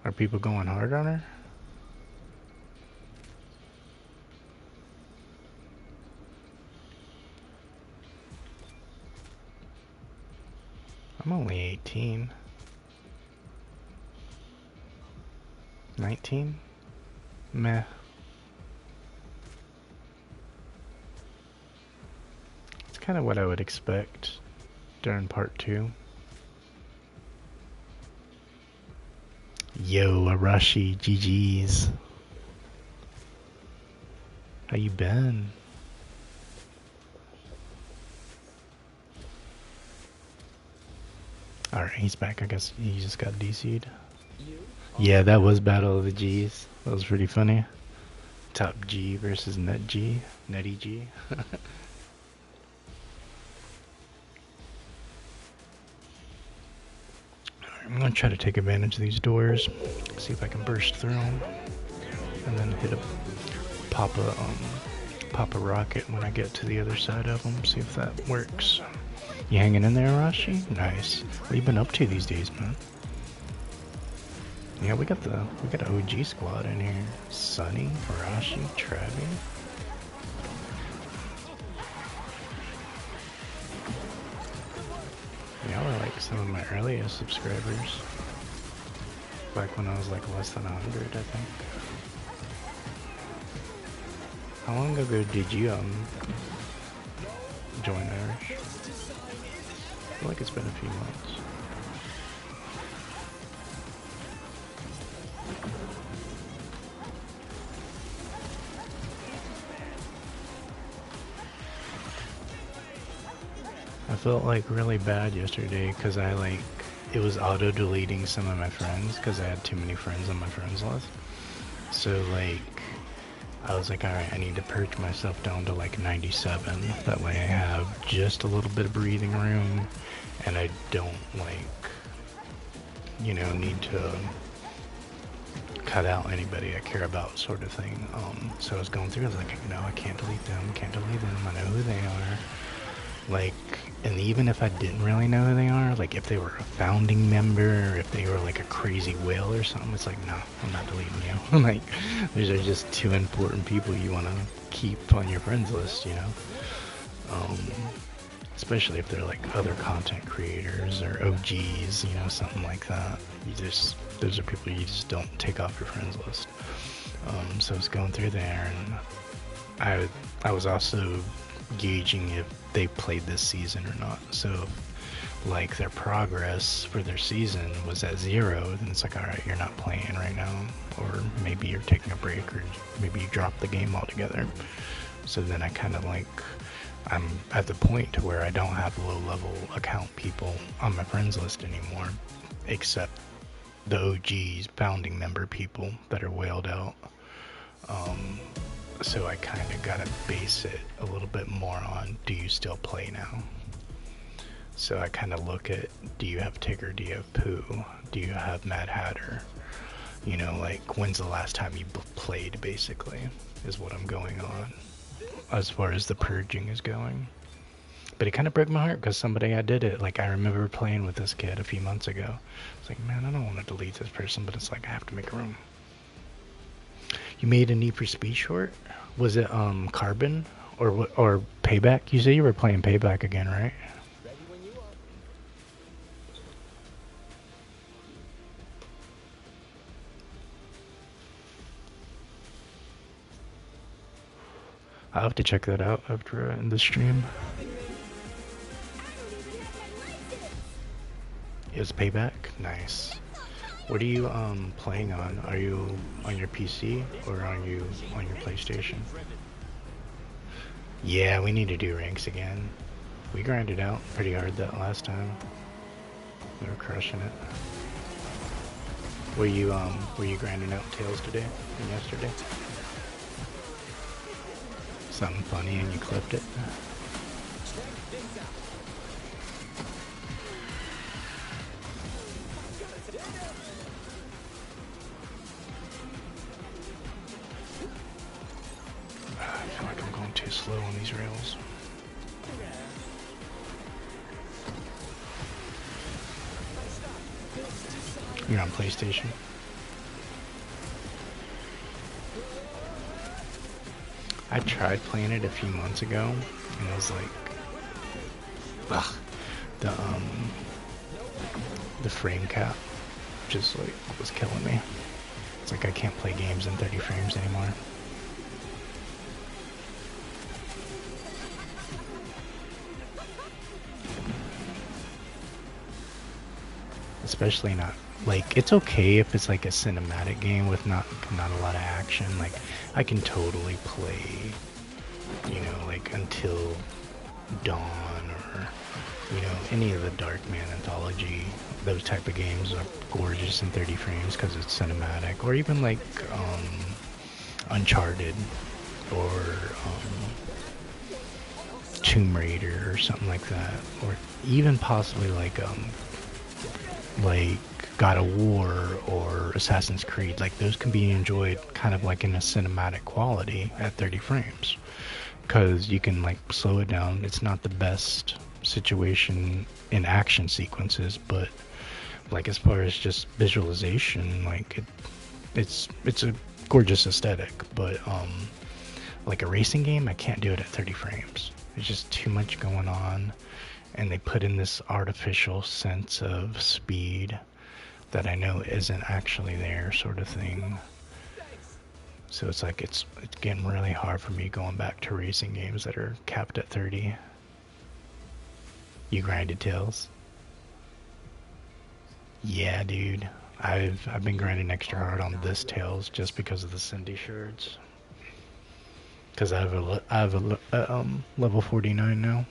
Are people going hard on her? I'm only 18. 19? Meh. It's kind of what I would expect. during part 2. Yo, Arashi, GG's. How you been? Alright, he's back. I guess he just got DC'd. Yeah, that was Battle of the G's. That was pretty funny. Top G versus Net G. Netty G. I'm gonna try to take advantage of these doors, see if I can burst through them, and then pop a rocket when I get to the other side of them. See if that works. You hanging in there, Rashi? Nice. What you been up to these days, man? Yeah, we got an OG squad in here. Sunny, Rashi, Travi. Y'all are like some of my earliest subscribers. Back when I was like less than 100, I think. How long ago did you join Irish? I feel like it's been a few months. I felt like really bad yesterday because it was auto deleting some of my friends because I had too many friends on my friends list. So like, I was like, alright, I need to purge myself down to like 97. That way I have just a little bit of breathing room and I don't need to cut out anybody I care about sort of thing. So I was going through, I was like, no, I can't delete them, I know who they are. Like, and even if I didn't really know who they are, like if they were a founding member, or if they were like a crazy whale or something, it's like, no, I'm not deleting you. Like, these are just two important people you want to keep on your friends list, you know? Especially if they're like other content creators or OGs, you know, something like that. Those are people you just don't take off your friends list. So I was going through there, and I was also gauging if they played this season or not. So like their progress for their season was at 0, then it's like, alright, you're not playing right now, or maybe you're taking a break, or maybe you drop the game altogether. So then I kind of like, I'm at the point to where I don't have low level account people on my friends list anymore, except the OGs, founding member people that are whaled out. So I kind of gotta base it a little bit more on, do you still play now? So I kind of look at, do you have Tigger, do you have Pooh, do you have Mad Hatter? You know, like, when's the last time you played, basically, is what I'm going on, as far as the purging is going. But it kind of broke my heart, because somebody I did it, like, I remember playing with this kid a few months ago. It's like, man, I don't want to delete this person, but it's like, I have to make room. You made a Need for Speed short? Was it Carbon or Payback? You said you were playing Payback again, right? Ready when you are. I'll have to check that out after in the stream. Is Payback? Nice. What are you playing on? Are you on your PC or are you on your PlayStation? Yeah, we need to do ranks again. We grinded out pretty hard that last time. We were crushing it. Were you grinding out Tails today and yesterday? Something funny and you clipped it? I feel like I'm going too slow on these rails. You're on PlayStation? I tried playing it a few months ago, and it was like, ugh, the frame cap just like was killing me. It's like I can't play games in 30 frames anymore. especially not like it's okay if it's like a cinematic game with not a lot of action. Like I can totally play, you know, like Until Dawn or any of the Darkman anthology. Those type of games are gorgeous in 30 frames because it's cinematic, or even like Uncharted or Tomb Raider or something like that, or even possibly like God of War or Assassin's Creed. Like those can be enjoyed kind of like in a cinematic quality at 30 frames because you can like slow it down. It's not the best situation in action sequences, but like as far as just visualization, like it's a gorgeous aesthetic. But like a racing game, I can't do it at 30 frames. There's just too much going on, and they put in this artificial sense of speed that I know isn't actually there, sort of thing. So it's like it's getting really hard for me going back to racing games that are capped at 30. You grinded Tails? Yeah, dude. I've been grinding extra hard on this Tails just because of the Cindy shards. Because I have a level 49 now.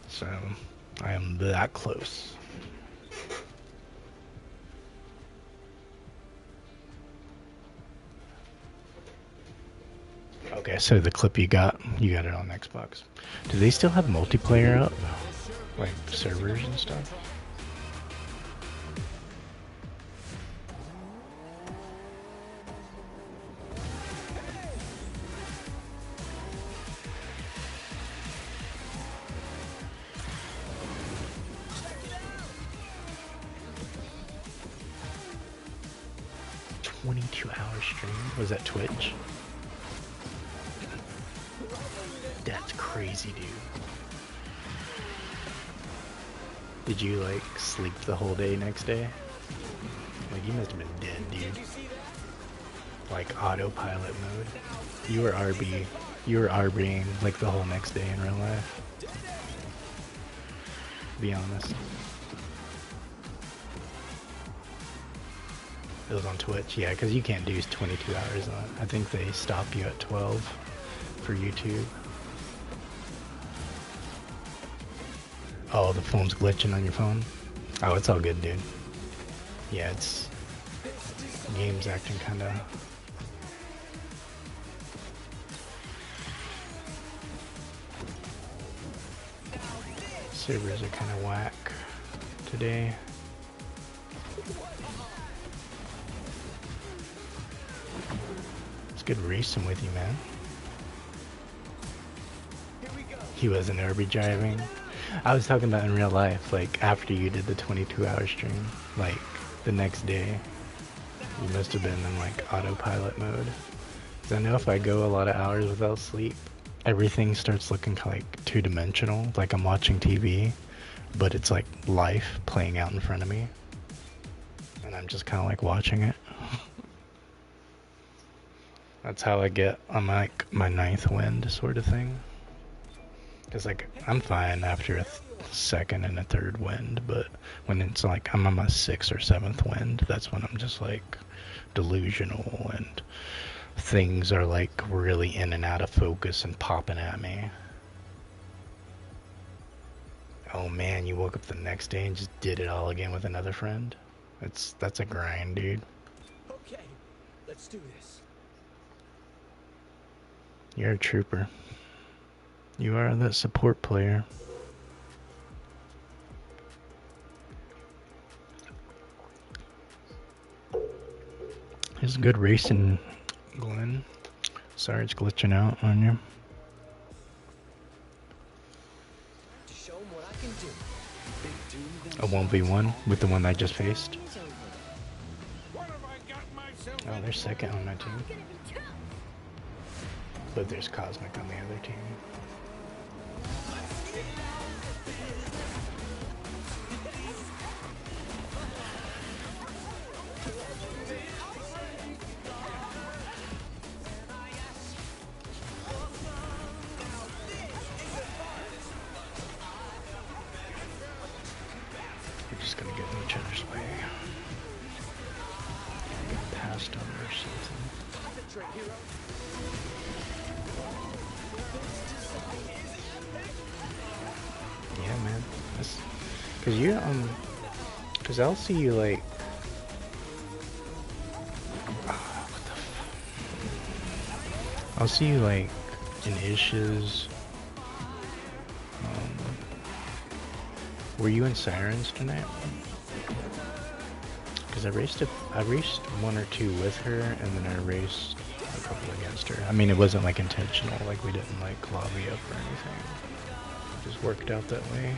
So I am that close. Okay, so the clip you got it on Xbox. Do they still have multiplayer up? Like servers and stuff? Stream? Was that Twitch? That's crazy, dude. Did you like sleep the whole day next day? Like you must have been dead, dude. Like autopilot mode. You were RBing like the whole next day in real life. Be honest. It was on Twitch, yeah, because you can't do 22 hours on it. I think they stop you at 12 for YouTube. Oh, the phone's glitching on your phone? Oh, it's all good, dude. Yeah, it's... The game's acting kinda... Servers are kinda whack today. It's good racing with you, man. He wasn't RB driving. I was talking about in real life, like after you did the 22-hour stream, like the next day, you must have been in like autopilot mode. Because I know if I go a lot of hours without sleep, everything starts looking like two-dimensional, like I'm watching TV, but it's like life playing out in front of me. And I'm just kind of like watching it. That's how I get on like my ninth wind sort of thing. Cause like I'm fine after a second and a third wind, but when it's like I'm on my sixth or seventh wind, that's when I'm just like delusional and things are like really in and out of focus and popping at me. Oh man, you woke up the next day and just did it all again with another friend? That's a grind, dude. Okay, let's do this. You're a trooper. You are that support player. It's good racing, Glenn. Sorry it's glitching out on you. To show 'em what I can do. A 1v1 with the one I just faced. Oh, they're second on my team. But there's Cosmic on the other team. We're just gonna get in Cause you cause I'll see you like. I'll see you like in Ish's. Were you in Sirens tonight? Because I raced one or two with her, and then I raced a couple against her. I mean, it wasn't like intentional, like we didn't like lobby up or anything. It just worked out that way.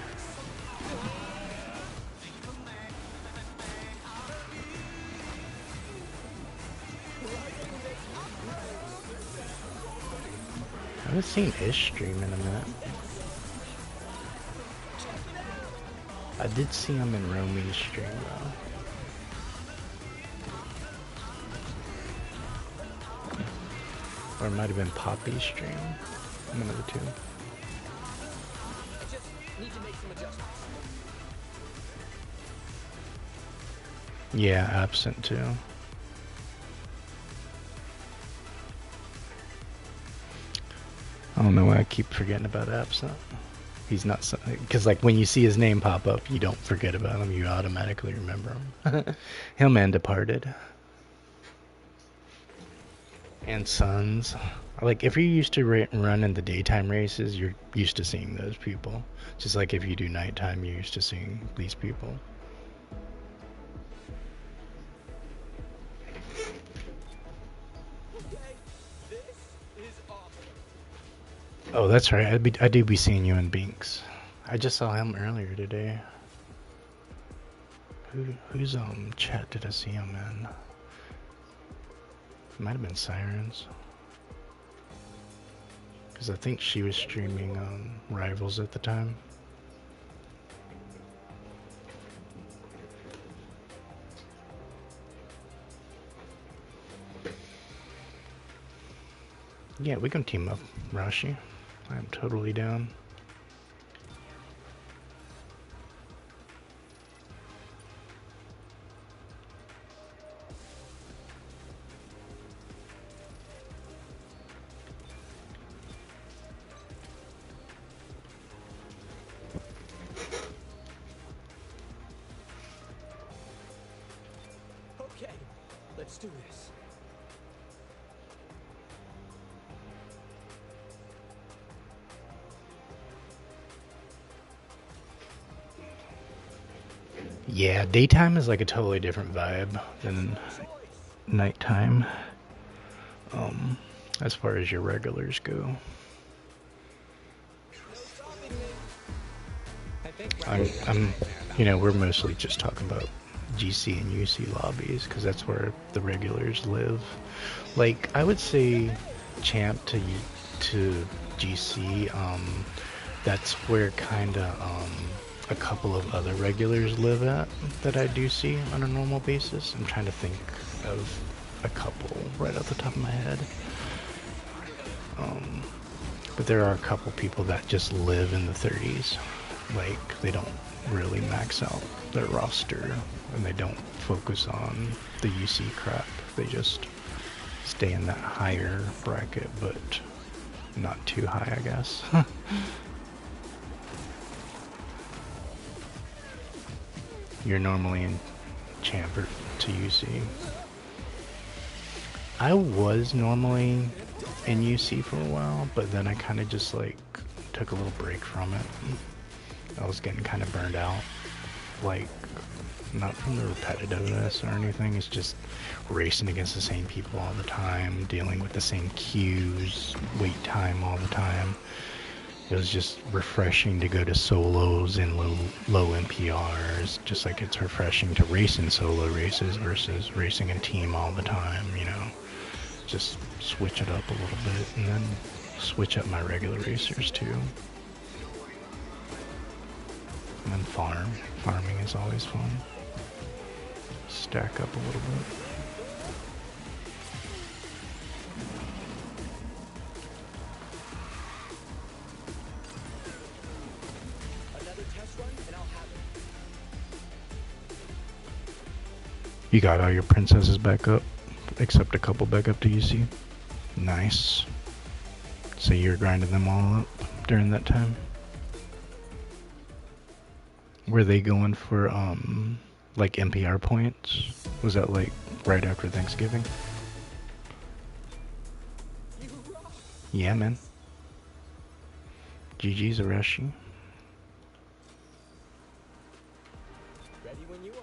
I haven't seen Ish stream in a minute. I did see him in Romy's stream though. Or it might have been Poppy's stream. One of the two. I just need to make some adjustments. Yeah, absent too. I don't know why I keep forgetting about absent. He's not, because like when you see his name pop up, you don't forget about him. You automatically remember him. Him and Departed. And Sons. Like if you're used to run in the daytime races, you're used to seeing those people. Just like if you do nighttime, you're used to seeing these people. Oh, that's right. I do be seeing you in Binks. I just saw him earlier today. Whose chat did I see him in? It might have been Sirens. Because I think she was streaming Rivals at the time. Yeah, we can team up, Rashi. I'm totally down. Okay, let's do this. Yeah, daytime is like a totally different vibe than nighttime. As far as your regulars go. You know, we're mostly just talking about GC and UC lobbies because that's where the regulars live. Like, I would say champ to GC, that's where kind of a couple of other regulars live at that I do see on a normal basis. I'm trying to think of a couple right off the top of my head. But there are a couple people that just live in the 30s. Like, they don't really max out their roster and they don't focus on the UC crap. They just stay in that higher bracket, but not too high, I guess. You're normally in champ or to UC. I was normally in UC for a while, but then I kind of just like took a little break from it. I was getting kind of burned out, like not from the repetitiveness or anything, it's just racing against the same people all the time, dealing with the same queues, wait time all the time. It was just refreshing to go to solos and low NPRs, just like it's refreshing to race in solo races versus racing in team all the time, you know. Just switch it up a little bit and then switch up my regular racers too. And then farming is always fun. Stack up a little bit. Another test run and I'll have it. You got all your princesses back up, except a couple back up to UC. Nice. So you're grinding them all up during that time? Were they going for like NPR points? Was that like right after Thanksgiving? Yeah, man. GG's Arashi. Ready when you are.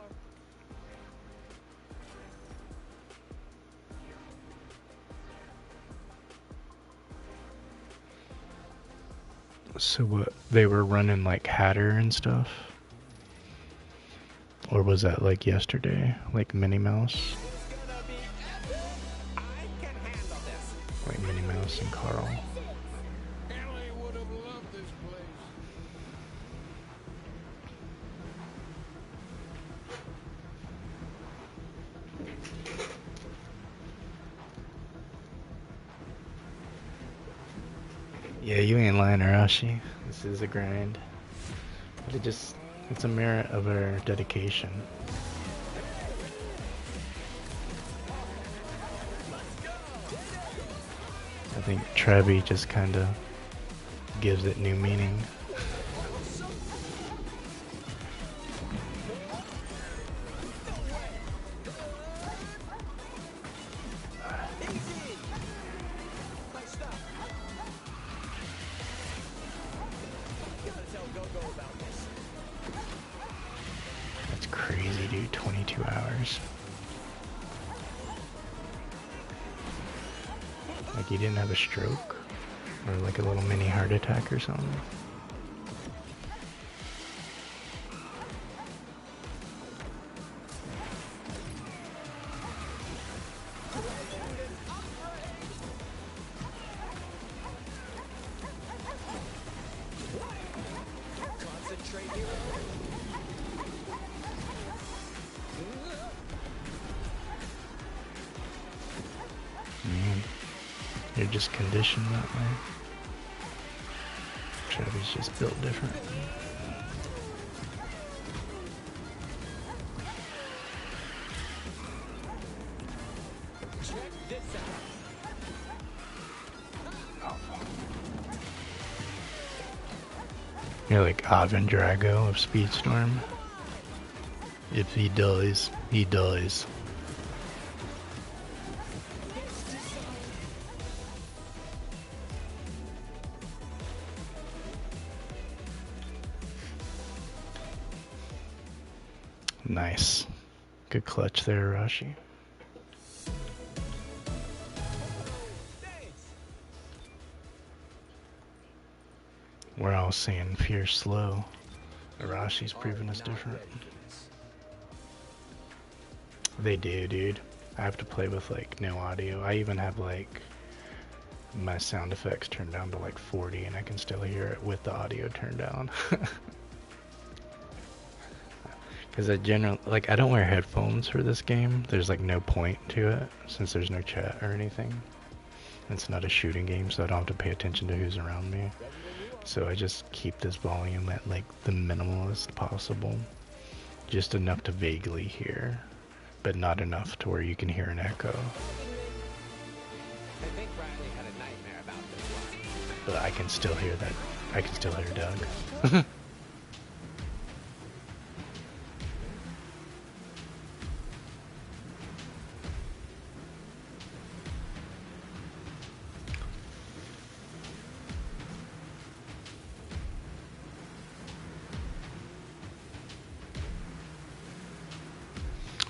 So what? They were running like Hatter and stuff? Or was that like yesterday? Like Minnie Mouse? It's gonna be epic. I can handle this. Like Minnie Mouse and Carl. Ellie would have loved this place. Yeah, you ain't lying, Arashi. This is a grind. But it's a merit of our dedication. I think Trevi just kind of gives it new meaning. That's crazy, dude. 22 hours. Like he didn't have a stroke? Or like a little mini heart attack or something? Man, you're just conditioned that way. Trevi's just built different. You're like Ivan Drago of Speedstorm. If he dies, he dies. Nice. Good clutch there, Rashi. We're all saying fear slow. Arashi's proving us different. They do, dude. I have to play with like no audio. I even have like my sound effects turned down to like 40 and I can still hear it with the audio turned down. Because I I don't wear headphones for this game. There's like no point to it since there's no chat or anything. It's not a shooting game, so I don't have to pay attention to who's around me. So I just keep this volume at like the minimalist possible. Just enough to vaguely hear, but not enough to where you can hear an echo. I think Riley had a nightmare about this one. But I can still hear that. I can still hear Doug.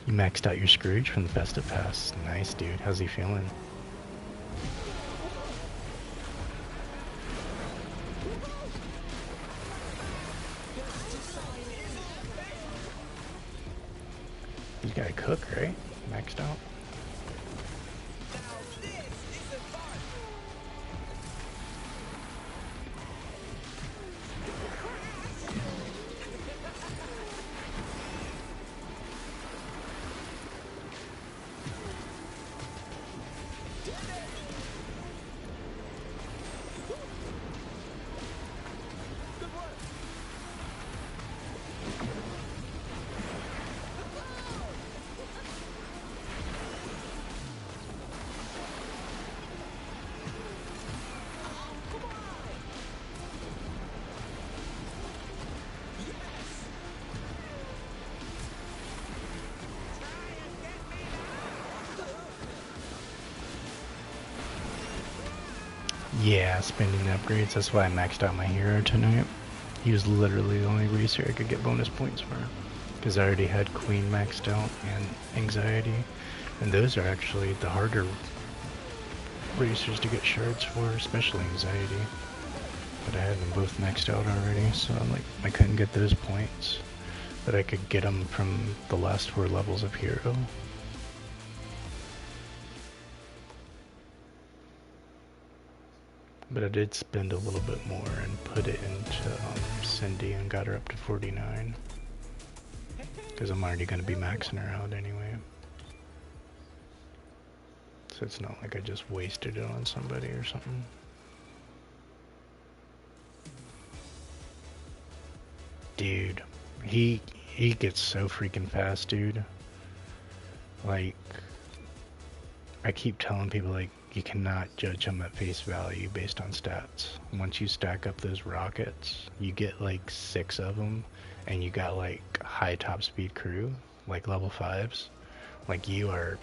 You maxed out your Scrooge from the Festive Pass. Nice, dude. How's he feeling? He's got a cook, right? Maxed out. Yeah, spending the upgrades. That's why I maxed out my hero tonight. He was literally the only racer I could get bonus points for. Because I already had Queen maxed out and Anxiety. And those are actually the harder racers to get shards for, especially Anxiety. But I had them both maxed out already, so I couldn't get those points. But I could get them from the last 4 levels of Hero. But I did spend a little bit more and put it into Cindy and got her up to 49. Because I'm already going to be maxing her out anyway. So it's not like I just wasted it on somebody or something. Dude, he gets so freaking fast, dude. Like, I keep telling people, like, you cannot judge him at face value based on stats. Once you stack up those rockets, you get like 6 of them, and you got like high top speed crew, like level 5s. Like you're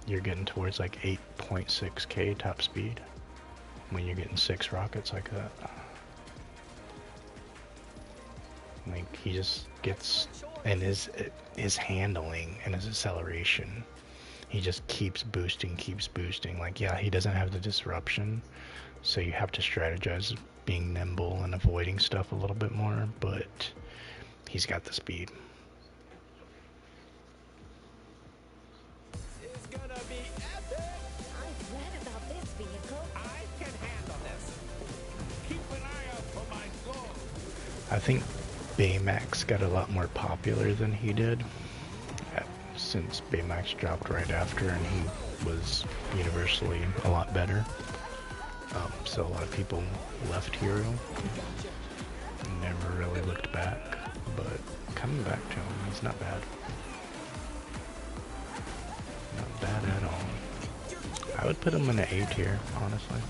getting towards like 8.6k top speed when you're getting 6 rockets like that. Like he just gets, and his handling and his acceleration, he just keeps boosting. Like, yeah, he doesn't have the disruption, so you have to strategize being nimble and avoiding stuff a little bit more, but he's got the speed. It's gonna be epic. I'm glad about this vehicle. I can handle this. Keep an eye out for my goal. I think Baymax got a lot more popular than he did, since Baymax dropped right after and he was universally a lot better. So a lot of people left Hero, never really looked back, but coming back to him, he's not bad. Not bad at all. I would put him in an A tier, honestly.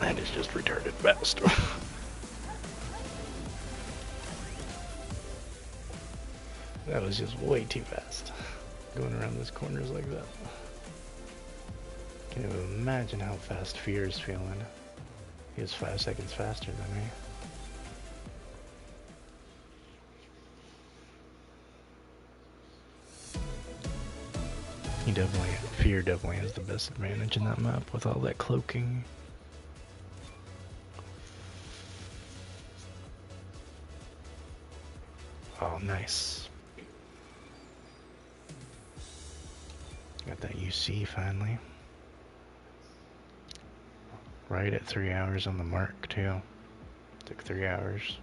That is just retarded fast. That was just way too fast. Going around those corners like that. Can't even imagine how fast Fear is feeling. He was 5 seconds faster than me. Fear definitely has the best advantage in that map with all that cloaking. Oh, nice. Got that UC finally. Right at 3 hours on the mark, too. Took 3 hours.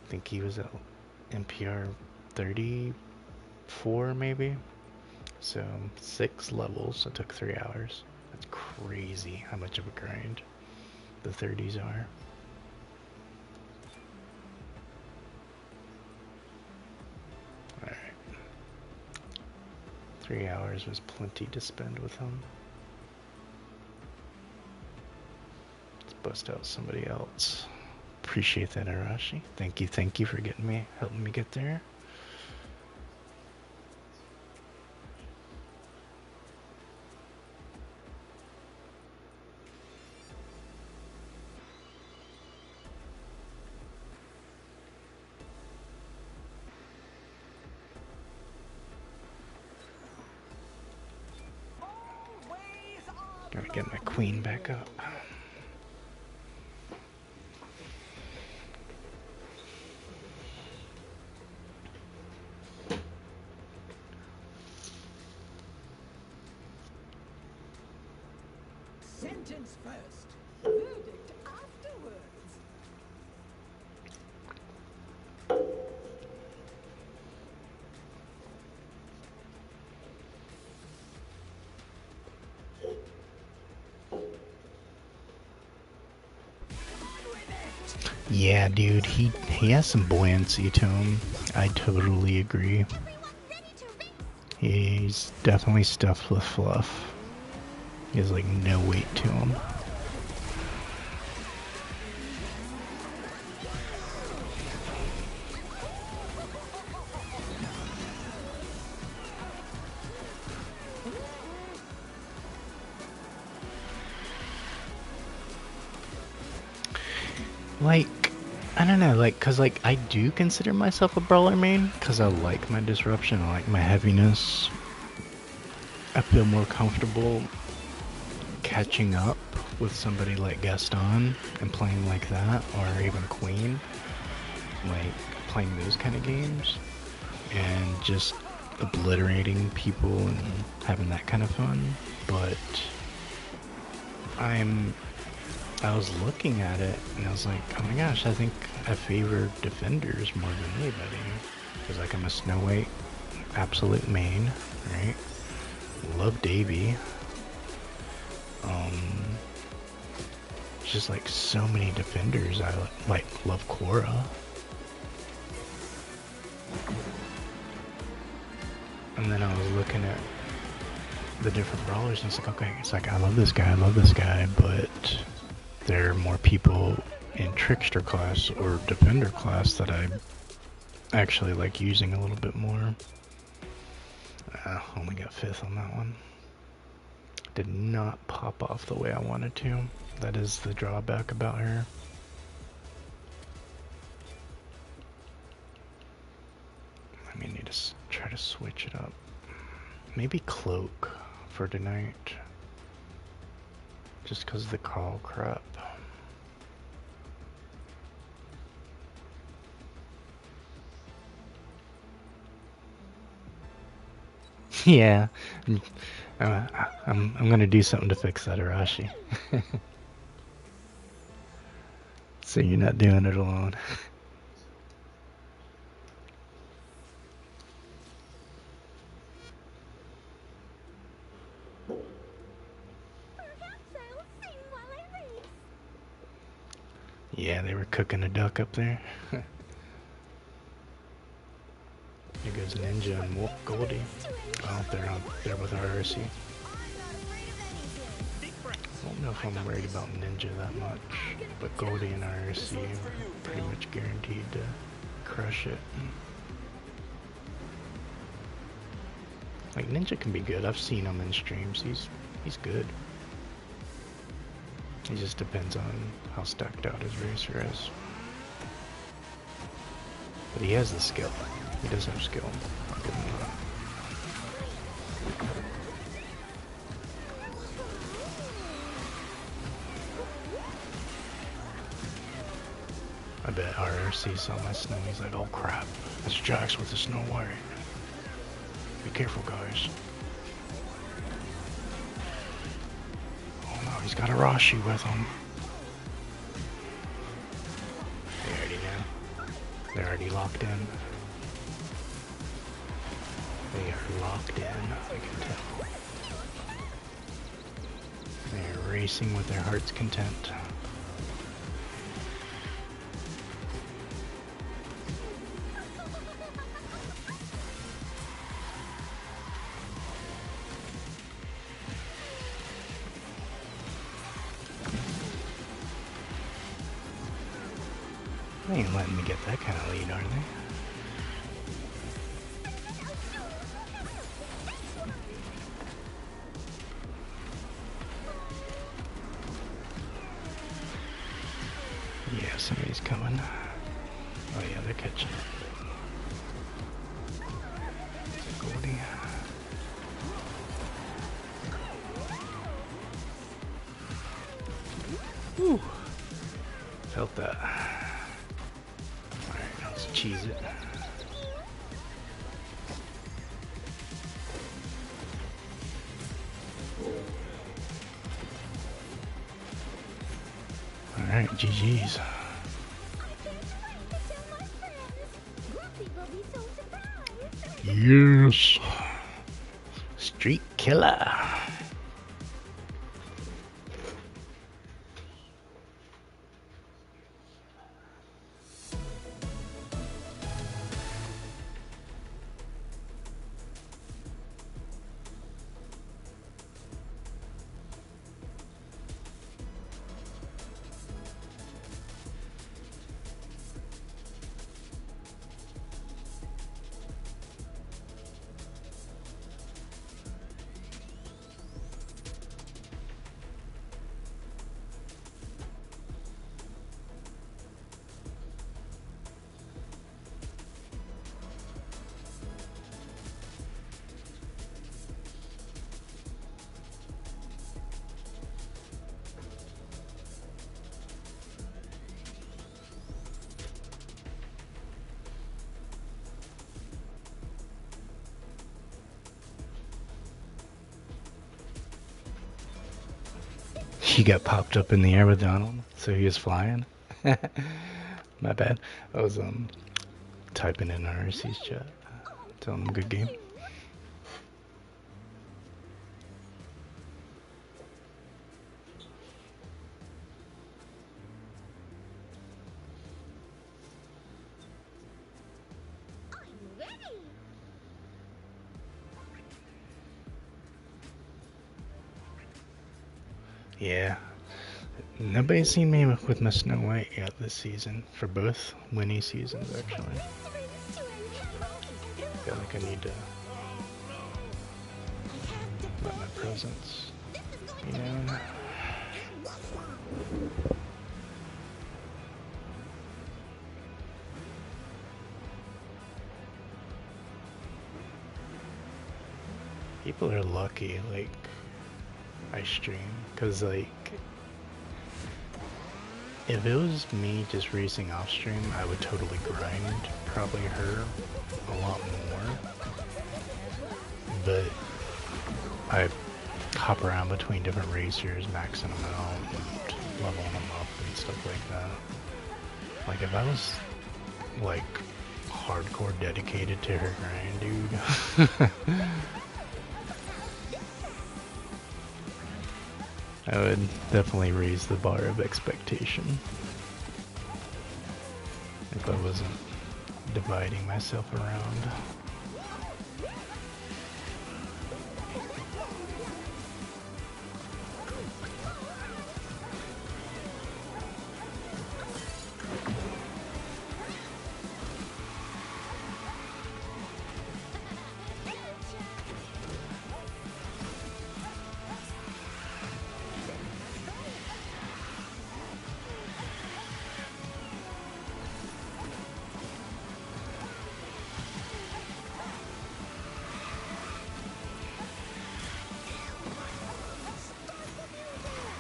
I think he was at NPR 34, maybe? So, 6 levels, it took 3 hours. That's crazy how much of a grind the 30s are. Alright. 3 hours was plenty to spend with him. Let's bust out somebody else. Appreciate that, Arashi. Thank you for helping me get there. Get my queen back up. Sentence first, verdict afterwards. Yeah, dude, he has some buoyancy to him. I totally agree. He's definitely stuffed with fluff. He has like no weight to him. Like, I don't know, like, cause like I do consider myself a brawler main, cause I like my disruption, I like my heaviness. I feel more comfortable catching up with somebody like Gaston and playing like that, or even Queen, like playing those kind of games, and just obliterating people and having that kind of fun. But I was looking at it and I was like, oh my gosh, I think I favor defenders more than anybody. Because like I'm a Snow White absolute main, right? Love Davy. Just like so many defenders. I like love Korra. And then I was looking at the different brawlers and it's like, okay, it's like I love this guy, but there are more people in Trickster class or Defender class that I actually like using a little bit more. Only got 5th on that one. Did not pop off the way I wanted to. That is the drawback about her. I mean, need to try to switch it up. Maybe Cloak for tonight. Just because of the call crap. Yeah, I'm gonna do something to fix that, Arashi. So you're not doing it alone. Yeah, they were cooking a duck up there. Here goes Ninja and Goldie. Oh, they're out there with RRC. I don't know if I'm worried about Ninja that much, but Goldie and RRC are pretty much guaranteed to crush it. Like Ninja can be good. I've seen him in streams. He's good. It just depends on how stacked out his racer is. But he has the skill. He does have skill. I'll give him that. I bet RRC saw my snow. He's like, oh crap, that's Jax with the Snow White. Be careful, guys. Oh no, he's got a Rashi with him. They already know. They're already locked in. They are locked in, I can tell. They are racing with their heart's content. They ain't letting me get that kind of lead, are they? Yeah, somebody's coming. Oh yeah, they're catching it. Is it Goldie? Alright, GG's. Yes. Street killer. He got popped up in the air with Donald, so he was flying. My bad. I was typing in RC's chat, telling him good game. Yeah. Nobody's seen me with my Snow White yet this season. For both Winnie seasons, actually. I feel like I need to let my presence be known. People are lucky, like, I stream, cause like, if it was me just racing off stream, I would totally grind probably her a lot more. But I hop around between different racers, maxing them out, and leveling them up and stuff like that. Like if I was like hardcore dedicated to her grind, dude. I would definitely raise the bar of expectation if I wasn't dividing myself around.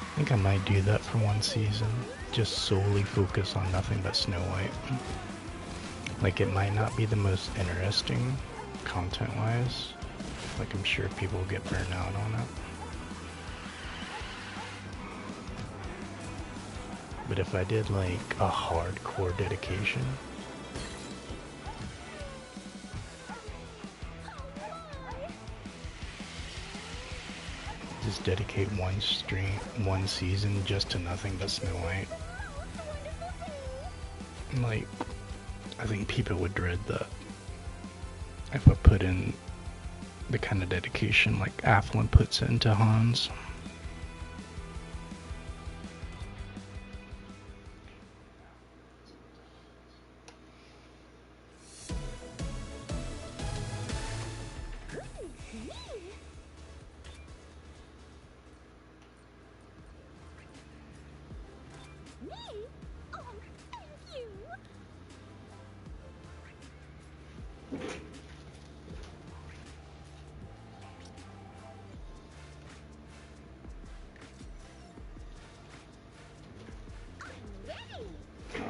I think I might do that for one season, just solely focus on nothing but Snow White. Like it might not be the most interesting content-wise, like I'm sure people get burned out on it. But if I did like a hardcore dedication, just dedicate one stream, one season just to nothing but Snow White. Like, I think people would dread that if I put in the kind of dedication like Afflin puts into Hans.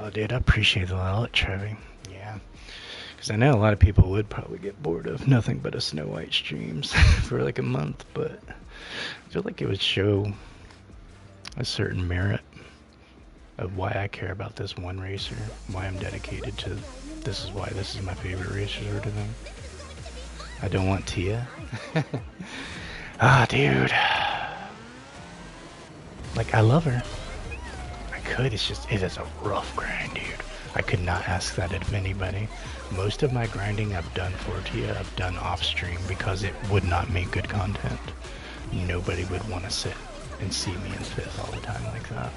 Oh, dude, I appreciate the wallet, Trevi. Yeah. Because I know a lot of people would probably get bored of nothing but a Snow White streams for like a month, but I feel like it would show a certain merit of why I care about this one racer, why I'm dedicated to this is why this is my favorite racer sort of thing. I don't want Tia. Ah, dude. Like, I love her. I could, it's just, it is a rough grind, dude. I could not ask that of anybody. Most of my grinding I've done for Tia, I've done off stream because it would not make good content. Nobody would want to sit and see me in 5th all the time like that.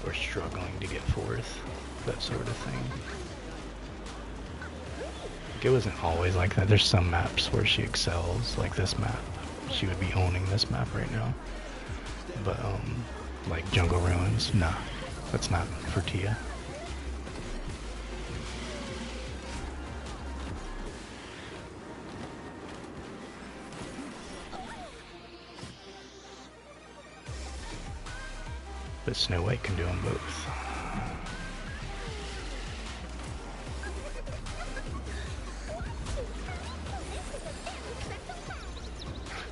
Or struggling to get 4th, that sort of thing. Like, it wasn't always like that. There's some maps where she excels, like this map. She would be owning this map right now. But, like Jungle Ruins, nah, that's not for Tia. But Snow White can do them both.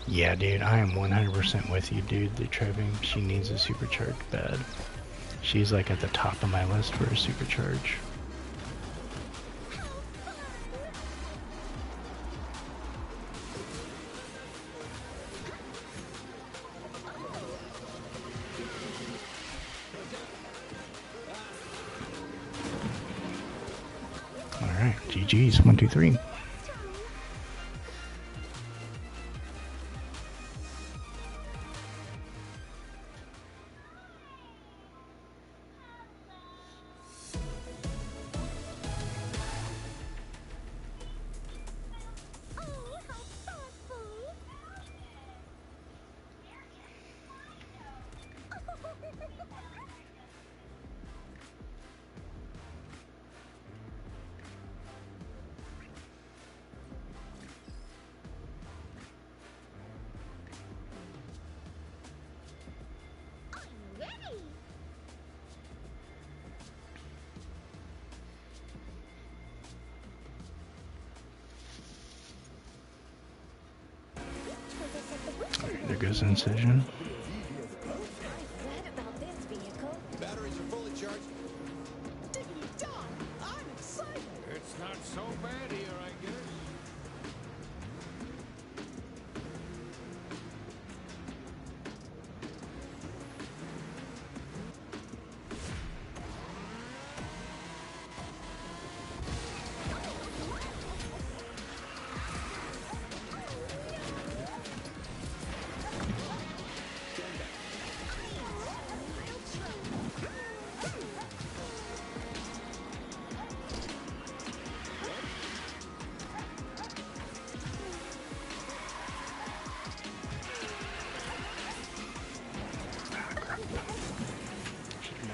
Yeah, dude, I am 100% with you, dude. The Treving, she needs a supercharge bad. She's like at the top of my list for a supercharge. Alright, GG's, 1, 2, 3. There goes Incision. Batteries are fully charged. I'm excited. It's not so bad here, I guess.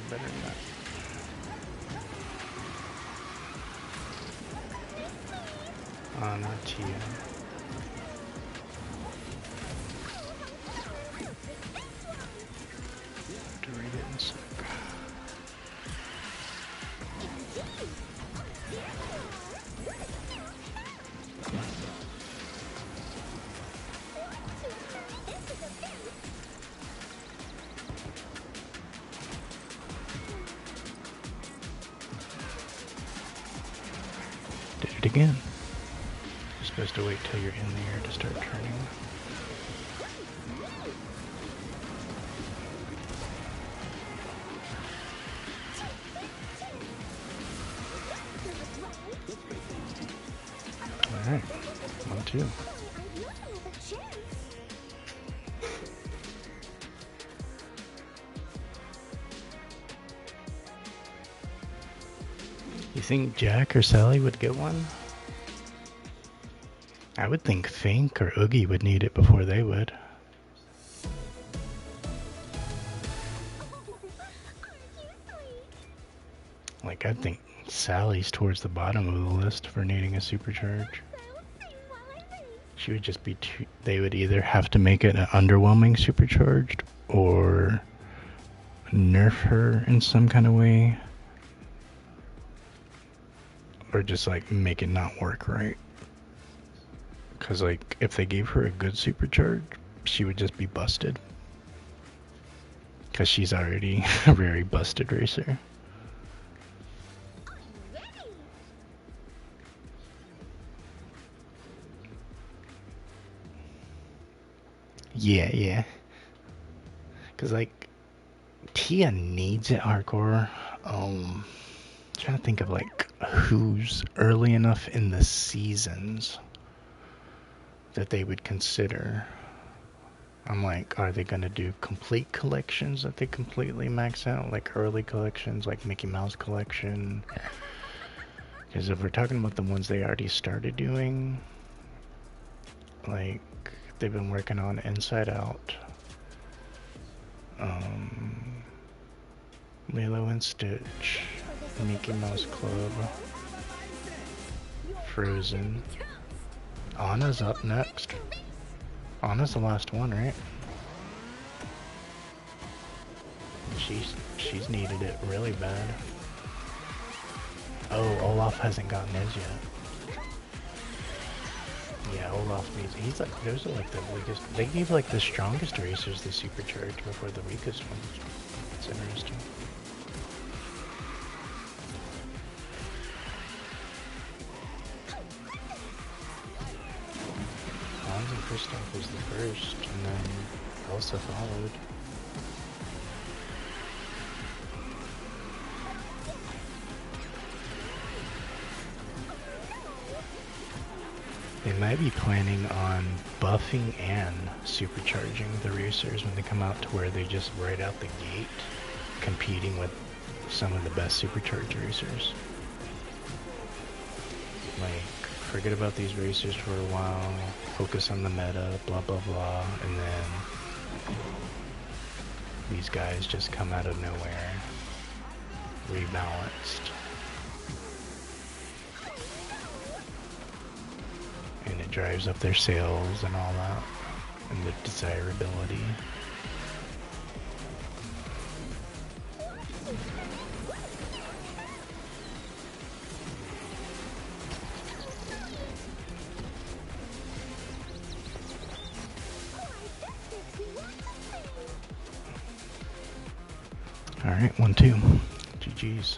Better than that. Not Tia. To read it in a sec. Did it again. You're supposed to wait till you're in the air to start turning. Alright, 1, 2. You think Jack or Sally would get one? I would think Fink or Oogie would need it before they would. Like, I think Sally's towards the bottom of the list for needing a supercharge. She would just be too, they would either have to make it an underwhelming supercharged or nerf her in some kind of way. Or just like make it not work right. Cause like if they gave her a good supercharge, she would just be busted. because she's already a very busted racer. Yeah. Because, like, Tia needs it hardcore. Trying to think of, like, who's early enough in the seasons that they would consider. I'm like, are they going to do complete collections that they completely max out? Like early collections, like Mickey Mouse collection? Because if we're talking about the ones they already started doing, like, they've been working on Inside Out, Lilo and Stitch, Mickey Mouse Club, Frozen. Anna's up next. Anna's the last one, right? She's needed it really bad. Oh, Olaf hasn't gotten his yet. Yeah, Olaf needs. He's like, those are like the weakest. They gave like the strongest racers the supercharged before the weakest ones. It's interesting. Hans and Kristoff was the first, and then Elsa followed. They might be planning on buffing and supercharging the racers when they come out to where they just right out the gate competing with some of the best supercharged racers. Like, forget about these racers for a while, focus on the meta, blah blah blah, and then these guys just come out of nowhere, rebalanced. And it drives up their sales and all that, and the desirability. Alright, 1-2. GG's.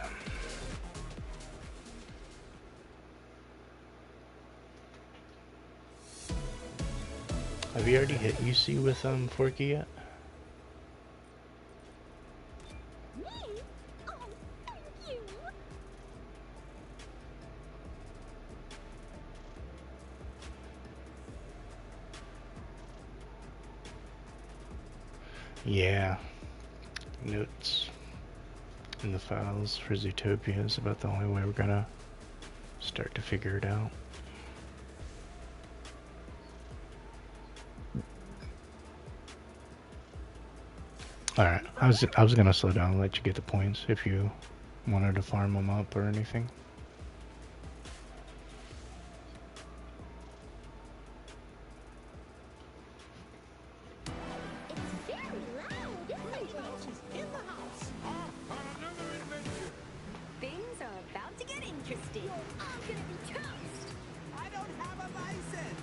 Have you already hit UC with Forky yet? Me? Oh, thank you. Yeah. Notes in the files for Zootopia is about the only way we're gonna start to figure it out. Alright, I was gonna slow down and let you get the points if you wanted to farm them up or anything. It's very loud, isn't it? In the house. Off on another adventure. Things are about to get interesting. I'm gonna be toast. I don't have a license.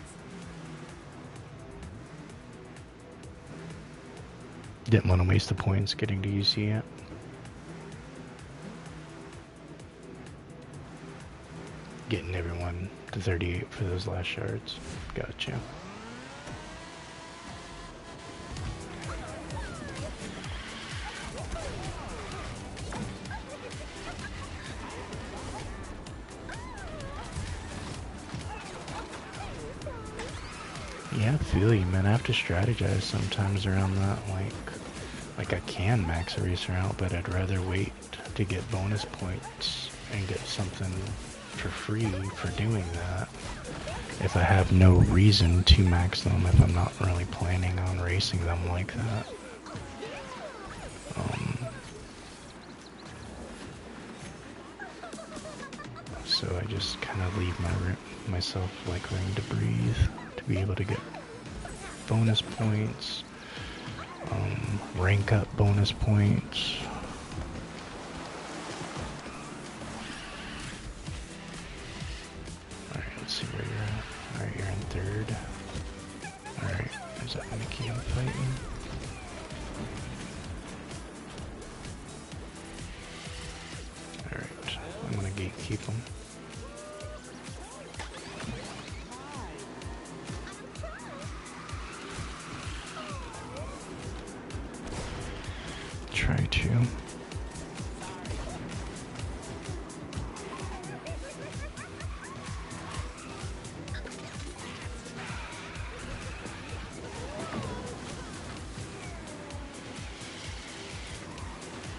Didn't want to waste the points getting to UC yet. Getting everyone to 38 for those last shards. Gotcha. Yeah, I feel you, man. I have to strategize sometimes around that. Like I can max a racer out, but I'd rather wait to get bonus points and get something for free for doing that. If I have no reason to max them, if I'm not really planning on racing them like that. So I just kind of leave myself like room to breathe to be able to get bonus points, rank up bonus points. Alright, let's see where you're at. Alright, you're in third. Alright, there's that Mickey I'm fighting. gatekeep them. Try to.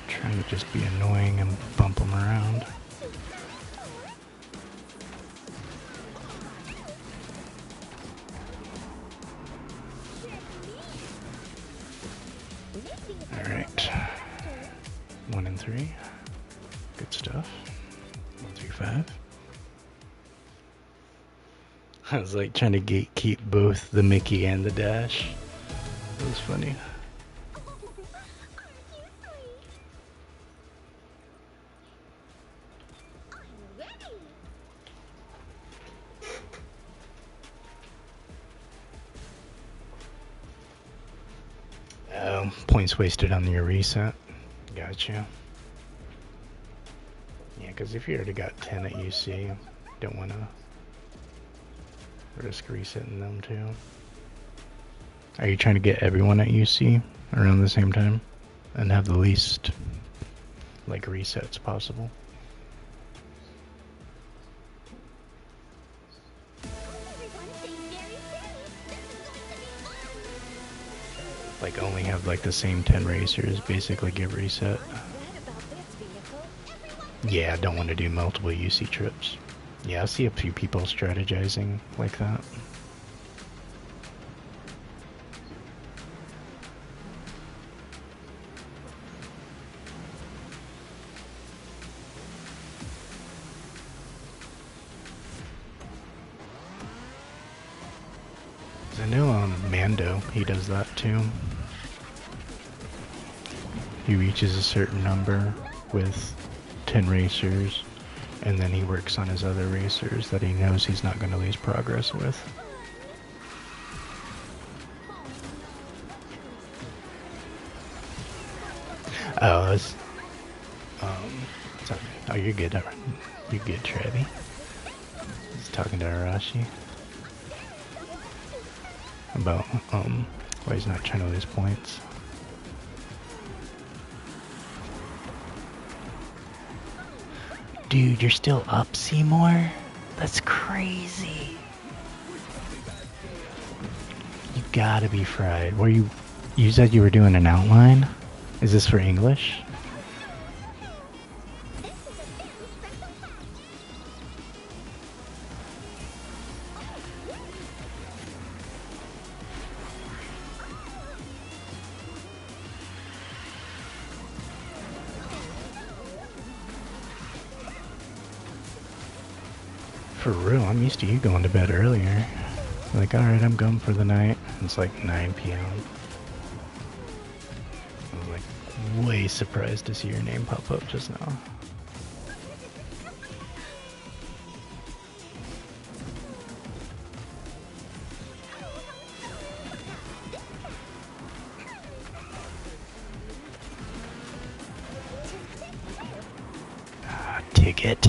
Trying to just be annoying and bump them around. Alright. 1 and 3. Good stuff. 1 through 5. I was like trying to gatekeep both the Mickey and the Dash. It was funny. Points wasted on your reset. Gotcha. Yeah, because if you already got 10 at UC, you don't want to risk resetting them too. Are you trying to get everyone at UC around the same time and have the least like resets possible? Like only have like the same 10 racers basically give reset. Yeah, I don't want to do multiple UC trips. Yeah, I see a few people strategizing like that. I know Mando, he does that too. He reaches a certain number with 10 racers, and then he works on his other racers that he knows he's not going to lose progress with. Oh, it's, sorry. Oh, you're good. You're good, Trevi. He's talking to Arashi about why he's not trying to lose points. Dude, you're still up, Seymour? That's crazy. You gotta be fried. You said you were doing an outline? Is this for English? For real, I'm used to you going to bed earlier. Like, alright, I'm going for the night. It's like 9 p.m. I was like way surprised to see your name pop up just now. Ticket.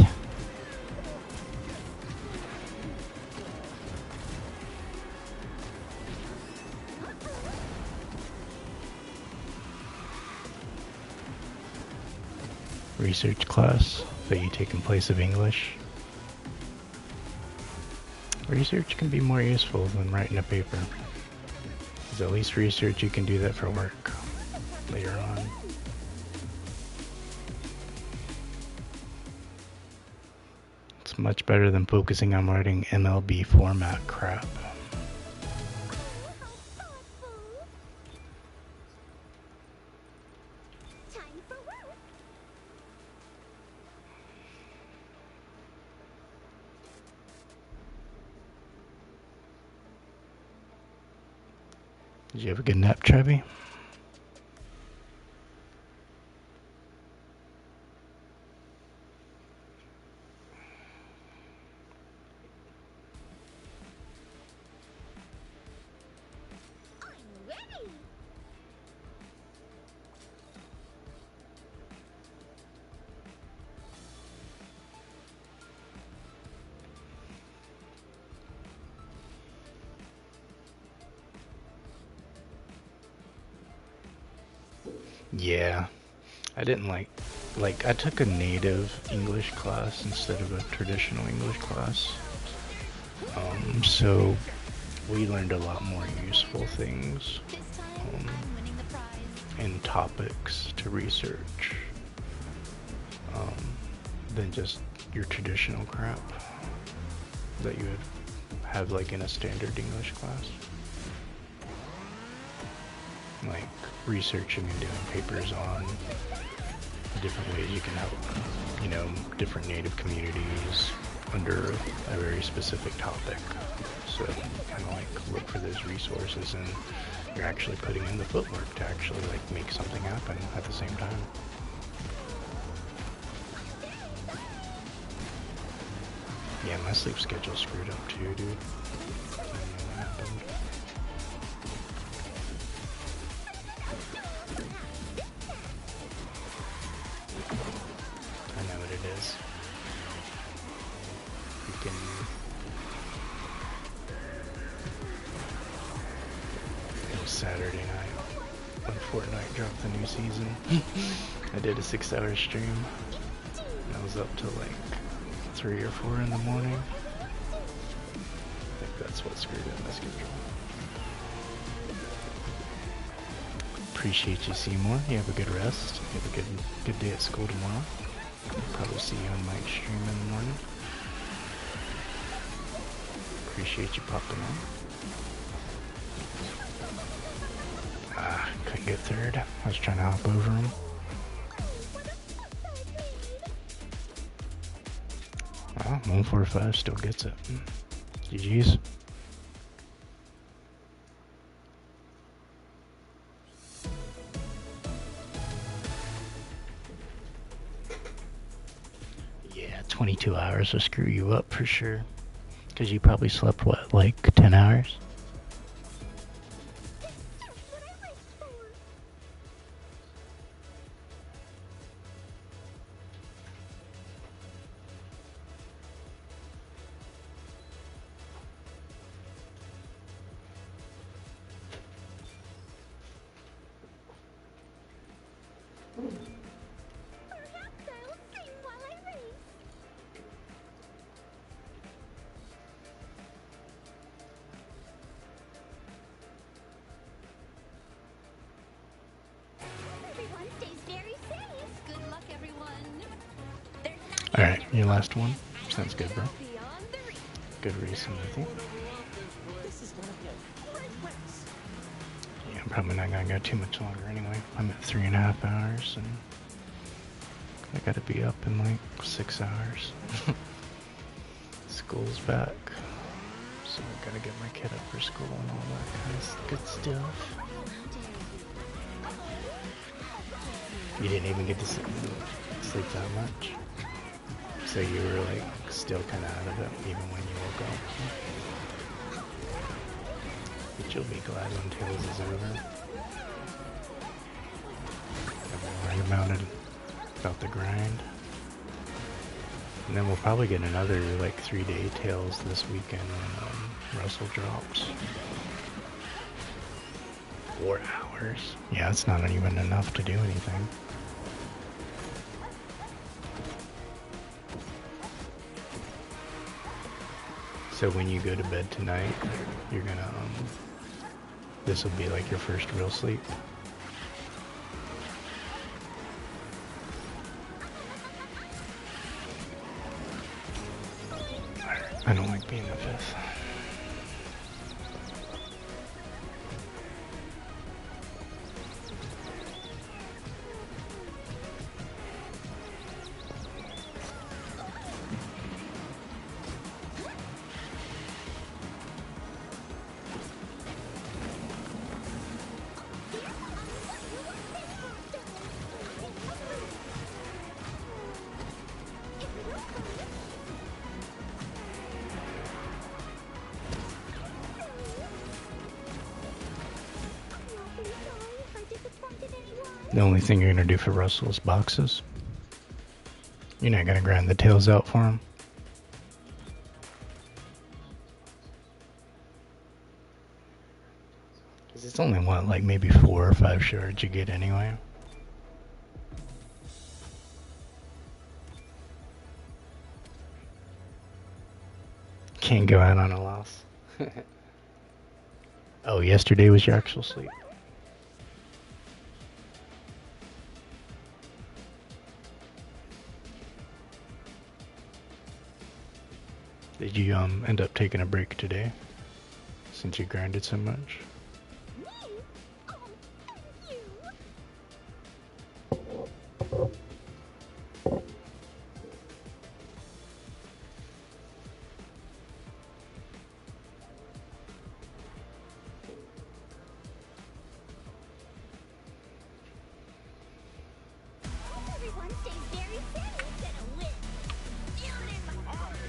Research class that you take in place of English. Research can be more useful than writing a paper. Because at least research, you can do that for work later on. It's much better than focusing on writing MLB format crap. Did you have a good nap, Trevi? Yeah, I didn't like I took a native English class instead of a traditional English class. So we learned a lot more useful things This time, um, I'm winning the prize. and topics to research than just your traditional crap that you would have like in a standard English class. Like researching and doing papers on different ways you can help, you know, different native communities under a very specific topic. So you kind of like look for those resources and you're actually putting in the footwork to actually like make something happen at the same time. Yeah, my sleep schedule's screwed up too, dude. I don't know what happened. I know what it is. Freaking... It was Saturday night when Fortnite dropped the new season. I did a 6-hour stream. And I was up till like 3 or 4 in the morning. I think that's what screwed up my schedule. Appreciate you, Seymour. You have a good rest. You have a good day at school tomorrow. Probably see you on Mike's stream in the morning. Appreciate you popping on. Couldn't get third. I was trying to hop over him. Well, 145 still gets it. GG's. Yeah, 22 hours will screw you up for sure. Because you probably slept, what, like 10 hours? Everyone stays very safe. Good luck, everyone. There's not Alright, your last one. Sounds good, bro. beyond the reach. Good racing with you. This is gonna be a great race. Yeah, I'm probably not gonna go too much longer anyway. I'm at 3.5 hours and I gotta be up in like 6 hours. School's back. So I gotta get my kid up for school and all that kind of good stuff. You didn't even get to sleep that much? So you were like still kind of out of it even when you woke up? But you'll be glad when Tails is over. I've been learning about the grind. And then we'll probably get another like 3-day Tails this weekend when Russell drops. 4 hours. Yeah, it's not even enough to do anything. So when you go to bed tonight, you're gonna, this will be like your first real sleep. I don't like being the fifth. The only thing you're gonna do for Russell is boxes. You're not gonna grind the tails out for him. Cause it's only what, like maybe 4 or 5 shards you get anyway. can't go out on a loss. Oh, yesterday was your actual sleep. Did you end up taking a break today since you grinded so much? Me? Oh, thank you. Hope everyone stays very safe. Gonna win. Down in my heart.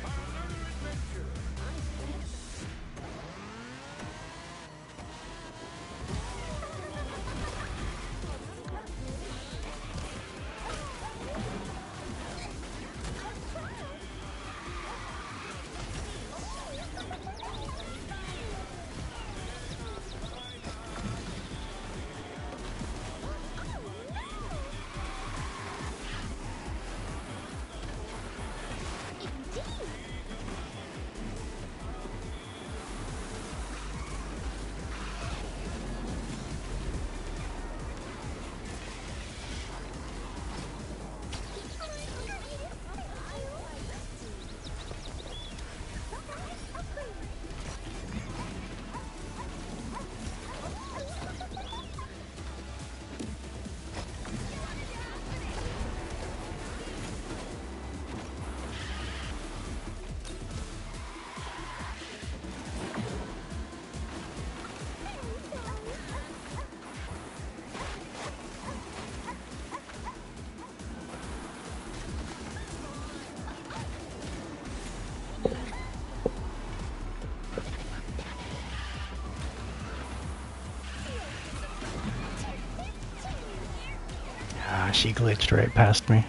Ah, she glitched right past me.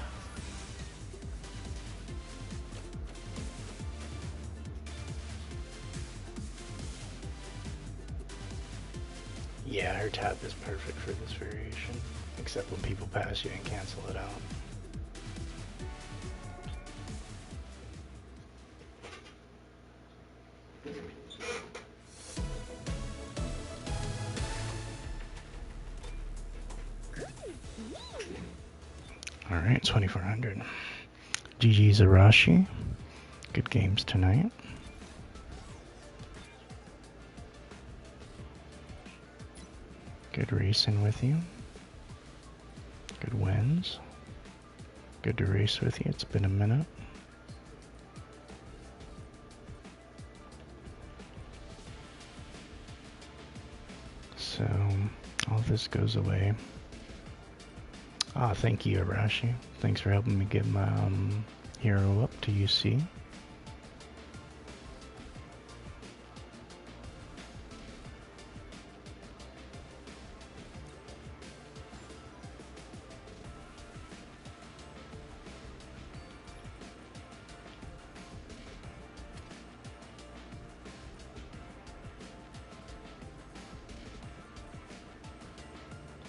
Yeah, her tap is perfect for this variation, except when people pass you and cancel it out. Alright, 2400. GG's Arashi. Good games tonight. Good racing with you. Good wins. Good to race with you. It's been a minute. So, all this goes away. Ah, thank you, Arashi. Thanks for helping me get my Hiro up to UC.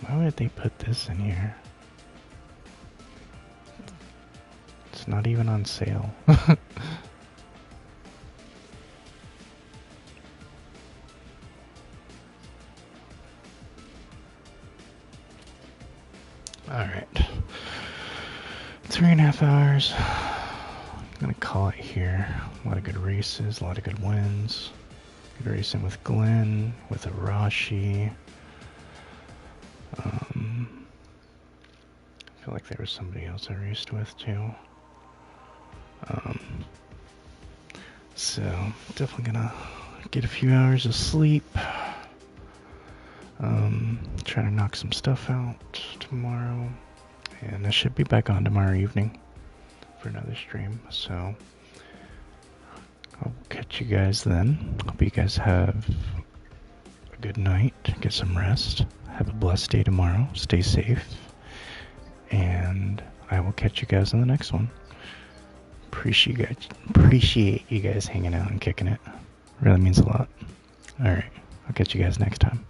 Why would they put this in here? It's not even on sale. Alright. 3.5 hours. I'm gonna call it here. A lot of good races, a lot of good wins. Good racing with Glenn, with Arashi. I feel like there was somebody else I raced with too. So definitely gonna get a few hours of sleep. Try to knock some stuff out tomorrow, and I should be back on tomorrow evening for another stream. So I'll catch you guys then. Hope you guys have a good night. Get some rest. Have a blessed day tomorrow. Stay safe. And I will catch you guys in the next one. Appreciate you guys hanging out and kicking it. Really means a lot. Alright, I'll catch you guys next time.